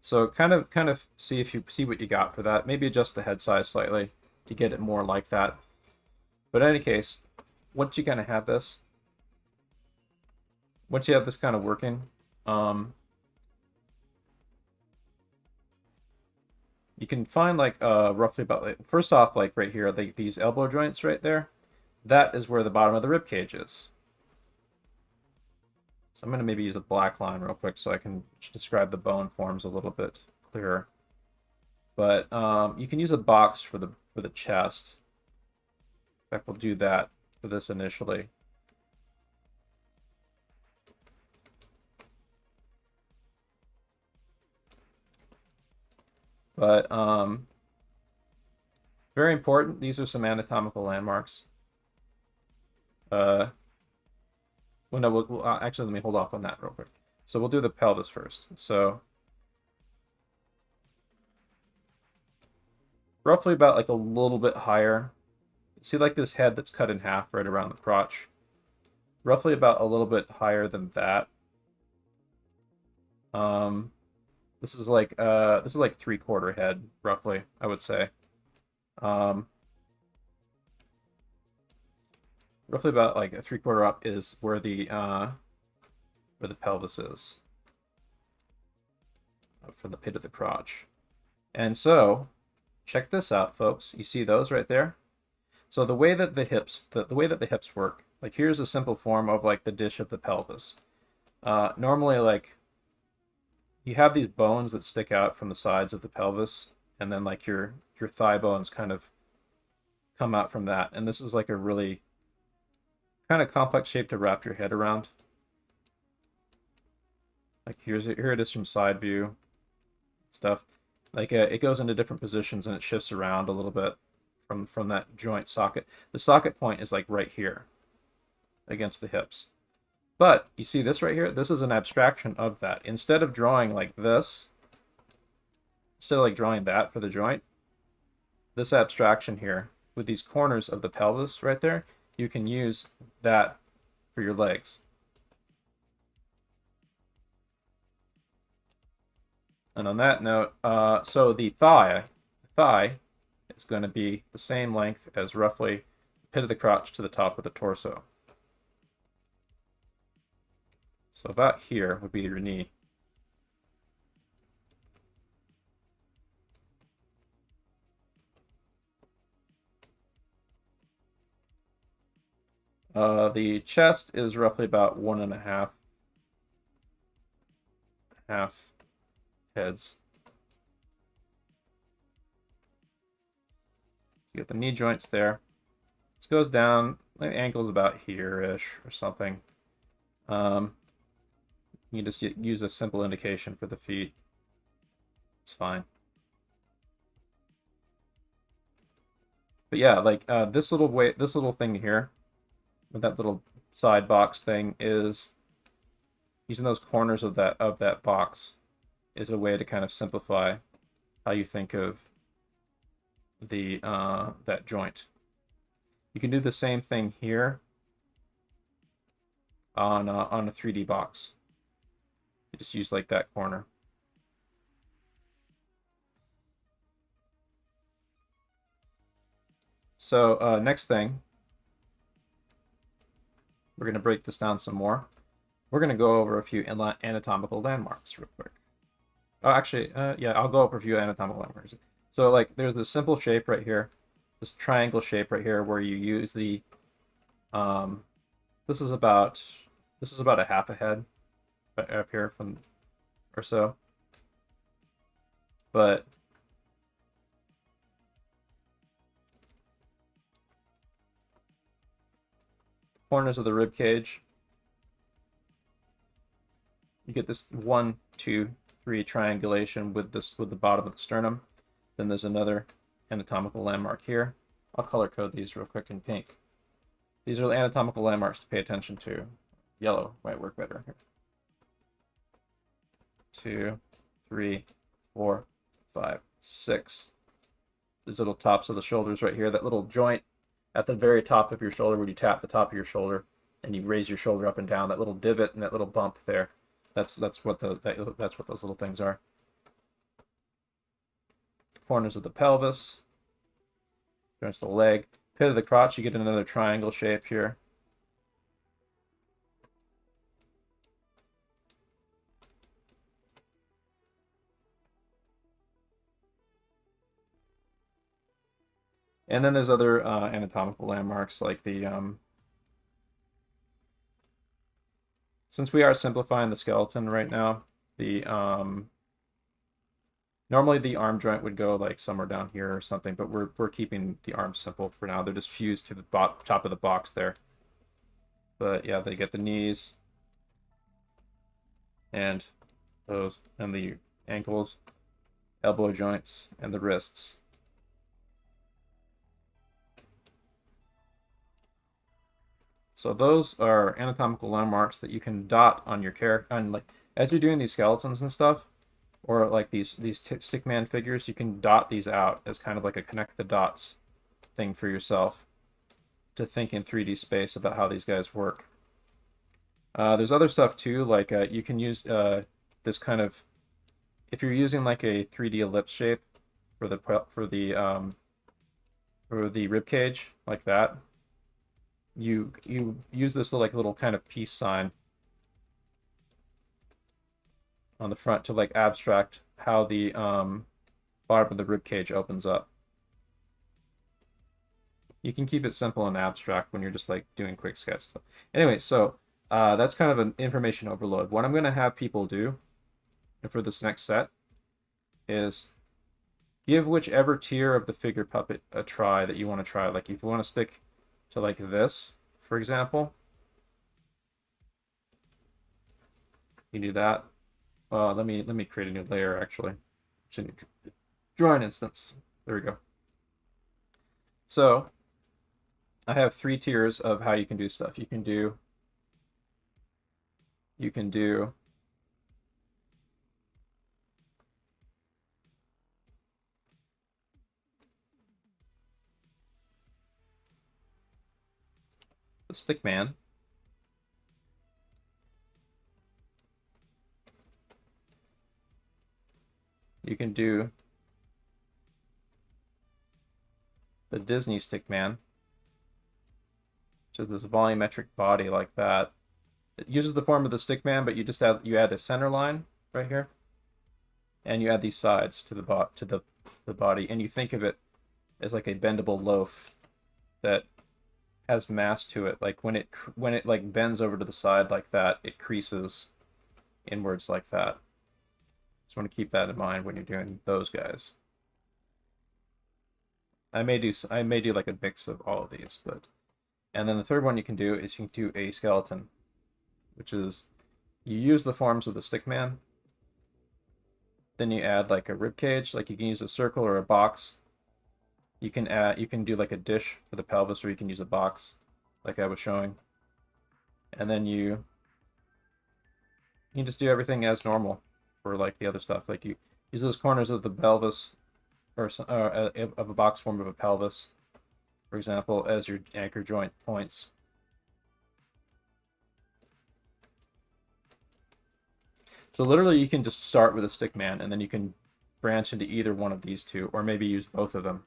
So kind of see if you see what you got for that. Maybe adjust the head size slightly to get it more like that. But in any case, once you kind of have this, once you have this kind of working, you can find like roughly about, like, first off, like right here, these elbow joints right there, that is where the bottom of the rib cage is. So I'm going to maybe use a black line real quick so I can describe the bone forms a little bit clearer. But you can use a box for the chest. In fact, we'll do that for this initially. But very important, these are some anatomical landmarks. Well, no, actually, let me hold off on that real quick. So we'll do the pelvis first. So roughly about like a little bit higher. See like this head that's cut in half right around the crotch? Roughly about a little bit higher than that. This is like 3/4 head, roughly, I would say. Roughly about like a 3/4 up is where the pelvis is. From the pit of the crotch. And so, check this out, folks. You see those right there? So the way that the hips work, like here's a simple form of like the dish of the pelvis. Normally, like, you have these bones that stick out from the sides of the pelvis, and then like your thigh bones kind of come out from that. And this is like a really kind of complex shape to wrap your head around. Like here it is from side view stuff. Like it goes into different positions and it shifts around a little bit from that joint socket. The socket point is like right here against the hips. But you see this right here? This is an abstraction of that. Instead of drawing like this, instead of like drawing that for the joint, this abstraction here with these corners of the pelvis right there, you can use that for your legs. And on that note, so the thigh is going to be the same length as roughly the pit of the crotch to the top of the torso. So about here would be your knee. The chest is roughly about 1.5 heads. You get the knee joints there. This goes down, the ankle's about here-ish or something. You just use a simple indication for the feet. It's fine. But yeah, like this little thing here, with that little side box thing, is using those corners of that box is a way to kind of simplify how you think of the that joint. You can do the same thing here on a 3D box. You just use like that corner. So next thing, we're going to break this down some more. We're going to go over a few anatomical landmarks real quick. Oh, actually, yeah, I'll go over a few anatomical landmarks. So like there's this simple shape right here, this triangle shape right here where you use the, this is about a half a head up here from or so, but corners of the rib cage, you get this 1, 2, 3 triangulation with the bottom of the sternum. Then there's another anatomical landmark here. I'll color code these real quick in pink. These are the anatomical landmarks to pay attention to. Yellow might work better here. 2, 3, 4, 5, 6. these little tops of the shoulders right here, that little joint at the very top of your shoulder where you tap the top of your shoulder and you raise your shoulder up and down, that little divot and that little bump there. That's what those little things are. Corners of the pelvis, joints of the leg, pit of the crotch. You get another triangle shape here. And then there's other anatomical landmarks like the since we are simplifying the skeleton right now, the normally the arm joint would go like somewhere down here or something, but we're keeping the arms simple for now. They're just fused to the top of the box there. But yeah, they get the knees and those, and the ankles, elbow joints, and the wrists. So those are anatomical landmarks that you can dot on your character, on like as you're doing these skeletons and stuff, or like these stickman figures. You can dot these out as kind of like a connect the dots thing for yourself to think in 3D space about how these guys work. There's other stuff too, like you can use this kind of, if you're using like a 3D ellipse shape for the rib cage like that. You use this little kind of peace sign on the front to like abstract how the bottom of the rib cage opens up. You can keep it simple and abstract when you're just like doing quick sketch stuff. Anyway, so that's kind of an information overload. What I'm going to have people do for this next set is give whichever tier of the figure puppet a try that you want to try. Like if you want to stick to like this, for example, you do that. Let me create a new layer actually. Draw an instance. There we go. So I have 3 tiers of how you can do stuff. You can do the stick man. You can do the Disney stick man, which is this volumetric body like that. It uses the form of the stick man, but you add a center line right here, and you add these sides to the body, and you think of it as like a bendable loaf that has mass to it. Like when it like bends over to the side like that, it creases inwards like that. Just want to keep that in mind when you're doing those guys. I may do like a mix of all of these, but and then the third one you can do is you can do a skeleton, which is you use the forms of the stick man. Then you add like a rib cage, like you can use a circle or a box. You can do like a dish for the pelvis, or you can use a box, like I was showing. And then you just do everything as normal for like the other stuff. Like you use those corners of the pelvis, or of a box form of a pelvis, for example, as your anchor joint points. So literally you can just start with a stick man, and then you can branch into either one of these two, or maybe use both of them.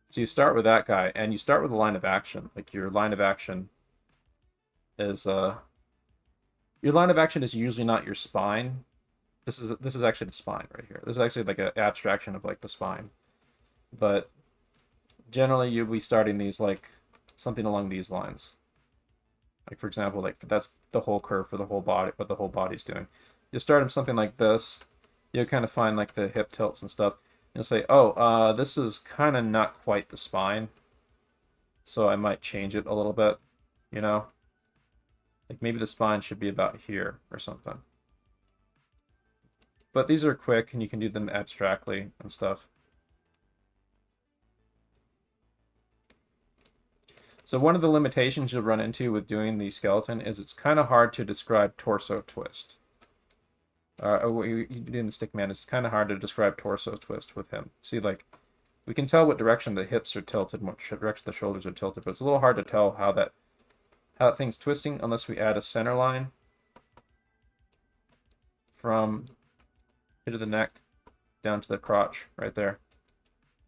So you start with that guy, and you start with a line of action. Like your line of action is usually not your spine. This is actually the spine right here. This is actually like an abstraction of like the spine. But generally you'll be starting these like something along these lines. Like for example, like that's the whole curve for the whole body, what the whole body's doing. You'll start them something like this. You'll kind of find like the hip tilts and stuff. You'll say, oh, this is kind of not quite the spine, so I might change it a little bit, you know? Like maybe the spine should be about here or something. But these are quick, and you can do them abstractly and stuff. So one of the limitations you'll run into with doing the skeleton is it's kind of hard to describe torso twist. what you do in the stick man, it's kind of hard to describe torso twist with him. See, like, we can tell what direction the hips are tilted, what direction the shoulders are tilted, but it's a little hard to tell how that thing's twisting unless we add a center line from into the neck down to the crotch right there,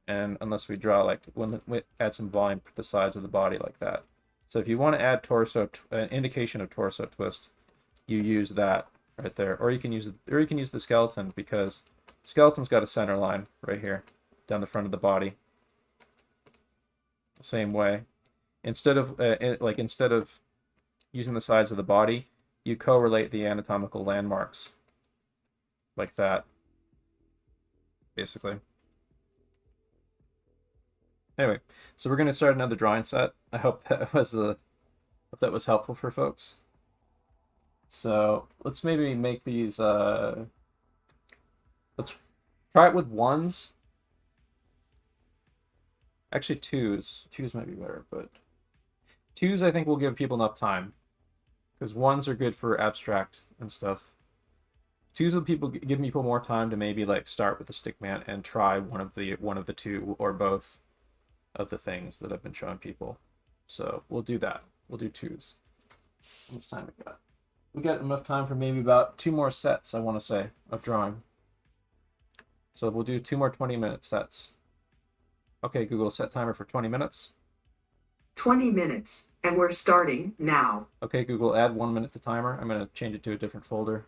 and unless we draw like we add some volume to the sides of the body like that. So if you want to add torso an indication of torso twist, you use that right there, or you can use the skeleton, because the skeleton's got a center line right here down the front of the body. The same way, instead of using the sides of the body, you correlate the anatomical landmarks like that, basically. Anyway, so we're going to start another drawing set. I hope that was helpful for folks. So let's maybe make these. Let's try it with ones. Actually, twos. Twos might be better, but twos I think will give people enough time, because ones are good for abstract and stuff. Twos will give people more time to maybe like start with the stickman and try one of the two or both of the things that I've been showing people. So we'll do that. We'll do twos. How much time we got? We got enough time for maybe about 2 more sets, I want to say, of drawing. So we'll do 2 more 20-minute sets. Okay, Google, set timer for 20 minutes. 20 minutes, and we're starting now. Okay, Google, add 1 minute to timer. I'm going to change it to a different folder.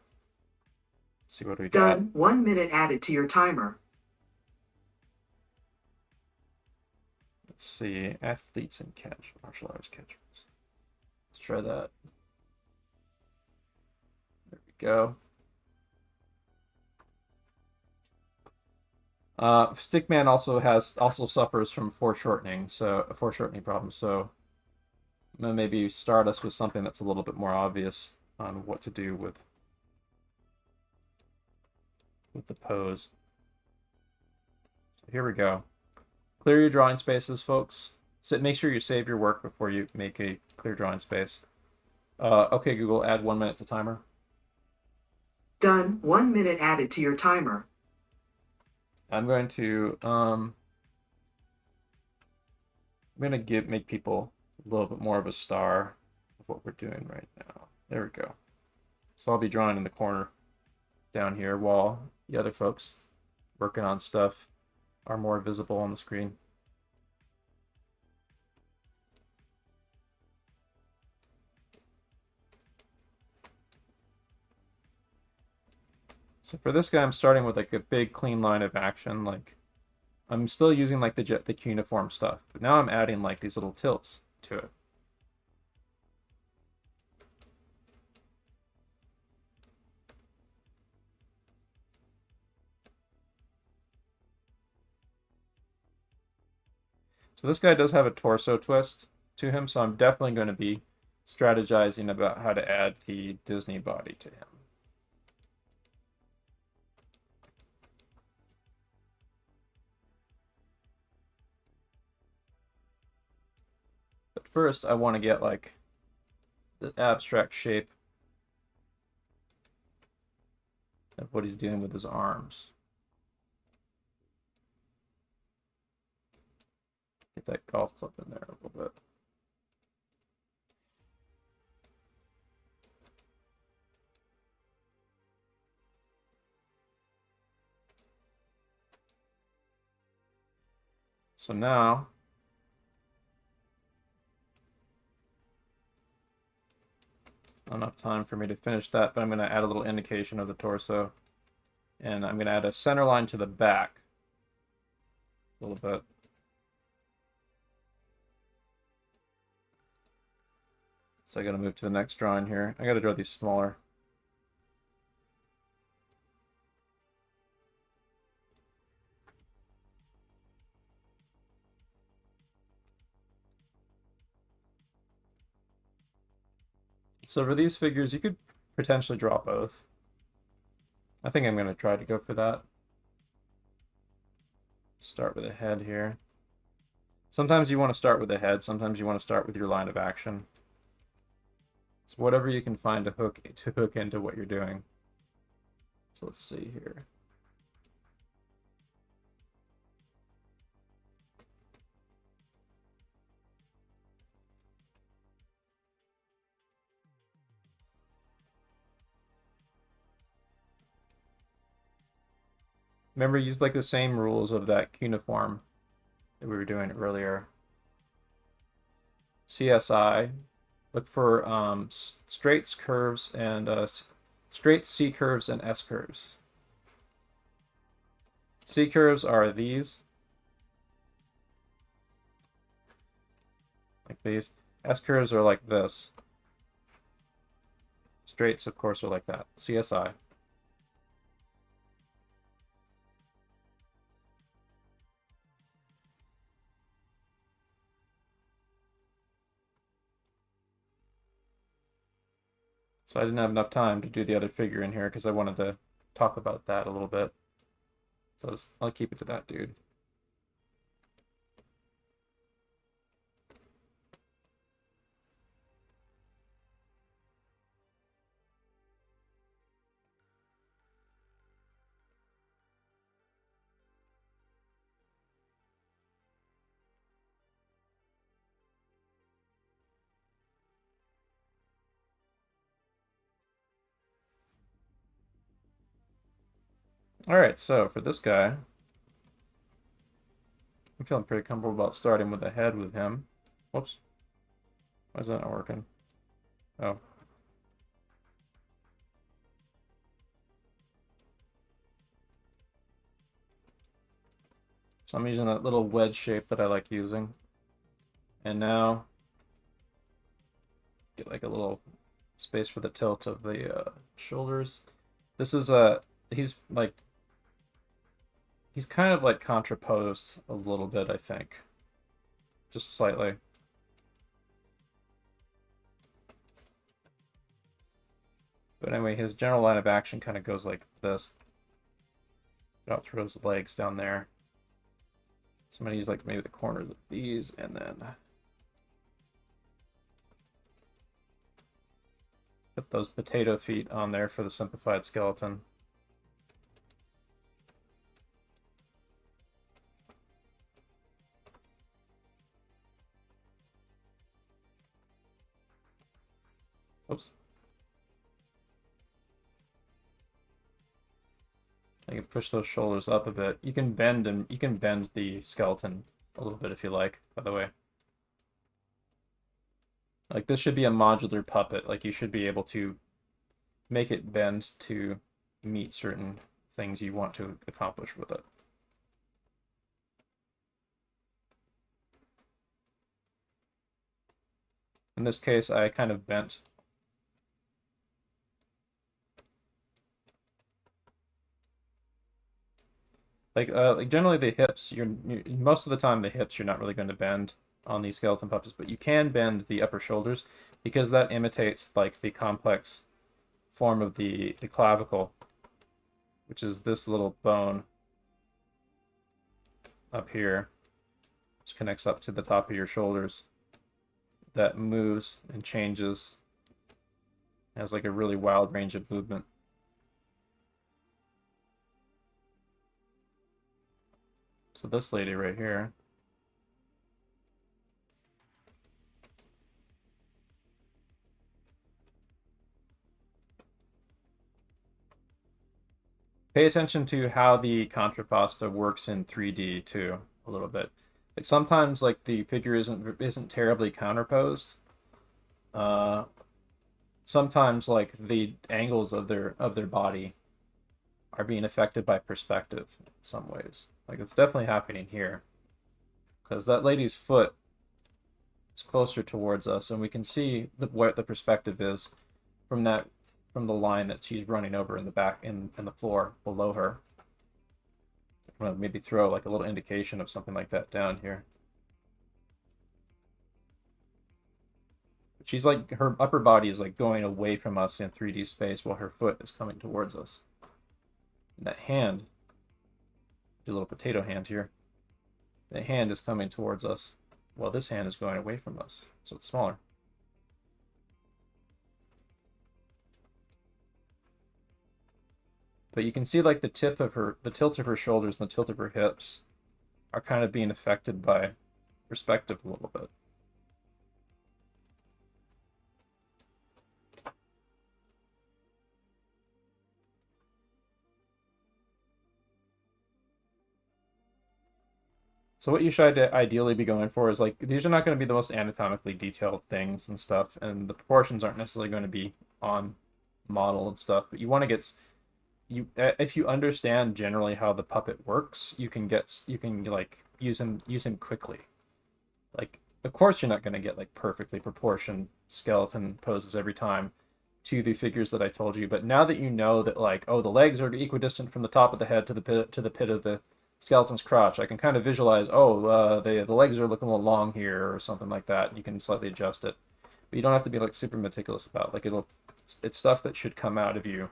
Let's see what we Done. got. 1 minute added to your timer. Let's see, athletes and catch, martial arts catchers. Let's try that. There we go. Stickman also suffers from foreshortening problems. So maybe start us with something that's a little bit more obvious on what to do with the pose. So here we go. Clear your drawing spaces, folks. Make sure you save your work before you make a clear drawing space. Okay, Google, add 1 minute to timer. Done. 1 minute added to your timer. I'm going to make people a little bit more of a star of what we're doing right now. There we go. So I'll be drawing in the corner down here while the other folks working on stuff are more visible on the screen. So for this guy, I'm starting with like a big clean line of action. Like I'm still using like the cuneiform stuff, but now I'm adding like these little tilts to it. So this guy does have a torso twist to him, so I'm definitely going to be strategizing about how to add the Disney body to him. But first, I want to get like the abstract shape of what he's doing with his arms. Get that golf club in there a little bit. So now, not enough time for me to finish that, but I'm going to add a little indication of the torso. And I'm going to add a center line to the back a little bit. So I got to move to the next drawing here. I got to draw these smaller. So for these figures, you could potentially draw both. I think I'm going to try to go for that. Start with a head here. Sometimes you want to start with a head. Sometimes you want to start with your line of action. So whatever you can find to hook into what you're doing. So let's see here. Remember, use like the same rules of that cuneiform that we were doing earlier. CSI, look for straights, curves, and straight C curves and S curves. C curves are these, like these. S curves are like this. Straights, of course, are like that. CSI. So I didn't have enough time to do the other figure in here because I wanted to talk about that a little bit. So I'll keep it to that dude. Alright, so for this guy, I'm feeling pretty comfortable about starting with the head with him. Whoops. Why is that not working? Oh. So I'm using that little wedge shape that I like using. And now, get like a little space for the tilt of the shoulders. This is he's kind of like contrapposed a little bit, I think. Just slightly. But anyway, his general line of action kind of goes like this. Out through his legs down there. So I'm going to use like maybe the corners of these and then put those potato feet on there for the simplified skeleton. Oops. I can push those shoulders up a bit. You can bend the skeleton a little bit if you like, by the way. Like this should be a modular puppet. Like you should be able to make it bend to meet certain things you want to accomplish with it. In this case, I kind of bent. Like generally the hips, most of the time the hips you're not really going to bend on these skeleton puppets, but you can bend the upper shoulders because that imitates like the complex form of the clavicle, which is this little bone up here, which connects up to the top of your shoulders, that moves and changes, has like a really wild range of movement. So this lady right here, pay attention to how the Contrapposto works in 3D too, a little bit. Like sometimes like the figure isn't terribly counterposed. Sometimes like the angles of their body are being affected by perspective in some ways. Like it's definitely happening here. Because that lady's foot is closer towards us, and we can see what the perspective is from the line that she's running over in the back in the floor below her. I'm gonna maybe throw like a little indication of something like that down here. She's like, her upper body is like going away from us in 3D space while her foot is coming towards us. And that hand, do a little potato hand here. The hand is coming towards us while this hand is going away from us. So it's smaller. But you can see like the tilt of her shoulders and the tilt of her hips are kind of being affected by perspective a little bit. So what you should ideally be going for is like, these are not going to be the most anatomically detailed things and stuff, and the proportions aren't necessarily going to be on model and stuff, but you want to get, if you understand generally how the puppet works, you can like use him quickly. Like, of course you're not going to get like perfectly proportioned skeleton poses every time to the figures that I told you, but now that you know that like, oh, the legs are equidistant from the top of the head to the pit of the skeleton's crotch, I can kind of visualize, oh, the legs are looking a little long here or something like that. You can slightly adjust it, but you don't have to be like super meticulous about it. Like it's stuff that should come out of you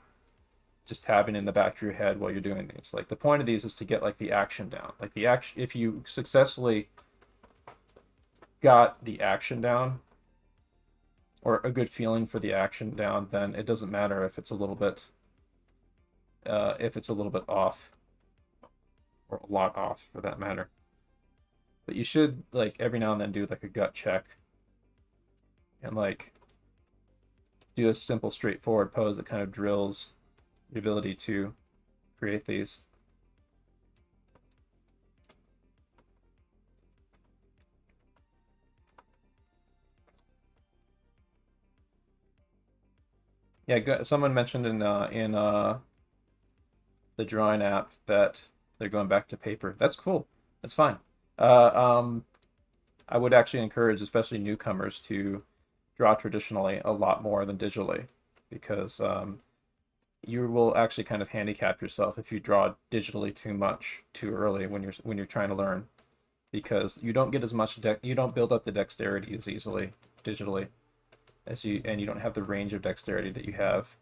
just having in the back of your head while you're doing these. Like the point of these is to get like the action down. Like the action, if you successfully got the action down or a good feeling for the action down, then it doesn't matter if it's a little bit off. Or a lot off, for that matter. But you should, like, every now and then do, like, a gut check. And, like, do a simple, straightforward pose that kind of drills the ability to create these. Yeah, someone mentioned in the drawing app that they're going back to paper. That's cool. That's fine. I would actually encourage, especially newcomers, to draw traditionally a lot more than digitally, because you will actually kind of handicap yourself if you draw digitally too much too early when you're trying to learn, because you don't get as much you don't build up the dexterity as easily digitally as you don't have the range of dexterity that you have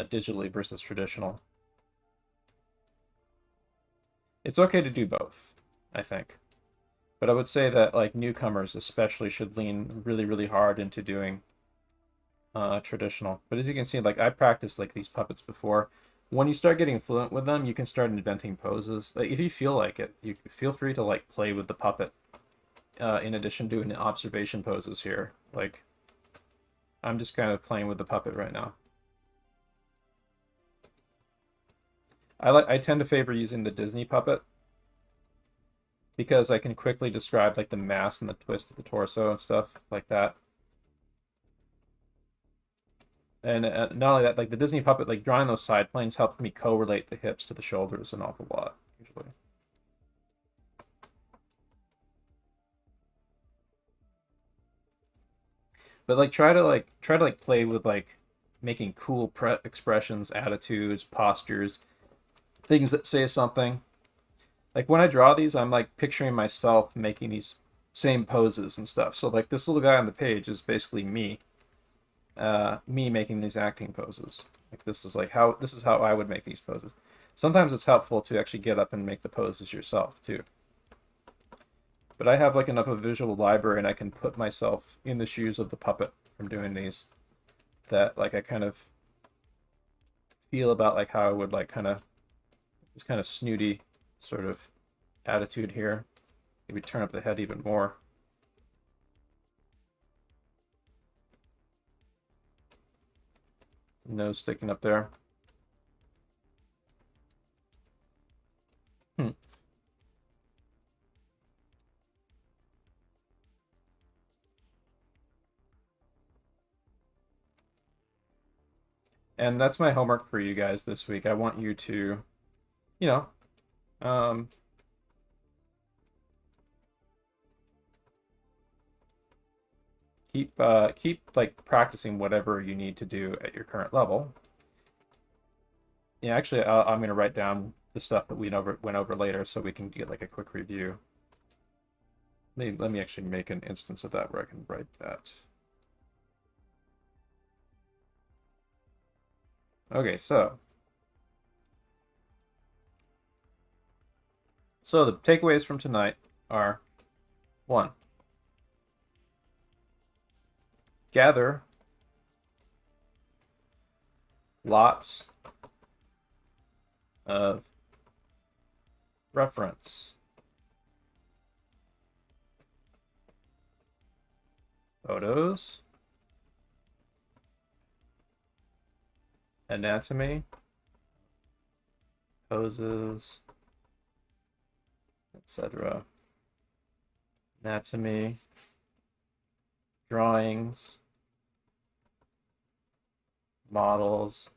digitally versus traditional. It's okay to do both, I think. But I would say that like newcomers especially should lean really, really hard into doing traditional. But as you can see, like I practiced like these puppets before. When you start getting fluent with them, you can start inventing poses. Like if you feel like it, you feel free to like play with the puppet in addition to doing observation poses here. Like I'm just kind of playing with the puppet right now. I tend to favor using the Disney puppet because I can quickly describe like the mass and the twist of the torso and stuff like that. And not only that, like the Disney puppet, like drawing those side planes helps me correlate the hips to the shoulders an awful lot, usually. But like try to play with like making cool expressions, attitudes, postures, things that say something. Like when I draw these, I'm like picturing myself making these same poses and stuff. So like this little guy on the page is basically me making these acting poses. Like this is how I would make these poses. Sometimes it's helpful to actually get up and make the poses yourself too. But I have like enough of a visual library and I can put myself in the shoes of the puppet from doing these that like I kind of feel about like how I would like kind of this kind of snooty sort of attitude here. Maybe turn up the head even more. Nose sticking up there. And that's my homework for you guys this week. I want you to, you know, keep like practicing whatever you need to do at your current level. Yeah, actually, I'm gonna write down the stuff that we went over later so we can get like a quick review. Let me actually make an instance of that where I can write that. Okay, so the takeaways from tonight are: 1, gather lots of reference photos, anatomy, poses, etc. Anatomy, drawings, models,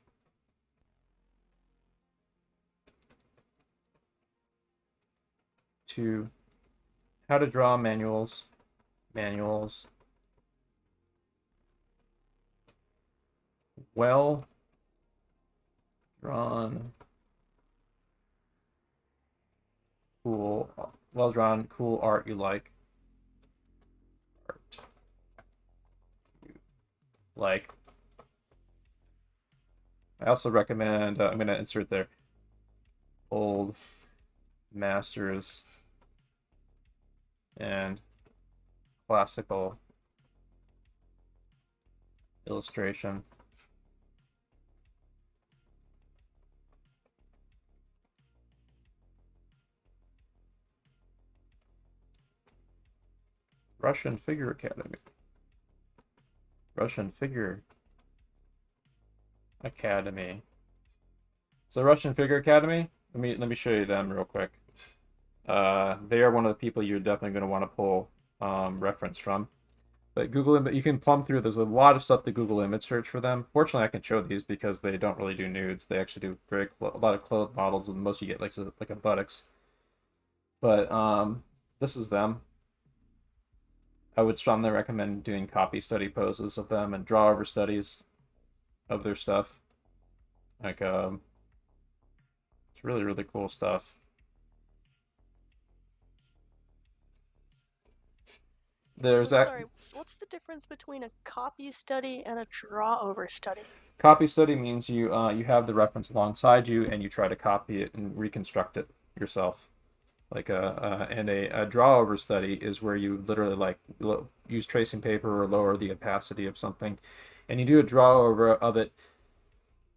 to how to draw manuals, well drawn, cool art you like. I also recommend, I'm going to insert there, old masters and classical illustration. Russian Figure Academy. Russian Figure Academy. So Russian Figure Academy, let me show you them real quick. They are one of the people you're definitely going to want to pull reference from. But Google, you can plumb through. There's a lot of stuff to Google image search for them. Fortunately, I can show these because they don't really do nudes. They actually do a lot of clothed models, and most you get like a buttocks. But this is them. I would strongly recommend doing copy study poses of them and draw over studies of their stuff. Like it's really, really cool stuff. Sorry, what's the difference between a copy study and a draw over study? Copy study means you have the reference alongside you and you try to copy it and reconstruct it yourself. And a draw over study is where you literally use tracing paper or lower the opacity of something, and you do a draw over of it.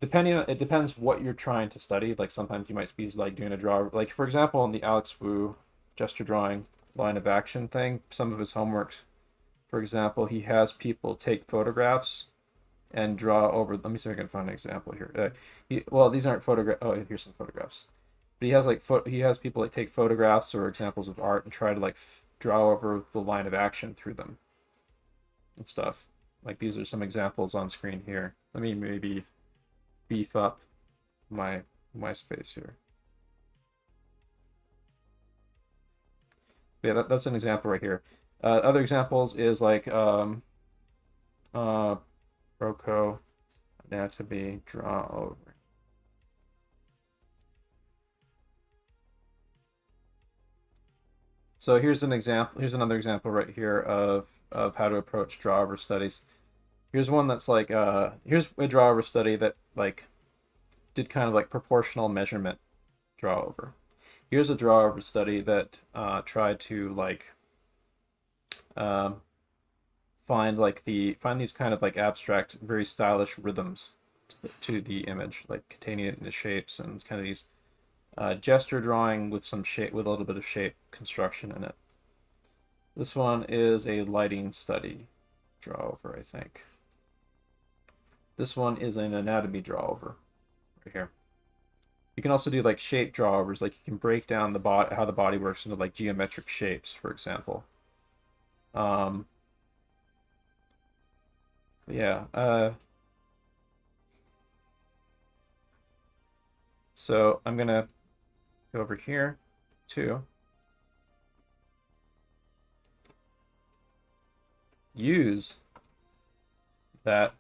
It depends what you're trying to study. Like sometimes you might be like doing a draw, like for example in the Alex Wu gesture drawing line of action thing, some of his homeworks, for example, he has people take photographs and draw over. Let me see if I can find an example here. Well, these aren't photographs. Oh, here's some photographs. But he has people take photographs or examples of art and try to draw over the line of action through them and stuff. Like these are some examples on screen here. Let me maybe beef up my space here. Yeah, that's an example right here. Other examples is Proco, anatomy, draw over. So here's another example right here of how to approach draw over studies. Here's one that's here's a draw over study that did kind of proportional measurement draw over. Here's a draw over study that tried to find these kind of abstract, very stylish rhythms to the image, containing it into shapes and kind of these gesture drawing with some shape, with a little bit of shape construction in it. This one is a lighting study draw over, I think. This one is an anatomy draw over right here. You can also do shape draw overs, you can break down how the body works into geometric shapes, for example. So I'm gonna go over here to use that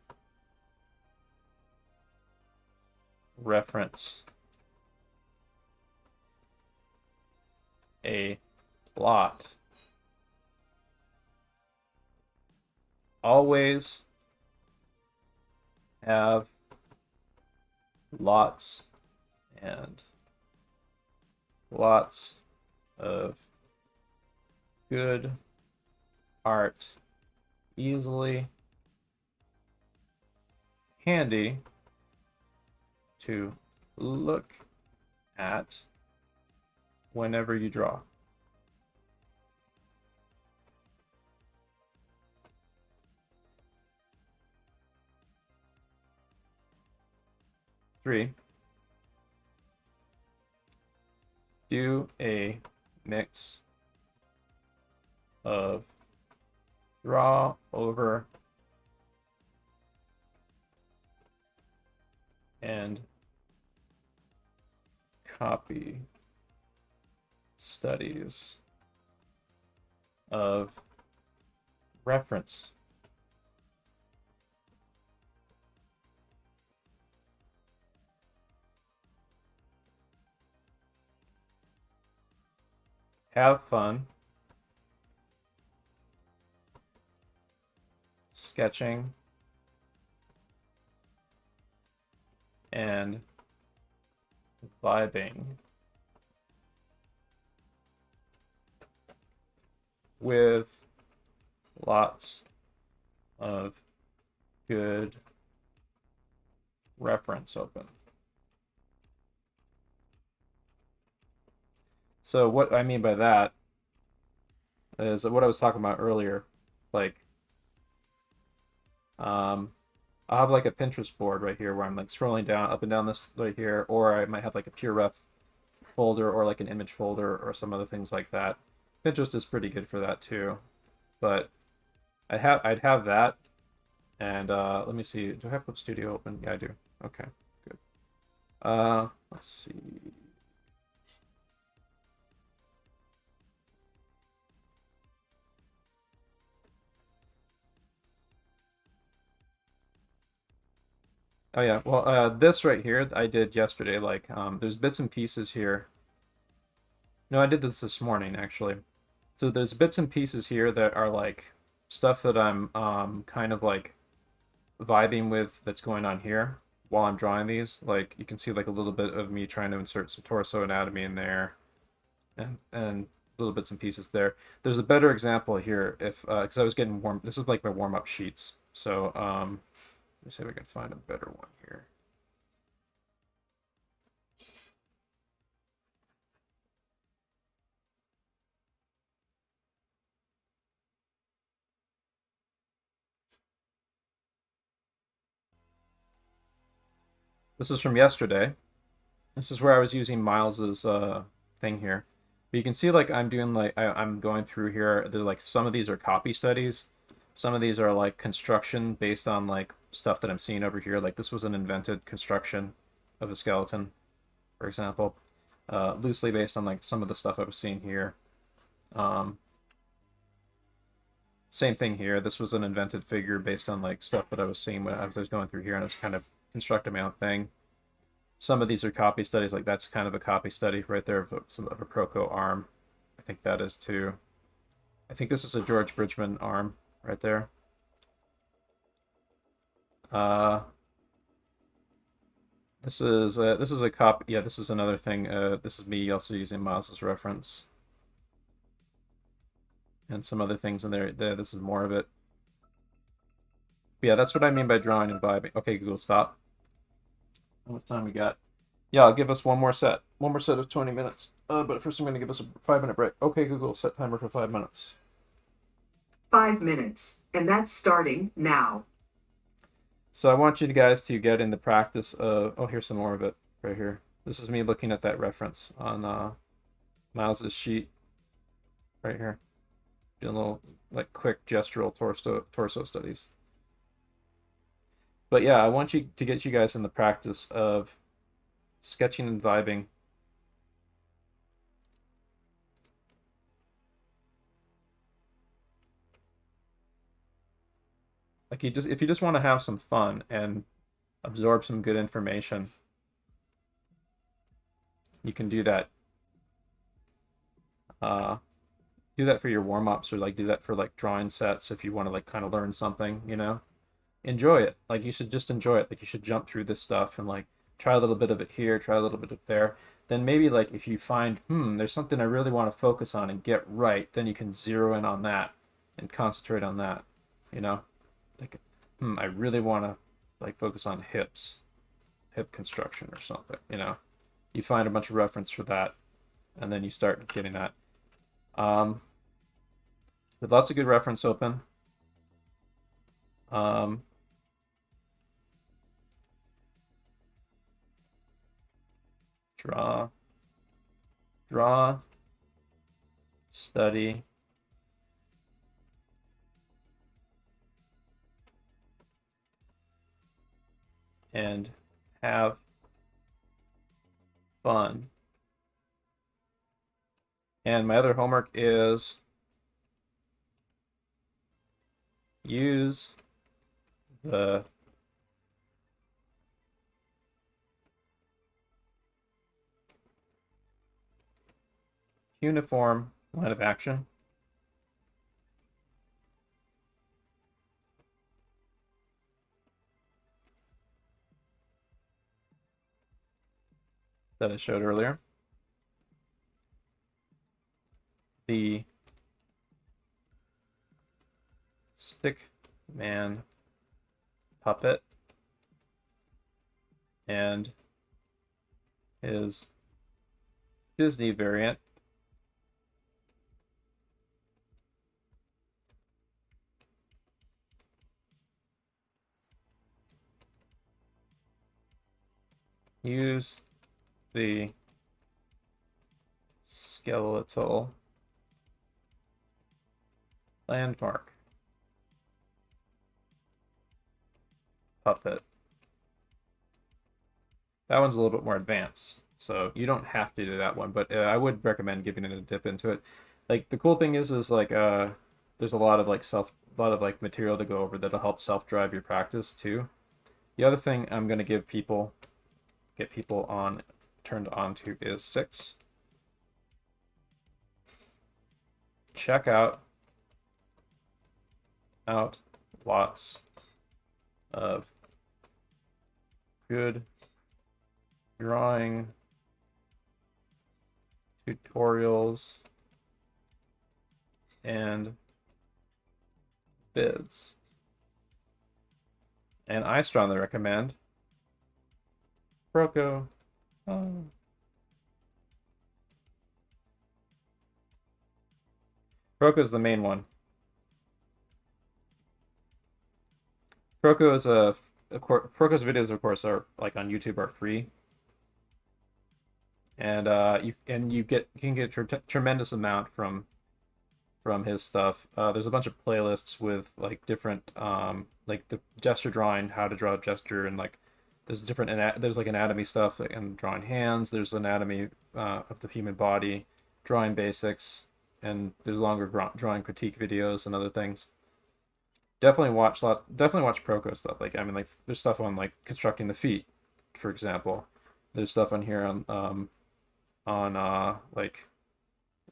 reference a lot. Always have lots and lots of good art easily handy to look at whenever you draw. Three, do a mix of draw over and copy studies of reference. Have fun sketching and vibing with lots of good reference open. So what I mean by that is what I was talking about earlier. Like, I'll have like a Pinterest board right here where I'm like scrolling down, up and down this right here, or I might have like a pure ref folder or like an image folder or some other things like that. Pinterest is pretty good for that too. But I'd have that, and let me see. Do I have Clip Studio open? Yeah, I do. Okay, good. Let's see. Oh yeah, well, this right here I did yesterday. Like, there's bits and pieces here. No, I did this morning actually. So there's bits and pieces here that are like stuff that I'm kind of like vibing with that's going on here while I'm drawing these. Like you can see like a little bit of me trying to insert some torso anatomy in there, and little bits and pieces there. There's a better example here if because I was getting warm. This is like my warm-up sheets. So let me see if I can find a better one here. This is from yesterday. This is where I was using Miles's thing here. But you can see like I'm doing like I'm going through here. They're like some of these are copy studies. Some of these are like construction based on like stuff that I'm seeing over here. Like this was an invented construction of a skeleton, for example. Loosely based on like some of the stuff I was seeing here. Same thing here. This was an invented figure based on like stuff that I was seeing when I was going through here, and I was kind of constructing my own thing. Some of these are copy studies, like that's kind of a copy study right there of a Proco arm. I think that is too. I think this is a George Bridgman arm right there. This is a copy. Yeah, this is another thing. This is me also using Miles's reference. And some other things in there. This is more of it. But yeah, that's what I mean by drawing and vibing. Okay, Google, stop. How much time we got? Yeah, I'll give us one more set. One more set of 20 minutes. But first I'm going to give us a 5-minute break. Okay, Google, set timer for 5 minutes. 5 minutes, and that's starting now. So I want you guys to get in the practice of... Oh, here's some more of it right here. This is me looking at that reference on Miles's sheet right here. Doing a little like quick gestural torso studies. But yeah, I want you to get you guys in the practice of sketching and vibing. Like if you just want to have some fun and absorb some good information, you can do that. Do that for your warm-ups, or like do that for like drawing sets if you want to like kind of learn something, you know? Enjoy it. Like you should just enjoy it. Like you should jump through this stuff and like try a little bit of it here, try a little bit of there. Then maybe like if you find, there's something I really want to focus on and get right, then you can zero in on that and concentrate on that, you know? Like, I really want to like focus on hips hip construction or something, you know. You find a bunch of reference for that, and then you start getting that. With lots of good reference open. Draw, study, and have fun. And my other homework is use the uniform line of action that I showed earlier. The stick man puppet and his Disney variant use the skeletal landmark puppet. That one's a little bit more advanced, so you don't have to do that one, but I would recommend giving it a dip into it. Like, the cool thing is like there's a lot of like material to go over that'll help self-drive your practice too. The other thing I'm going to get people turned on to is 6. Check out lots of good drawing tutorials and vids. And I strongly recommend Proko. Proko is the main one. Proko is Proko's videos, of course, are like on YouTube are free, and you can get a tremendous amount from his stuff. There's a bunch of playlists with like different like the gesture drawing, how to draw a gesture, and like there's like anatomy stuff and drawing hands. There's anatomy of the human body, drawing basics, and there's longer drawing critique videos and other things. Definitely watch Proko stuff. Like, I mean, like, there's stuff on like constructing the feet, for example. There's stuff on here on like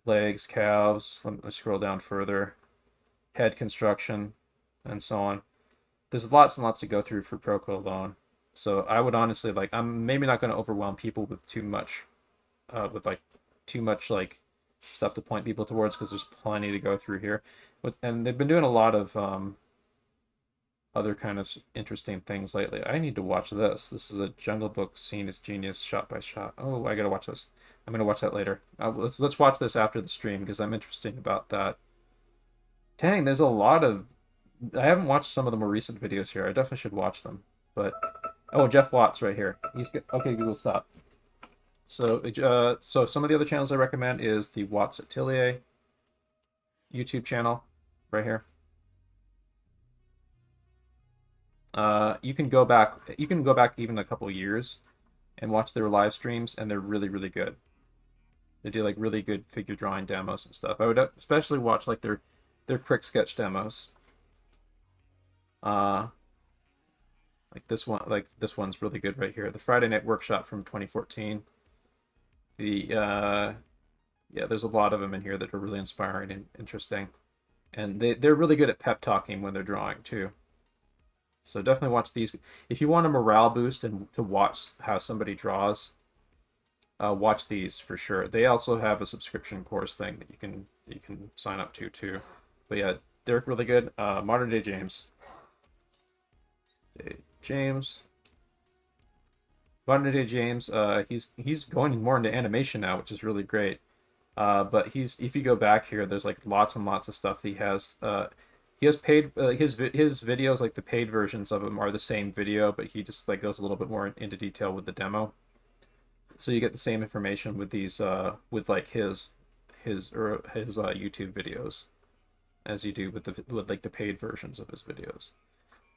legs, calves. Let me scroll down further. Head construction, and so on. There's lots and lots to go through for Proko alone. So I would honestly, like, I'm maybe not going to overwhelm people with too much like stuff to point people towards, because there's plenty to go through here. And they've been doing a lot of other kind of interesting things lately. I need to watch this. This is a Jungle Book scene is genius shot by shot. Oh, I gotta watch this. I'm gonna watch that later. Let's watch this after the stream, because I'm interested about that. Dang, there's a lot of. I haven't watched some of the more recent videos here. I definitely should watch them. But oh, Jeff Watts right here. He's good. Okay, Google, stop. So so some of the other channels I recommend is the Watts Atelier YouTube channel right here. You can go back even a couple years and watch their live streams, and they're really, really good. They do like really good figure drawing demos and stuff. I would especially watch like their quick sketch demos. Like this one's really good right here. The Friday Night Workshop from 2014. Yeah, there's a lot of them in here that are really inspiring and interesting. And they're really good at pep talking when they're drawing too. So definitely watch these. If you want a morale boost and to watch how somebody draws, watch these for sure. They also have a subscription course thing that you can sign up to too. But yeah, they're really good. Modern Day James. Modern Day James, he's going more into animation now, which is really great. But if you go back here, there's like lots and lots of stuff that he has. He has paid his videos, like the paid versions of them are the same video, but he just like goes a little bit more into detail with the demo. So you get the same information with these with like his YouTube videos as you do with like the paid versions of his videos.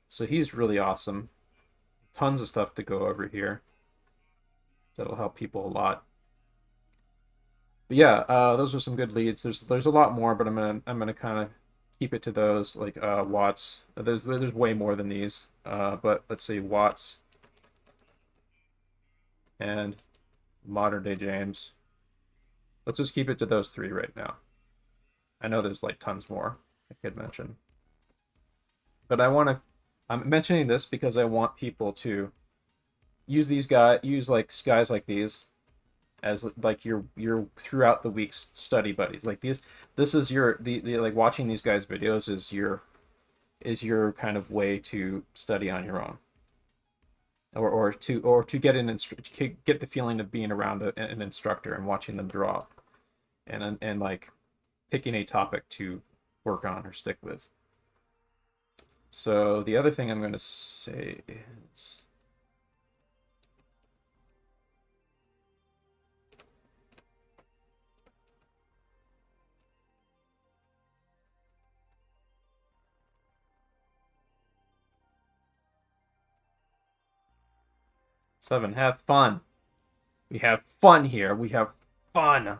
So he's really awesome. Tons of stuff to go over here. That'll help people a lot. But yeah, those are some good leads. There's a lot more, but I'm gonna kind of keep it to those, like Watts. There's way more than these. But let's see, Watts and Modern Day James. Let's just keep it to those three right now. I know there's like tons more I could mention. But I'm mentioning this because I want people to use like guys like these as like your throughout the week's study buddies. Like this is your like watching these guys' videos is your kind of way to study on your own. Or to get get the feeling of being around an instructor and watching them draw, and like picking a topic to work on or stick with. So the other thing I'm going to say is seven, have fun. We have fun here. We have fun.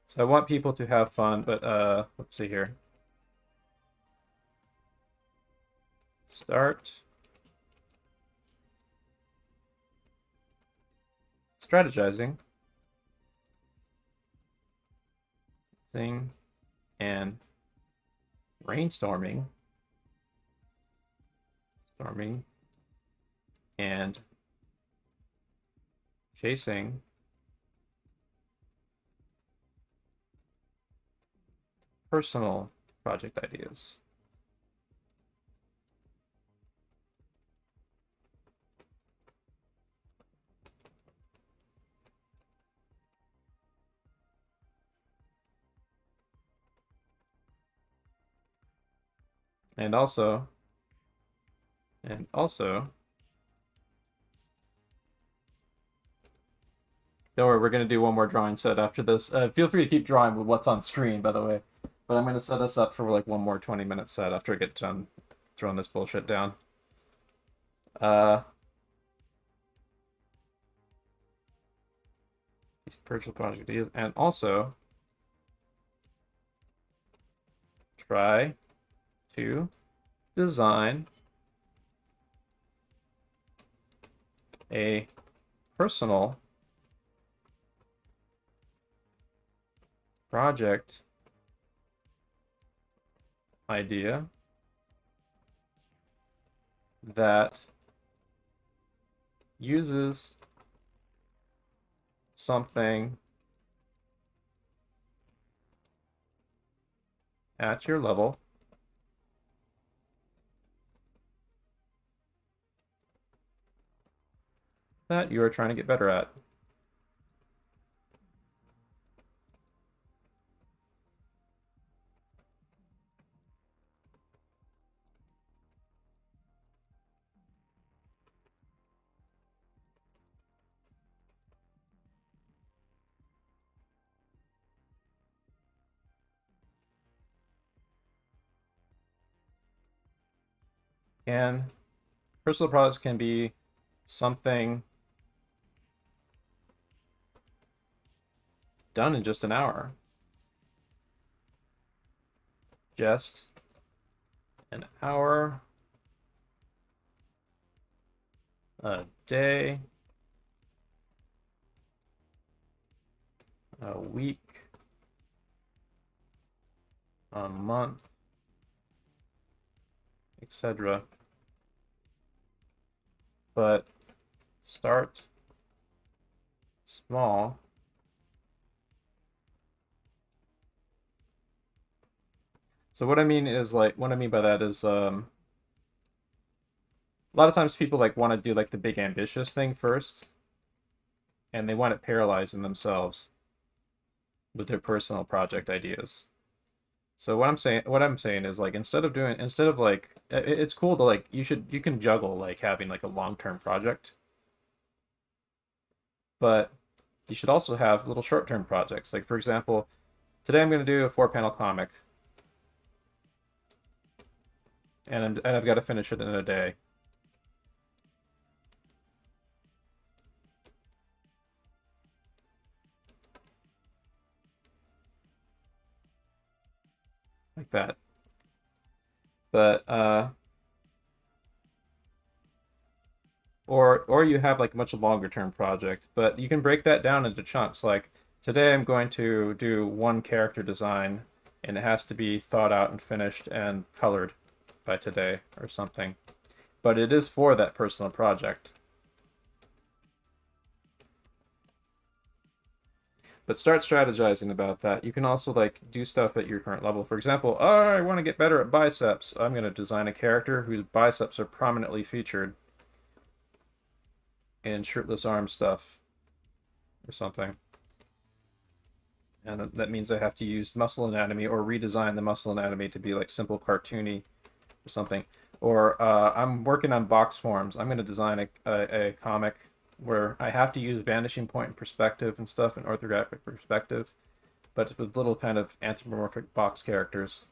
So I want people to have fun, but let's see here. Start. Strategizing. Thing. And brainstorming. Storming. And chasing. Personal project ideas. And also, don't worry, we're going to do one more drawing set after this. Feel free to keep drawing with what's on screen, by the way. But I'm going to set us up for like one more 20-minute set after I get done throwing this bullshit down. Personal project ideas. And also, try to design a personal project idea that uses something at your level that you are trying to get better at. And personal projects can be something done in just an hour. Just an hour a day, a week, a month, etc. But start small. So what I mean by that is a lot of times people like want to do like the big ambitious thing first, and they want it paralyzing themselves with their personal project ideas. So what I'm saying is like instead of like it's cool to like you can juggle like having like a long-term project, but you should also have little short-term projects. Like for example, today I'm going to do a 4-panel comic, and I've got to finish it in a day. Like that. But or you have like a much longer term project, but you can break that down into chunks. Like today I'm going to do one character design, and it has to be thought out and finished and colored by today or something. But it is for that personal project. But start strategizing about that. You can also like do stuff at your current level. For example, oh, I want to get better at biceps. I'm going to design a character whose biceps are prominently featured in shirtless arm stuff or something. And that means I have to use muscle anatomy or redesign the muscle anatomy to be like simple cartoony or something. Or I'm working on box forms. I'm going to design a comic where I have to use vanishing point and perspective and stuff and orthographic perspective, but with little kind of anthropomorphic box characters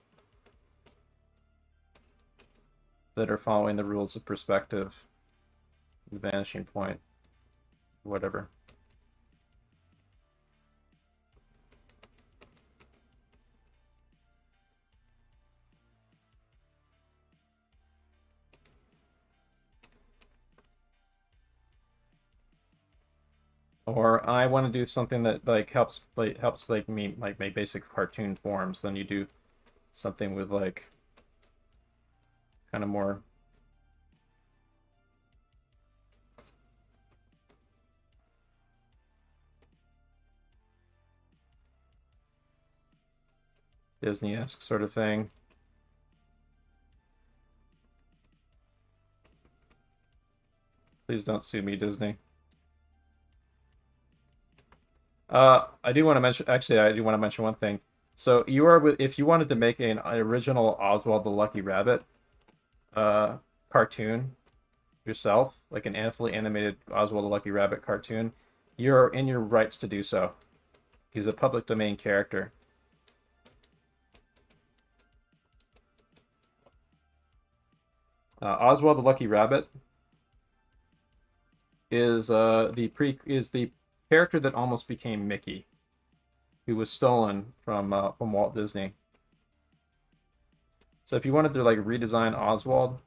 that are following the rules of perspective, the vanishing point, whatever. Or I want to do something that like helps like me like make basic cartoon forms. Then you do something with like kind of more Disney-esque sort of thing. Please don't sue me, Disney. I do want to mention, actually, I do want to mention one thing. So you are with, if you wanted to make an original Oswald the Lucky Rabbit cartoon yourself, like an fully animated Oswald the Lucky Rabbit cartoon, you're in your rights to do so. He's a public domain character. Oswald the Lucky Rabbit is the character that almost became Mickey, who was stolen from Walt Disney. So if you wanted to like redesign Oswald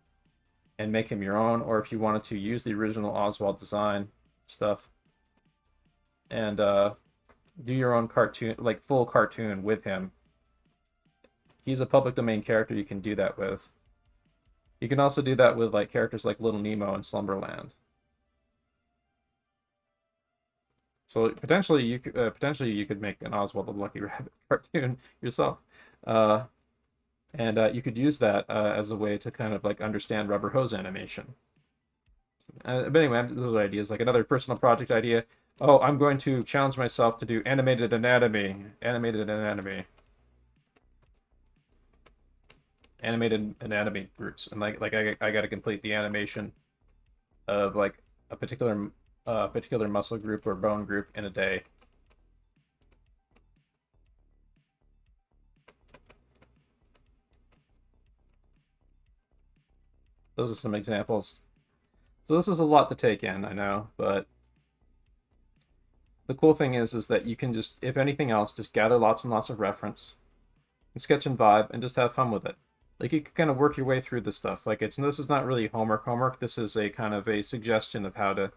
and make him your own, or if you wanted to use the original Oswald design stuff and do your own cartoon, like full cartoon with him, he's a public domain character you can do that with. You can also do that with like characters like Little Nemo and Slumberland. So potentially you could make an Oswald the Lucky Rabbit cartoon yourself, and you could use that as a way to kind of like understand rubber hose animation. But anyway, those are ideas. Like another personal project idea. Oh, I'm going to challenge myself to do animated anatomy groups, and like I got to complete the animation of like a particular muscle group or bone group in a day. Those are some examples. So this is a lot to take in, I know, but the cool thing is that you can just, if anything else, just gather lots and lots of reference and sketch and vibe and just have fun with it. Like you can kind of work your way through this stuff. Like this is not really homework. This is a kind of a suggestion of how to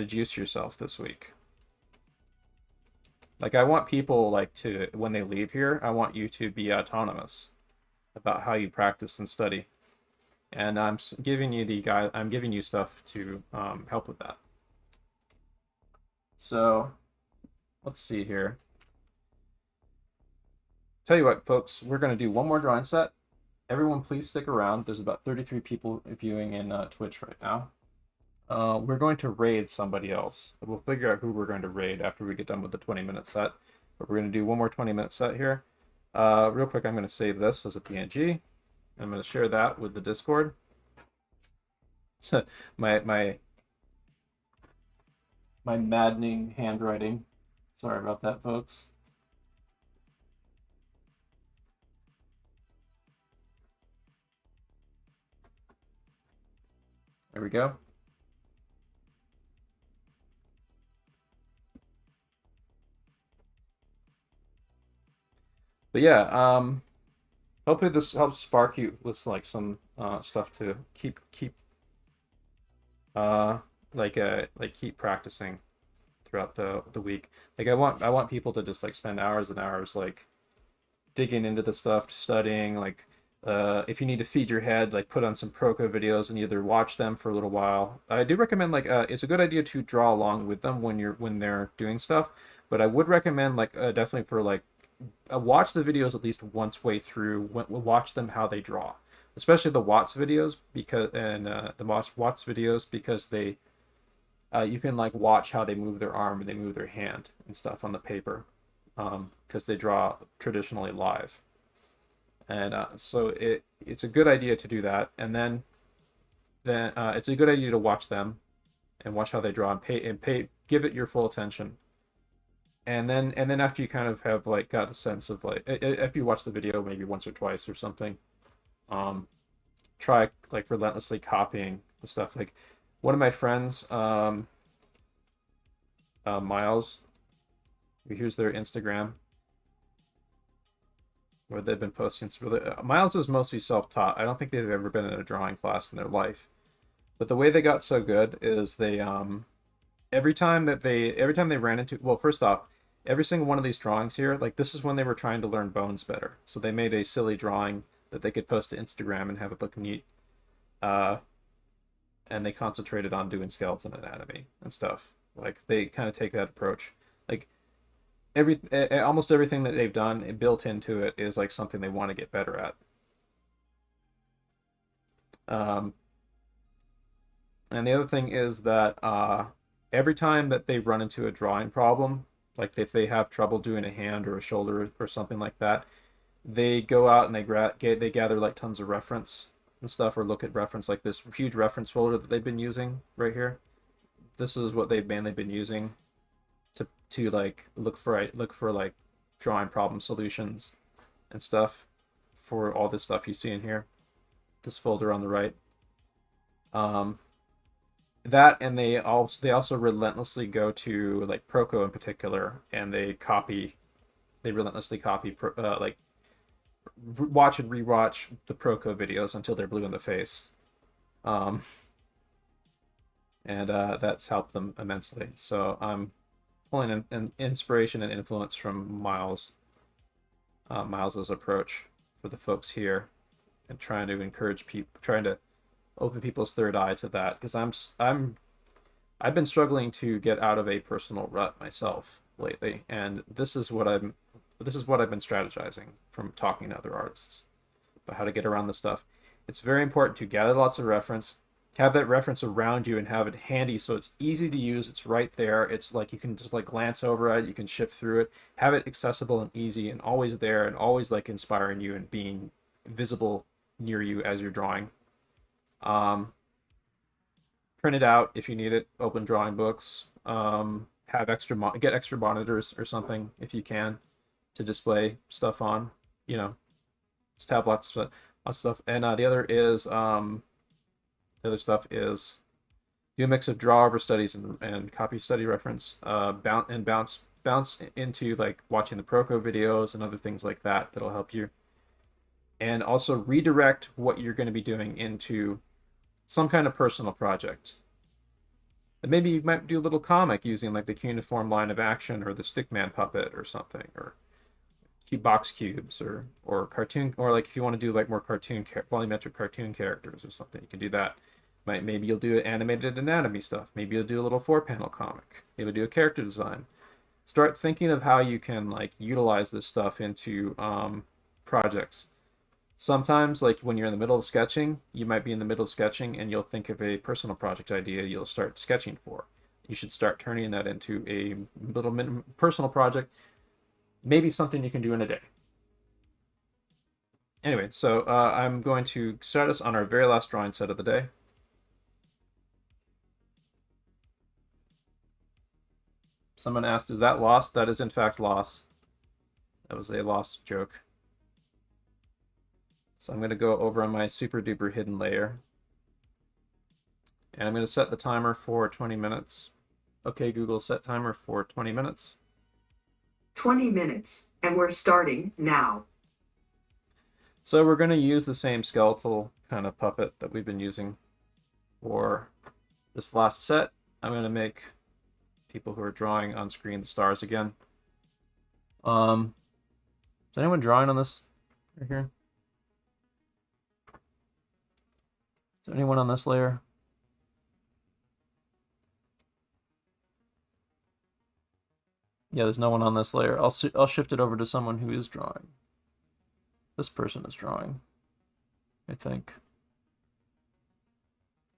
juice yourself this week. Like I want people like to, when they leave here, I want you to be autonomous about how you practice and study. And I'm giving you stuff to help with that. So let's see here. Tell you what, folks, we're going to do one more drawing set, everyone, please stick around. There's about 33 people viewing in Twitch right now. We're going to raid somebody else. We'll figure out who we're going to raid after we get done with the 20-minute set. But we're going to do one more 20-minute set here. Real quick, I'm going to save this as a PNG. I'm going to share that with the Discord. my maddening handwriting. Sorry about that, folks. There we go. But yeah, hopefully this helps spark you with like some stuff to keep keep practicing throughout the week. Like I want people to just like spend hours and hours like digging into the stuff, studying. Like if you need to feed your head, like put on some Proco videos and either watch them for a little while. I do recommend like it's a good idea to draw along with them when they're doing stuff. But I would recommend like definitely for like watch the videos at least once way through. Watch them how they draw, especially the Watts videos because they you can like watch how they move their arm and they move their hand and stuff on the paper because they draw traditionally live, and so it's a good idea to do that, and then it's a good idea to watch them and watch how they draw and give it your full attention. And then after you kind of have like got a sense of like if you watch the video maybe once or twice or something, try like relentlessly copying the stuff. Like one of my friends, Miles, here's their Instagram where they've been posting. Miles is mostly self-taught. I don't think they've ever been in a drawing class in their life, but the way they got so good is they every time they ran into, well, first off, every single one of these drawings here, like this is when they were trying to learn bones better. So they made a silly drawing that they could post to Instagram and have it look neat. And they concentrated on doing skeleton anatomy and stuff. Like they kind of take that approach. Like almost everything that they've done built into it is like something they want to get better at. And the other thing is that every time that they run into a drawing problem, like if they have trouble doing a hand or a shoulder or something like that, they go out and they gather like tons of reference and stuff, or look at reference, like this huge reference folder that they've been using right here. This is what they've mainly been using to like look for like drawing problem solutions and stuff for all this stuff you see in here. This folder on the right. That, and they also relentlessly go to like Proco in particular, and they relentlessly copy like watch and rewatch the Proco videos until they're blue in the face, and that's helped them immensely. So I'm pulling an inspiration and influence from Miles's approach for the folks here, and trying to encourage people, trying to open people's third eye to that, because I've been struggling to get out of a personal rut myself lately, and this is what I've been strategizing from talking to other artists about how to get around this stuff. It's very important to gather lots of reference, have that reference around you, and have it handy so it's easy to use. It's right there. It's like you can just like glance over it, you can shift through it, have it accessible and easy and always there and always like inspiring you and being visible near you as you're drawing. Print it out if you need it. Open drawing books. Have get extra monitors or something if you can to display stuff on. You know, just have lots of stuff. And the other stuff is do a mix of draw over studies and copy study reference. Bounce into like watching the Proco videos and other things like that that'll help you. And also redirect what you're going to be doing into some kind of personal project. And maybe you might do a little comic using like the cuneiform line of action or the stickman puppet or something, or box cubes or cartoon, or like if you want to do like more volumetric cartoon characters or something, you can do that. Maybe you'll do animated anatomy stuff. Maybe you'll do a little 4-panel comic. Maybe you'll do a character design. Start thinking of how you can like utilize this stuff into projects. sometimes, like when you're in the middle of sketching, you might be in the middle of sketching and you'll think of a personal project idea you'll start sketching for. You should start turning that into a little personal project, maybe something you can do in a day. Anyway, so I'm going to start us on our very last drawing set of the day. Someone asked, is that loss? That is in fact loss. That was a loss joke. So I'm going to go over on my super duper hidden layer. And I'm going to set the timer for 20 minutes. Okay, Google, set timer for 20 minutes. 20 minutes, and we're starting now. So we're going to use the same skeletal kind of puppet that we've been using for this last set. I'm going to make people who are drawing on screen the stars again. Is anyone drawing on this right here? Is there anyone on this layer? Yeah, there's no one on this layer. I'll shift it over to someone who is drawing. This person is drawing, I think.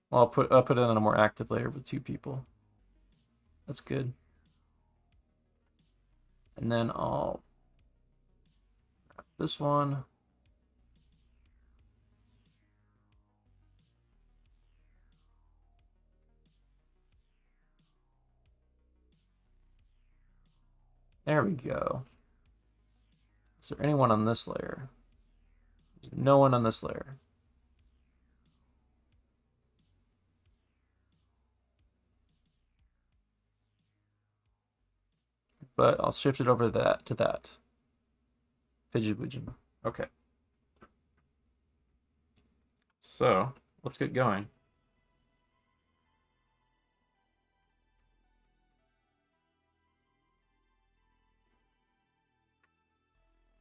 Well, I'll put it on a more active layer with 2 people. That's good. And then I'll grab this one. There we go. Is there anyone on this layer? There's no one on this layer. But I'll shift it over to that. Pidgeon. Okay. So let's get going.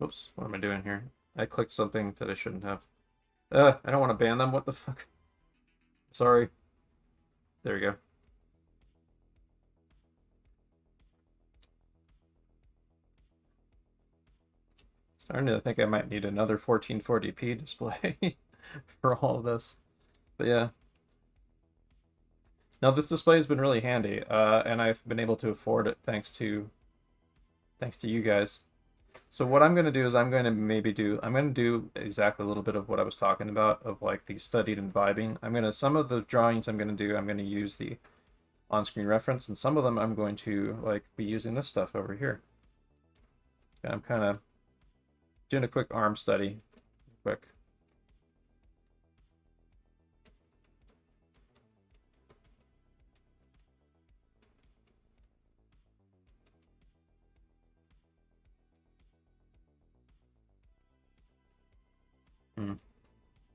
Oops, what am I doing here? I clicked something that I shouldn't have. I don't want to ban them. What the fuck? Sorry. There we go. Starting to think I might need another 1440p display for all of this. But yeah. Now this display has been really handy, and I've been able to afford it thanks to you guys. So what I'm going to do is I'm going to do exactly a little bit of what I was talking about, of like the studied and vibing. Some of the drawings I'm going to use the on-screen reference, and some of them I'm going to like be using this stuff over here. I'm kind of doing a quick arm study, quick.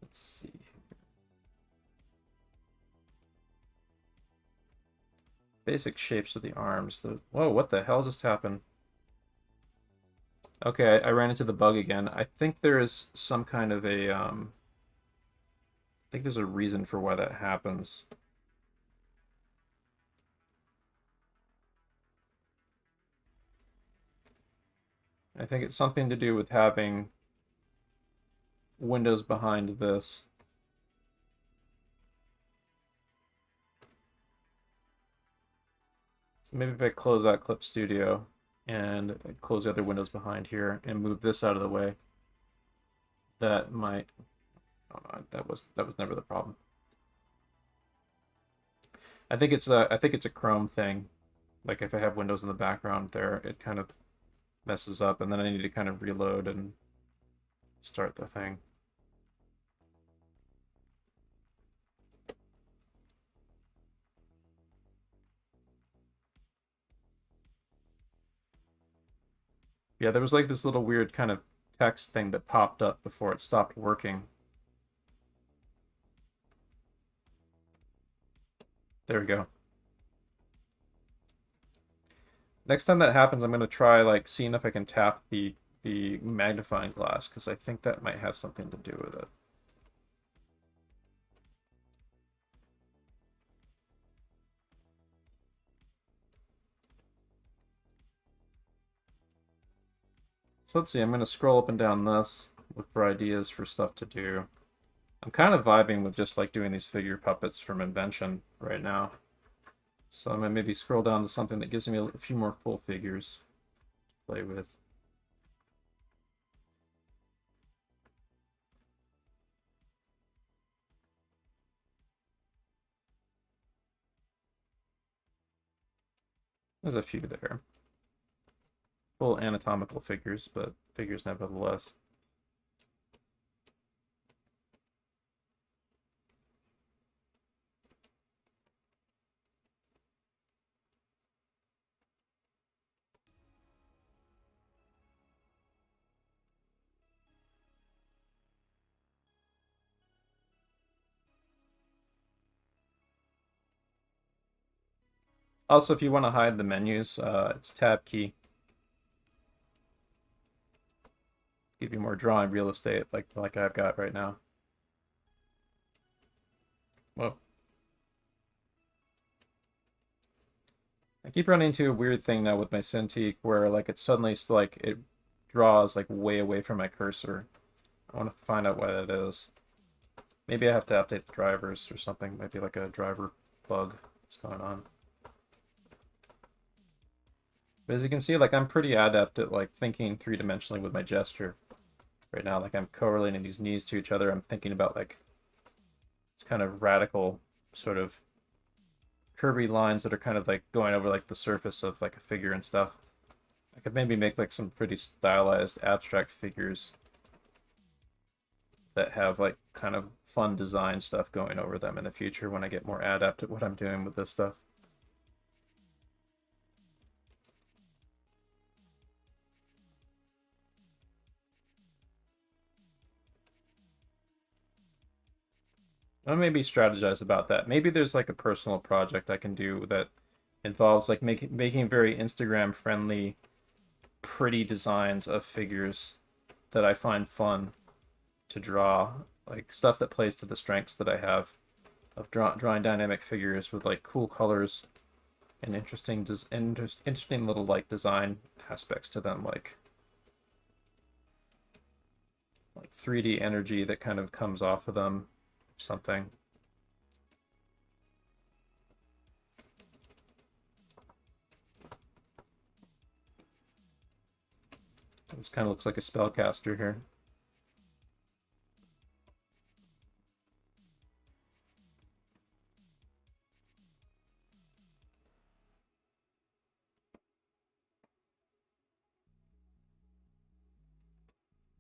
Let's see. Basic shapes of the arms. Whoa, what the hell just happened? Okay, I ran into the bug again. I think there is some kind of a, I think there's a reason for why that happens. I think it's something to do with having windows behind this. So maybe if I close out Clip Studio and close the other windows behind here and move this out of the way, that might, oh no, that was never the problem. I think it's a Chrome thing. Like if I have windows in the background there, it kind of messes up, and then I need to kind of reload and start the thing. Yeah, there was like this little weird kind of text thing that popped up before it stopped working. There we go. Next time that happens, I'm going to try like seeing if I can tap the magnifying glass, because I think that might have something to do with it. So let's see, I'm going to scroll up and down this. look for ideas for stuff to do. I'm kind of vibing with just like doing these figure puppets from Invention right now. So I'm gonna maybe scroll down to something that gives me a few more full figures to play with. There's a few there. Full anatomical figures, but figures nevertheless. Also, if you want to hide the menus, it's tab key. Give you more drawing real estate, like I've got right now. Whoa. I keep running into a weird thing now with my Cintiq where like it suddenly like it draws like way away from my cursor. I want to find out why that is. Maybe I have to update the drivers or something. Might be like a driver bug that's going on. But as you can see, like I'm pretty adept at like thinking three-dimensionally with my gesture right now. Like I'm correlating these knees to each other. I'm thinking about like this kind of radical sort of curvy lines that are kind of like going over like the surface of like a figure and stuff. I could maybe make like some pretty stylized abstract figures that have like kind of fun design stuff going over them in the future when I get more adept at what I'm doing with this stuff. I'll maybe strategize about that. Maybe there's like a personal project I can do that involves like making very Instagram friendly, pretty designs of figures that I find fun to draw, like stuff that plays to the strengths that I have of drawing dynamic figures with like cool colors and interesting little like design aspects to them, like 3D energy that kind of comes off of them, something. This kind of looks like a spellcaster here.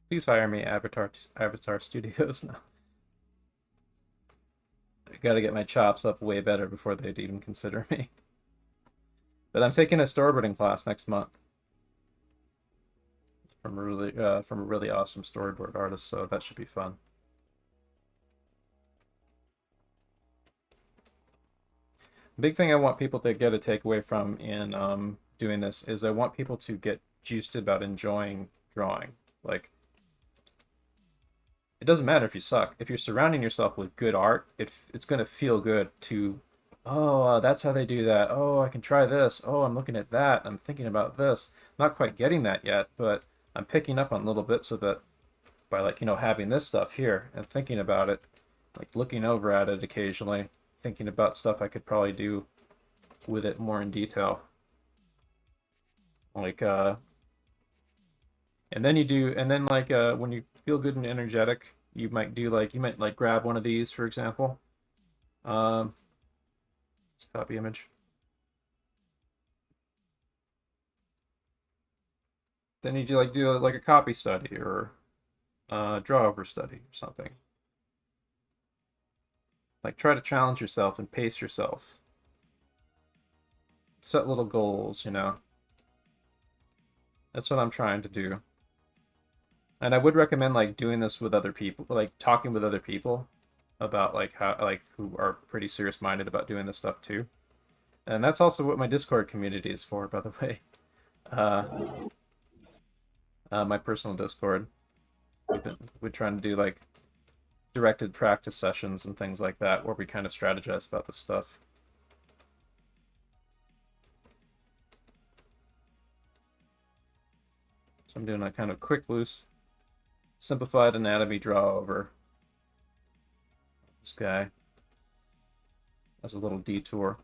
Please hire me, Avatar Studios now. I gotta get my chops up way better before they'd even consider me. But I'm taking a storyboarding class next month from a really awesome storyboard artist, so that should be fun. Big thing I want people to get a takeaway from in doing this is I want people to get juiced about enjoying drawing. Like, it doesn't matter if you suck. If you're surrounding yourself with good art, it's going to feel good to, oh, that's how they do that. Oh, I can try this. Oh, I'm looking at that. I'm thinking about this. I'm not quite getting that yet, but I'm picking up on little bits of it by like, having this stuff here and thinking about it, like looking over at it occasionally, thinking about stuff I could probably do with it more in detail. Like, and then like when you feel good and energetic, you might grab one of these, for example. Let's copy image. Then you do like a copy study or draw over study or something. Like try to challenge yourself and pace yourself. Set little goals, That's what I'm trying to do. And I would recommend like doing this with other people, like talking with other people about like how who are pretty serious minded about doing this stuff too. And that's also what my Discord community is for, by the way. My personal Discord. We're trying to do like directed practice sessions and things like that where we kind of strategize about this stuff. So I'm doing a kind of quick loose simplified anatomy draw over. This guy has a little detour.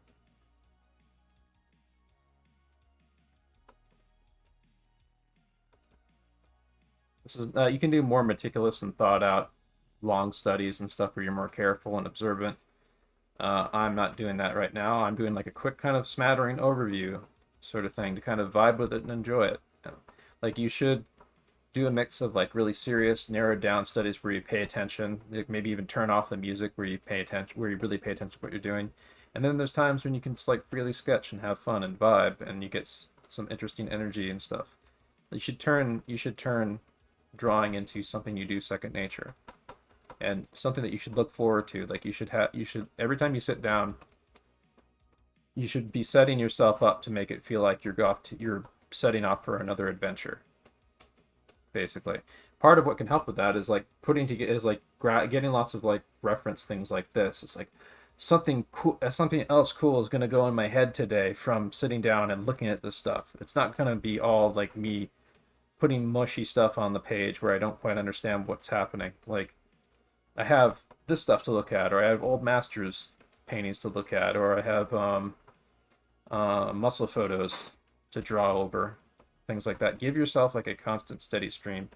This is you can do more meticulous and thought out long studies and stuff where you're more careful and observant. I'm not doing that right now. I'm doing like a quick kind of smattering overview sort of thing to kind of vibe with it and enjoy it. Like you should do a mix of like really serious, narrowed down studies where you pay attention, maybe even turn off the music where you pay attention, where you really pay attention to what you're doing. And then there's times when you can just like freely sketch and have fun and vibe, and you get some interesting energy and stuff. You should turn drawing into something you do second nature, and something that you should look forward to. Like you should every time you sit down, you should be setting yourself up to make it feel like you're setting off for another adventure. Basically, part of what can help with that is like getting lots of like reference things like this. It's like something else cool is going to go in my head today from sitting down and looking at this stuff. It's not going to be all like me putting mushy stuff on the page where I don't quite understand what's happening. Like I have this stuff to look at, or I have old masters paintings to look at, or I have muscle photos to draw over, things like that. Give yourself like a constant steady stream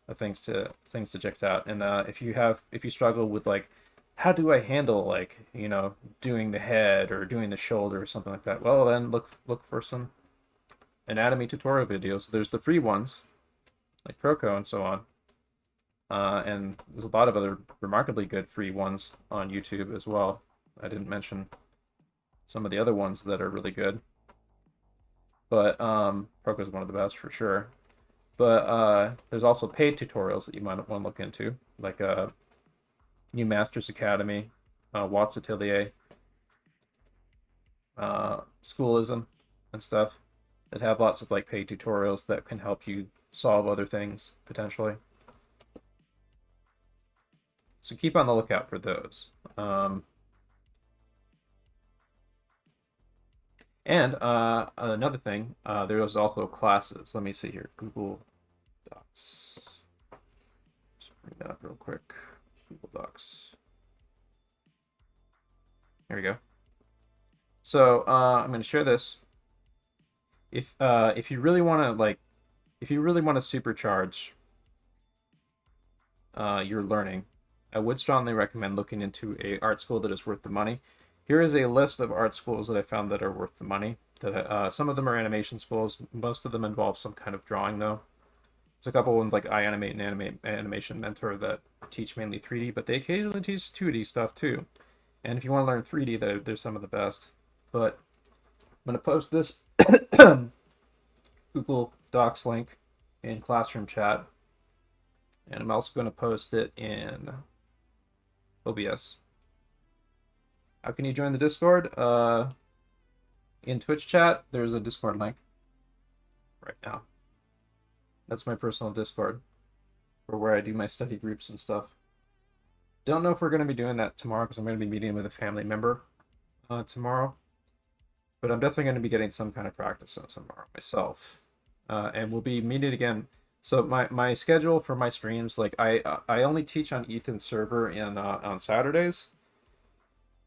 of things to check out. And if you struggle with like, how do I handle like, you know, doing the head or doing the shoulder or something like that, well then look for some anatomy tutorial videos. There's the free ones like Proco and so on, and there's a lot of other remarkably good free ones on YouTube as well. I didn't mention some of the other ones that are really good, but Proco is one of the best for sure. But there's also paid tutorials that you might want to look into, like New Masters Academy, Watts Atelier, Schoolism, and stuff that have lots of like paid tutorials that can help you solve other things potentially. So keep on the lookout for those. And another thing, there's also classes. Let me see here. Google Docs. Just bring that up real quick. Google Docs. There we go. So I'm going to share this. If you really want to supercharge your learning, I would strongly recommend looking into a art school that is worth the money. Here is a list of art schools that I found that are worth the money. That some of them are animation schools. Most of them involve some kind of drawing, though. There's a couple ones like iAnimate and Animation Mentor that teach mainly 3D, but they occasionally teach 2D stuff too. And if you want to learn 3D, they're some of the best. But I'm going to post this Google Docs link in classroom chat, and I'm also going to post it in OBS. How can you join the Discord? In Twitch chat, there's a Discord link right now. That's my personal Discord for where I do my study groups and stuff. Don't know if we're going to be doing that tomorrow because I'm going to be meeting with a family member tomorrow. But I'm definitely going to be getting some kind of practice on tomorrow myself. And we'll be meeting again. So my schedule for my streams, like I only teach on Ethan's server on Saturdays.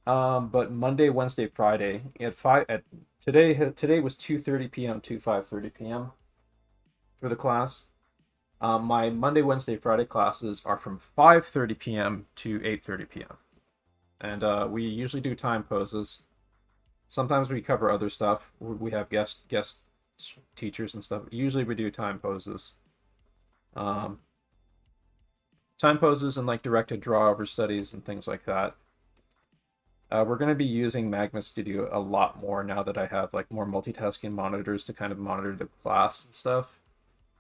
But Monday, Wednesday, Friday today was 2:30 p.m. to 5:30 p.m. for the class. My Monday, Wednesday, Friday classes are from 5:30 p.m. to 8:30 p.m. And we usually do time poses. Sometimes we cover other stuff. We have guest teachers and stuff. Usually we do time poses. Time poses and like directed draw over studies and things like that. We're going to be using Magma Studio a lot more now that I have like more multitasking monitors to kind of monitor the class and stuff,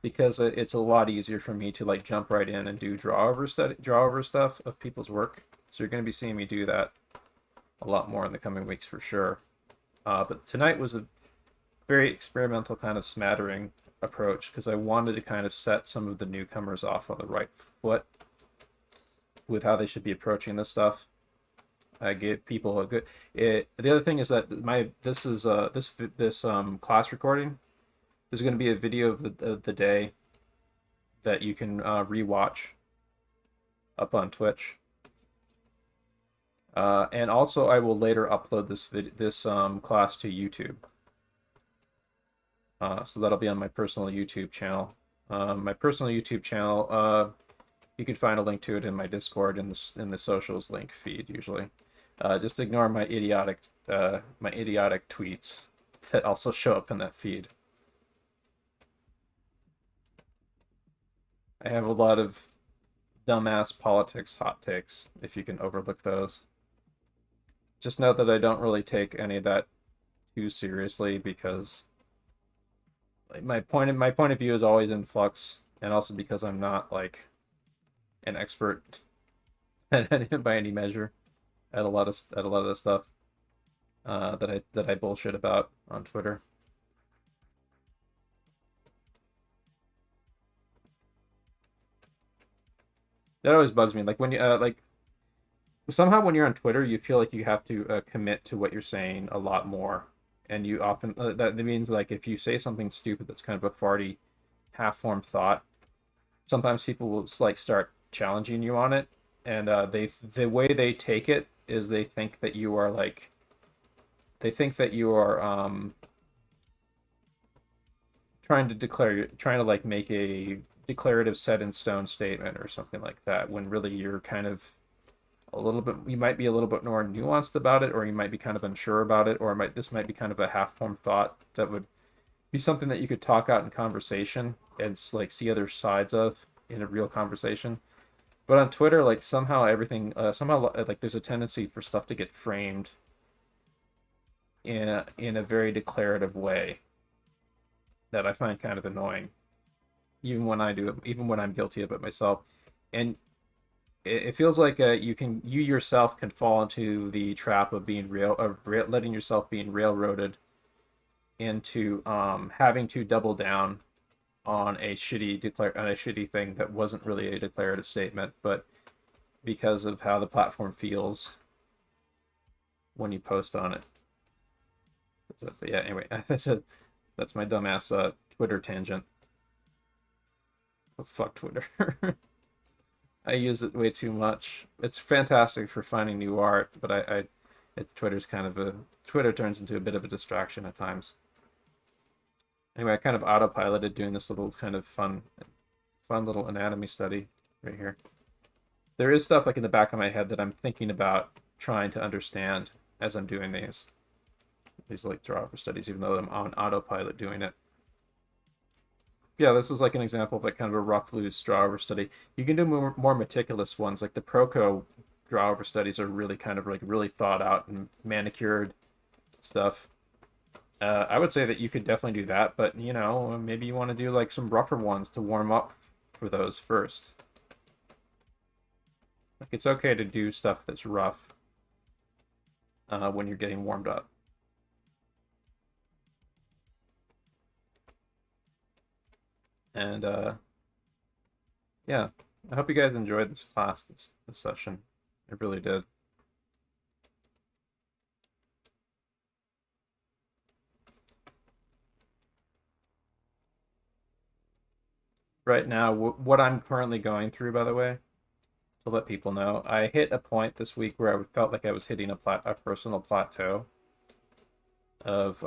because it's a lot easier for me to like jump right in and do draw over stuff of people's work. So you're going to be seeing me do that a lot more in the coming weeks for sure. But tonight was a very experimental kind of smattering approach because I wanted to kind of set some of the newcomers off on the right foot with how they should be approaching this stuff. I give people a good. The other thing is that this class recording is going to be a video of the day that you can rewatch up on Twitch. And also, I will later upload this class to YouTube. So that'll be on my personal YouTube channel. My personal YouTube channel, you can find a link to it in my Discord in the socials link feed usually. Just ignore my idiotic tweets that also show up in that feed. I have a lot of dumbass politics hot takes, if you can overlook those. Just note that I don't really take any of that too seriously because my point of view is always in flux, and also because I'm not like an expert at anything by any measure at a lot of the stuff that I bullshit about on Twitter. That always bugs me. Like when you like somehow when you're on Twitter, you feel like you have to commit to what you're saying a lot more, and you often that means like if you say something stupid that's kind of a farty, half-formed thought, sometimes people will like start challenging you on it, and the way they take it is they think that you are trying to like make a declarative set in stone statement or something like that, when really you're kind of you might be a little bit more nuanced about it, or you might be kind of unsure about it, or this might be kind of a half-formed thought that would be something that you could talk out in conversation and like see other sides of in a real conversation. But on Twitter, like somehow everything like there's a tendency for stuff to get framed in a very declarative way that I find kind of annoying, even when I do it, even when I'm guilty of it myself. And it feels like you yourself can fall into the trap of being letting yourself being railroaded into having to double down on a shitty thing that wasn't really a declarative statement, but because of how the platform feels when you post on it. But yeah, anyway, that's my dumbass Twitter tangent. Oh, fuck Twitter. I use it way too much. It's fantastic for finding new art, but Twitter's kind of Twitter turns into a bit of a distraction at times. Anyway, I kind of autopiloted doing this little kind of fun little anatomy study right here. There is stuff like in the back of my head that I'm thinking about trying to understand as I'm doing these like draw-over studies, even though I'm on autopilot doing it. Yeah, this was like an example of like kind of a rough, loose draw-over study. You can do more meticulous ones, like the Proco draw-over studies are really kind of like really thought out and manicured stuff. I would say that you could definitely do that, but you know, maybe you want to do like some rougher ones to warm up for those first. Like it's okay to do stuff that's rough when you're getting warmed up. And yeah, I hope you guys enjoyed this class, this session. I really did. Right now, what I'm currently going through, by the way, to let people know, I hit a point this week where I felt like I was hitting a personal plateau of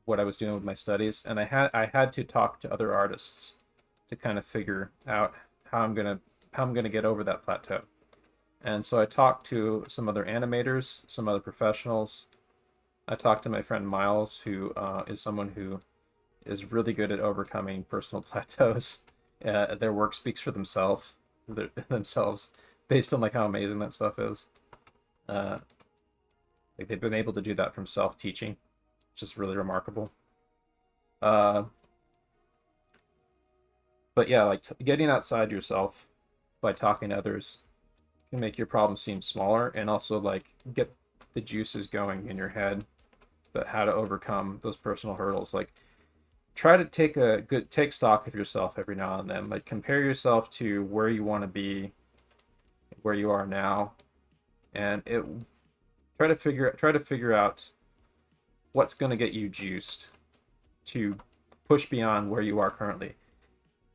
what I was doing with my studies, and I had to talk to other artists to kind of figure out how I'm gonna get over that plateau. And so I talked to some other animators, some other professionals. I talked to my friend Miles, who is someone who is really good at overcoming personal plateaus. Their work speaks for themselves based on like how amazing that stuff is. Like they've been able to do that from self-teaching, which is really remarkable. But yeah, like getting outside yourself by talking to others can make your problem seem smaller, and also like get the juices going in your head about how to overcome those personal hurdles. Like try to take stock of yourself every now and then. Like compare yourself to where you want to be, where you are now, and try to figure out what's going to get you juiced to push beyond where you are currently.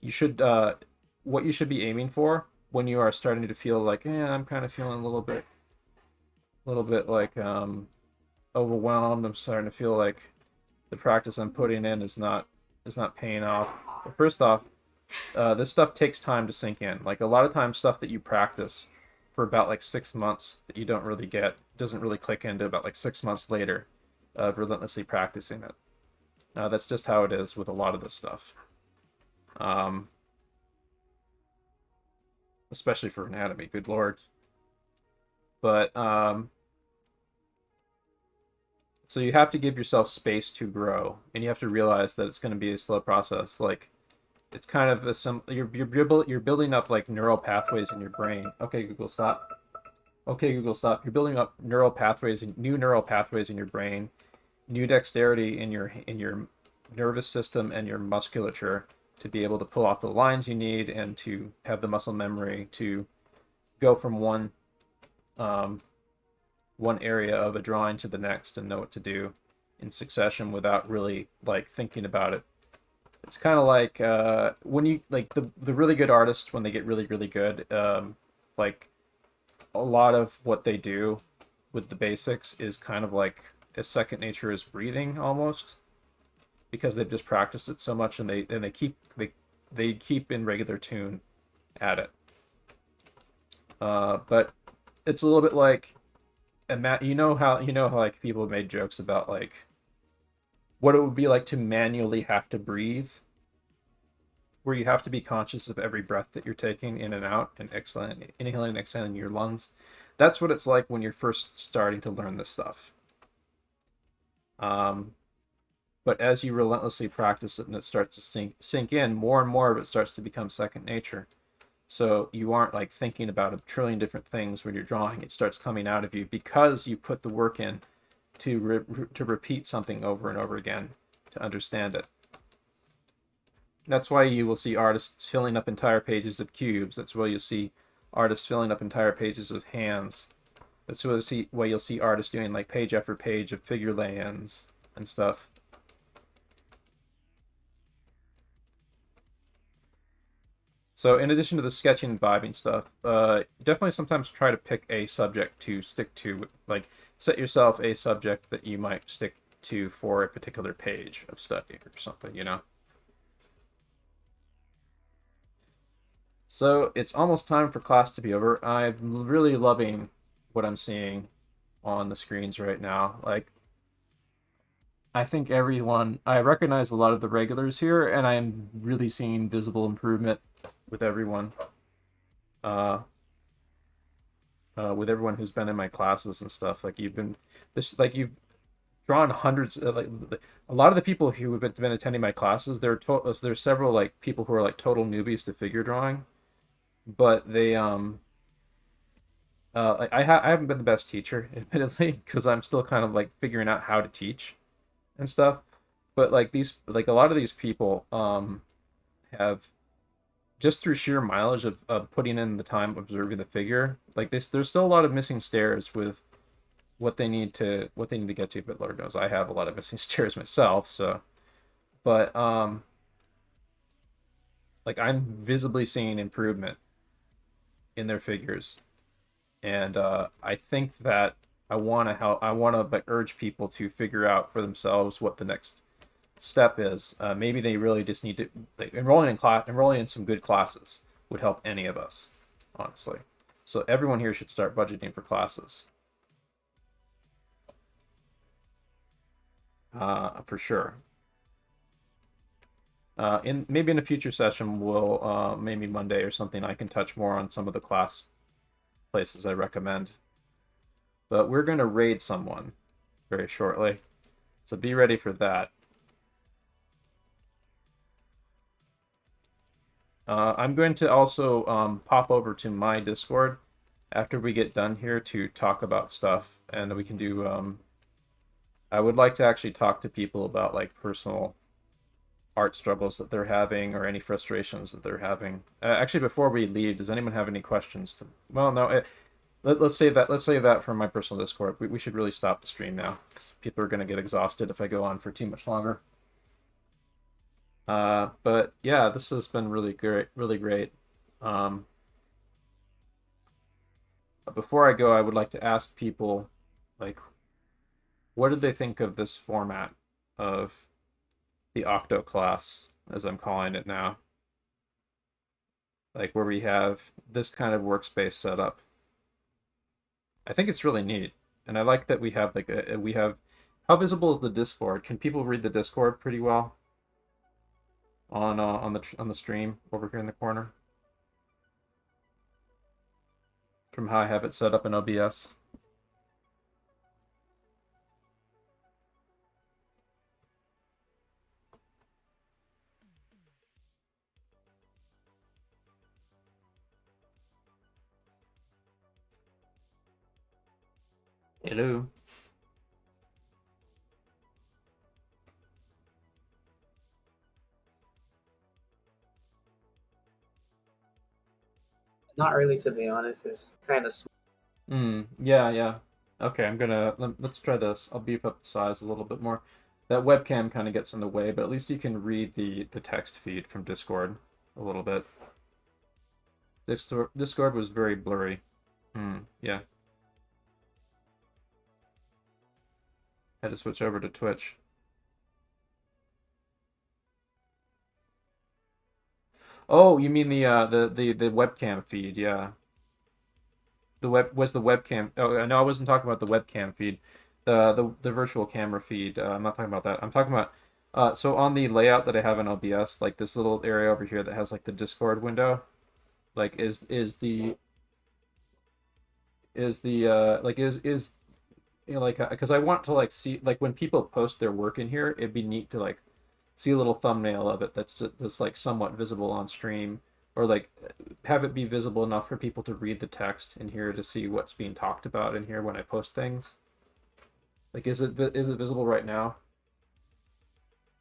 you should what you should be aiming for when you are starting to feel like, I'm kind of feeling a little bit like overwhelmed. I'm starting to feel like the practice I'm putting in is not paying off. But first off, this stuff takes time to sink in. Like a lot of times, stuff that you practice for about like 6 months that you don't really get doesn't really click into about like 6 months later of relentlessly practicing it. That's just how it is with a lot of this stuff. Especially for anatomy, good lord. But so you have to give yourself space to grow, and you have to realize that it's going to be a slow process. Like it's kind of you're building up like neural pathways in your brain. Okay, Google, stop. Okay, Google, stop. You're building up neural pathways, new neural pathways in your brain, new dexterity in your nervous system and your musculature to be able to pull off the lines you need and to have the muscle memory to go from one area of a drawing to the next and know what to do in succession without really like thinking about it. It's kind of like when you like the really good artists, when they get really good, like a lot of what they do with the basics is kind of like as second nature as breathing almost, because they've just practiced it so much and they keep in regular tune at it. But it's a little bit like, you know how like people have made jokes about like what it would be like to manually have to breathe, where you have to be conscious of every breath that you're taking in and out and inhaling and exhaling your lungs. That's what it's like when you're first starting to learn this stuff. But as you relentlessly practice it and it starts to sink in, more and more of it starts to become second nature. So you aren't like thinking about a trillion different things when you're drawing. It starts coming out of you because you put the work in to repeat something over and over again to understand it. That's why you will see artists filling up entire pages of cubes. That's why you'll see artists filling up entire pages of hands. That's why you'll see artists doing like page after page of figure lay-ins and stuff. So in addition to the sketching and vibing stuff, definitely sometimes try to pick a subject to stick to. Like set yourself a subject that you might stick to for a particular page of study or something, you know? So it's almost time for class to be over. I'm really loving what I'm seeing on the screens right now. Like, I think I recognize a lot of the regulars here, and I'm really seeing visible improvement with everyone. With everyone who's been in my classes and stuff. Like you've drawn hundreds. Like a lot of the people who have been attending my classes, there's several like people who are like total newbies to figure drawing, but they I haven't been the best teacher, admittedly, because I'm still kind of like figuring out how to teach and stuff. But like a lot of these people have, just through sheer mileage of putting in the time observing the figure, like there's still a lot of missing stairs with what they need to get to. But Lord knows I have a lot of missing stairs myself. So, but like I'm visibly seeing improvement in their figures, and I think that I want to like urge people to figure out for themselves what the next step is. Maybe they really just need to like, enrolling in some good classes would help any of us, honestly. So everyone here should start budgeting for classes, for sure. Maybe in a future session, we'll maybe Monday or something, I can touch more on some of the class places I recommend. But we're going to raid someone very shortly, so be ready for that. I'm going to also pop over to my Discord after we get done here to talk about stuff, and we can do. I would like to actually talk to people about like personal art struggles that they're having or any frustrations that they're having. Actually, before we leave, does anyone have any questions? Well, no. Let's save that. Let's save that for my personal Discord. We should really stop the stream now because people are going to get exhausted if I go on for too much longer. But yeah, this has been really great, really great. Before I go, I would like to ask people, like, what did they think of this format of the Octo class, as I'm calling it now? Like, where we have this kind of workspace set up. I think it's really neat, and I like that we have like we have. How visible is the Discord? Can people read the Discord pretty well on the stream over here in the corner? From how I have it set up in OBS. Hello. Not really, to be honest. It's kind of small. Yeah. Okay, let's try this. I'll beef up the size a little bit more. That webcam kind of gets in the way, but at least you can read the text feed from Discord a little bit. Discord was very blurry. Yeah. Had to switch over to Twitch. Oh, you mean the webcam feed? Yeah. The webcam. Oh no, I wasn't talking about the webcam feed. The virtual camera feed. I'm not talking about that. I'm talking about so on the layout that I have in OBS, like this little area over here that has like the Discord window, like is you know, like because I want to like see like when people post their work in here, it'd be neat to like see a little thumbnail of it that's like somewhat visible on stream, or like have it be visible enough for people to read the text in here to see what's being talked about in here when I post things. Like, is it visible right now?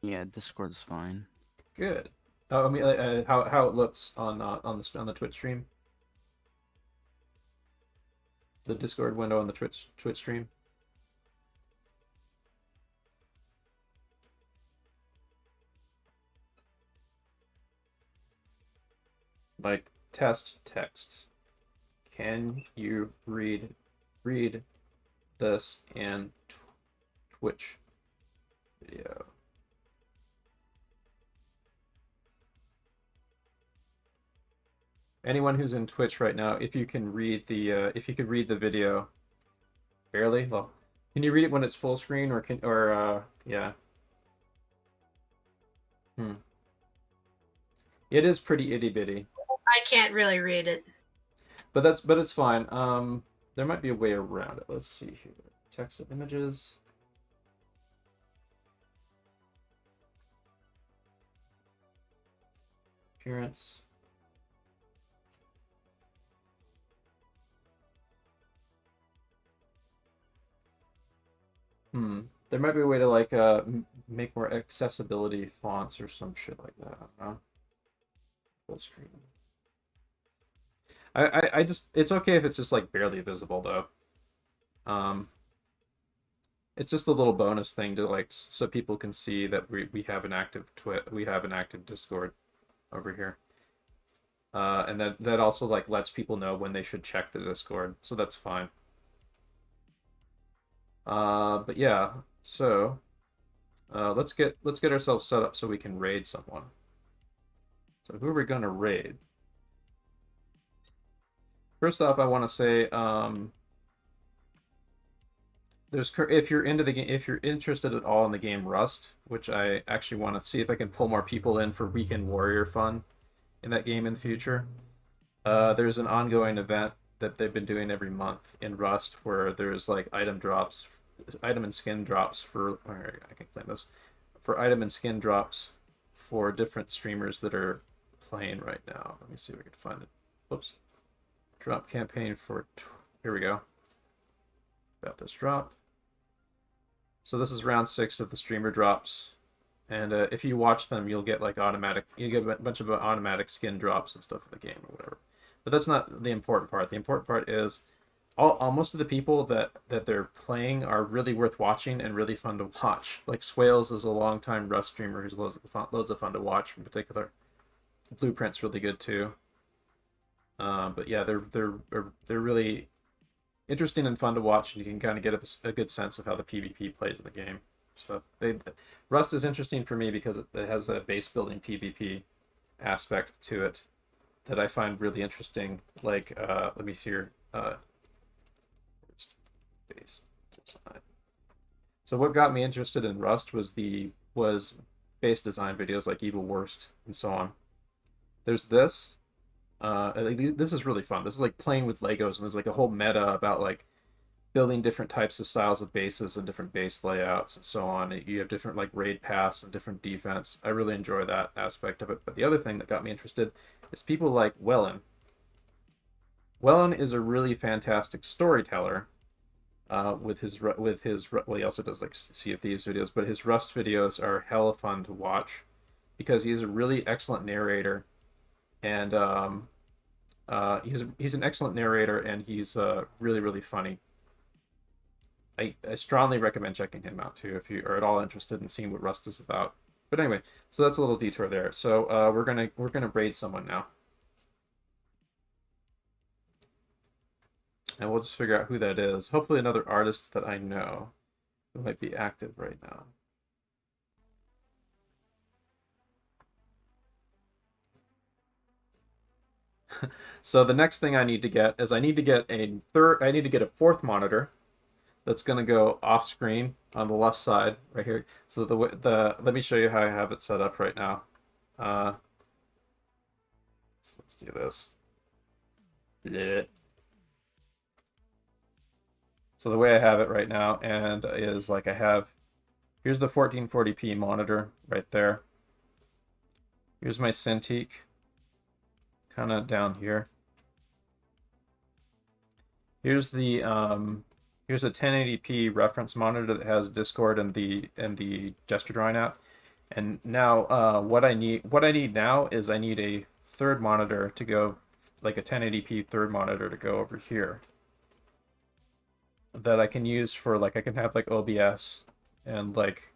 Yeah, Discord's fine. Good. Oh, I mean, how it looks on the Twitch stream. The Discord window on the Twitch stream. Like test text. Can you read this in Twitch video? Anyone who's in Twitch right now, if you can read the if you could read the video, barely. Well, can you read it when it's full screen, or yeah. It is pretty itty bitty. I can't really read it. But it's fine. There might be a way around it. Let's see here. Text and images. Appearance. There might be a way to like make more accessibility fonts or some shit like that. I don't know. Full screen. I just, it's okay if it's just like barely visible though. It's just a little bonus thing to like so people can see that we have an active Discord over here. And that also like lets people know when they should check the Discord, so that's fine. But yeah, so let's get ourselves set up so we can raid someone. So who are we gonna raid? First off, I want to say, if you're into the game, if you're interested at all in the game Rust, which I actually want to see if I can pull more people in for Weekend Warrior fun in that game in the future. There's an ongoing event that they've been doing every month in Rust where there's like item and skin drops for. I can claim this for item and skin drops for different streamers that are playing right now. Let me see if we can find it. Whoops. Drop campaign for, here we go. About this drop. So this is round 6 of the streamer drops, and if you watch them, you'll get like you get a bunch of automatic skin drops and stuff in the game or whatever. But that's not the important part. The important part is most of the people that they're playing are really worth watching and really fun to watch. Like Swales is a longtime Rust streamer who's loads of fun to watch in particular. Blueprint's really good too. But yeah, they're really interesting and fun to watch, and you can kind of get a good sense of how the PvP plays in the game. So Rust is interesting for me because it has a base building PvP aspect to it that I find really interesting. Like, let me hear. Base design. So what got me interested in Rust was base design videos like Evil Worst and so on. There's this. This is really fun. This is like playing with Legos, and there's like a whole meta about like building different types of styles of bases and different base layouts and so on. You have different like raid paths and different defense. I really enjoy that aspect of it. But the other thing that got me interested is people like Wellen. Wellen is a really fantastic storyteller. With his well, he also does like Sea of Thieves videos, but his Rust videos are hella fun to watch because he's a really excellent narrator, and he's an excellent narrator, and he's really funny. I strongly recommend checking him out too if you are at all interested in seeing what Rust is about. But anyway, so that's a little detour there. So we're gonna raid someone now. And we'll just figure out who that is. Hopefully another artist that I know who might be active right now. So the next thing I need to get is I need to get a fourth monitor that's going to go off screen on the left side right here. So let me show you how I have it set up right now. Let's do this. Yeah. So the way I have it right now and is like here's the 1440p monitor right there. Here's my Cintiq, kind of down here. Here's a 1080p reference monitor that has Discord and the gesture drawing app. And now what I need now is I need a third monitor to go, like a 1080p third monitor to go over here, that I can use for like I can have like OBS and like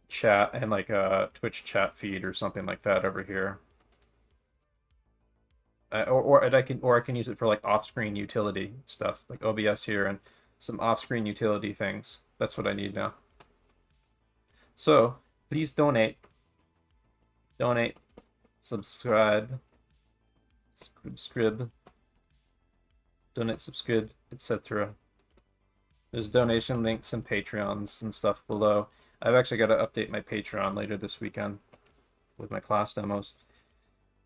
chat and like a Twitch chat feed or something like that over here. Or I can use it for like off-screen utility stuff like OBS here and some off-screen utility things. That's what I need now. So please donate, subscribe, donate, subscribe, etc. There's donation links and Patreons and stuff below. I've actually got to update my Patreon later this weekend with my class demos.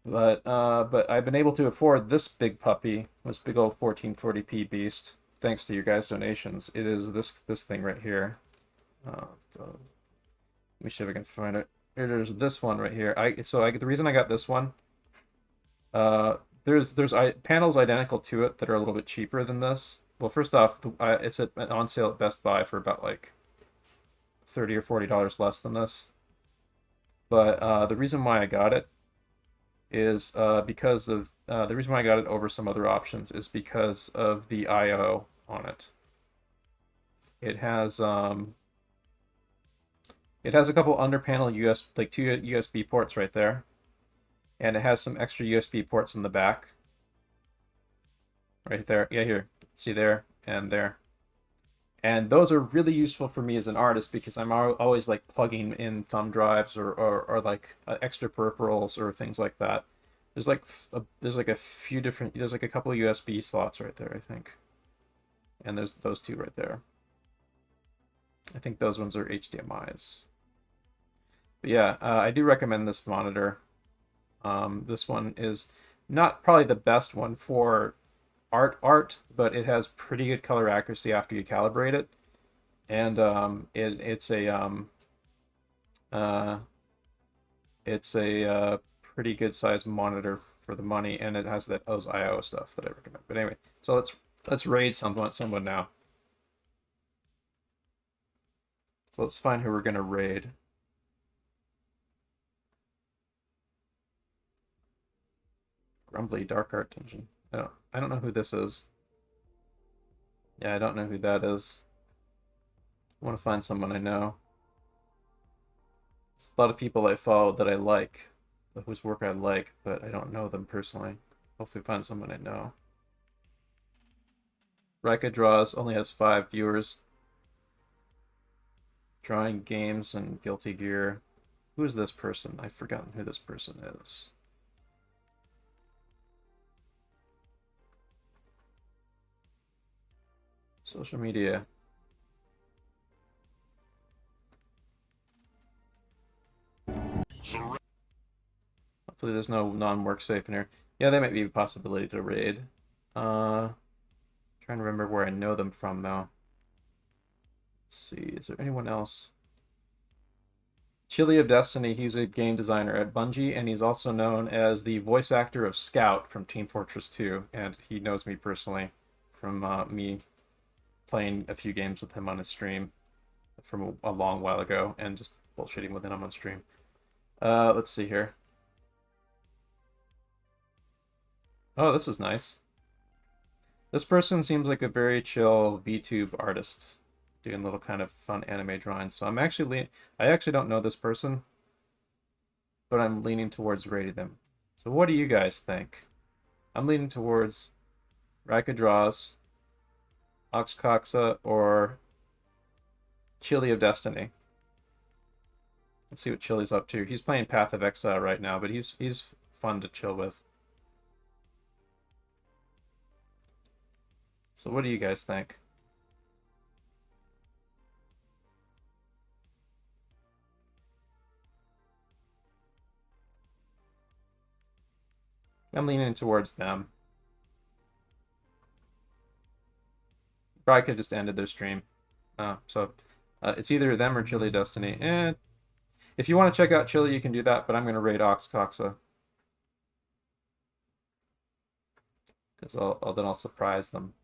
But I've been able to afford this big puppy, this big old 1440p beast, thanks to your guys' donations. It is this thing right here. Let me see if I can find it. There's this one right here. The reason I got this one, there's panels identical to it that are a little bit cheaper than this. Well, first off, it's on sale at Best Buy for about like $30 or $40 less than this. But the reason why I got it is because of the reason why I got it over some other options is because of the I/O on it. It has a couple under panel like two USB ports right there, and it has some extra USB ports in the back. Right there, yeah, here. See there and there. And those are really useful for me as an artist because I'm always like plugging in thumb drives or like extra peripherals or things like that. There's like a couple of USB slots right there, I think. And there's those two right there. I think those ones are HDMIs. But yeah, I do recommend this monitor. This one is not probably the best one for art, but it has pretty good color accuracy after you calibrate it, and it's a pretty good sized monitor for the money, and it has those I/O stuff that I recommend. But anyway, so let's raid someone now. So let's find who we're gonna raid. Grumbly Dark Art Dungeon. I don't know who this is. Yeah, I don't know who that is. I want to find someone I know. There's a lot of people I follow that I like, whose work I like, but I don't know them personally. Hopefully find someone I know. Rika Draws only has 5 viewers. Drawing Games and Guilty Gear. Who is this person? I've forgotten who this person is. Social media. Hopefully there's no non-work safe in here. Yeah, that might be a possibility to raid. Trying to remember where I know them from now. Let's see, is there anyone else? Chili of Destiny, he's a game designer at Bungie, and he's also known as the voice actor of Scout from Team Fortress 2, and he knows me personally from me playing a few games with him on his stream from a long while ago, and just bullshitting with him on stream. Let's see here. Oh, this is nice. This person seems like a very chill VTube artist, doing little kind of fun anime drawings. So I actually don't know this person, but I'm leaning towards rating them. So what do you guys think? I'm leaning towards Rika Draws, Oxcoxa, or Chili of Destiny. Let's see what Chili's up to. He's playing Path of Exile right now, but he's fun to chill with. So what do you guys think? I'm leaning towards them. Probably could just ended their stream. So it's either them or Chili Destiny. And if you want to check out Chili, you can do that, but I'm going to raid Oxcoxa. Because then I'll surprise them.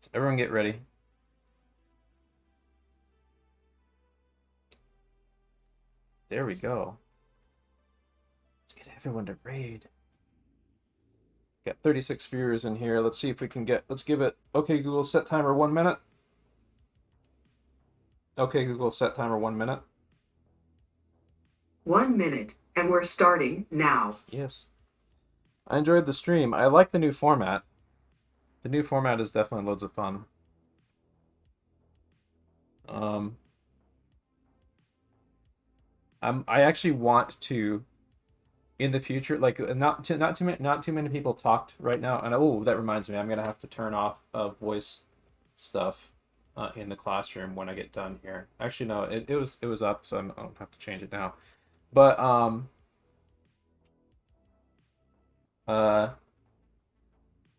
So everyone get ready. There we go. Let's get everyone to raid. Got 36 viewers in here. Let's see if we can get... Let's give it... Okay, Google, set timer 1 minute. Okay, Google, set timer 1 minute. 1 minute, and we're starting now. Yes. I enjoyed the stream. I like the new format. The new format is definitely loads of fun. I actually want to, in the future, like not too many people talked right now. And oh, that reminds me, I'm gonna have to turn off voice stuff in the classroom when I get done here. Actually, no, it was up, so I don't have to change it now. But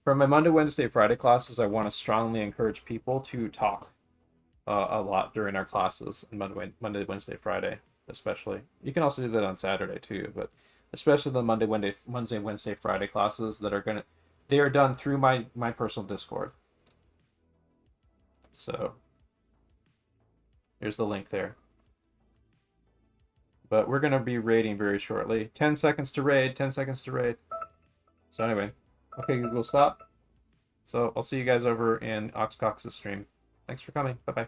for my Monday, Wednesday, Friday classes, I want to strongly encourage people to talk a lot during our classes on Monday, Wednesday, Friday, especially. You can also do that on Saturday too, but especially the Monday, Wednesday, Friday classes that are they are done through my personal Discord. So here's the link there. But we're gonna be raiding very shortly. 10 seconds to raid. 10 seconds to raid. So anyway. Okay, Google, stop. So I'll see you guys over in Oxcox's stream. Thanks for coming. Bye-bye.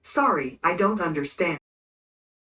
Sorry, I don't understand.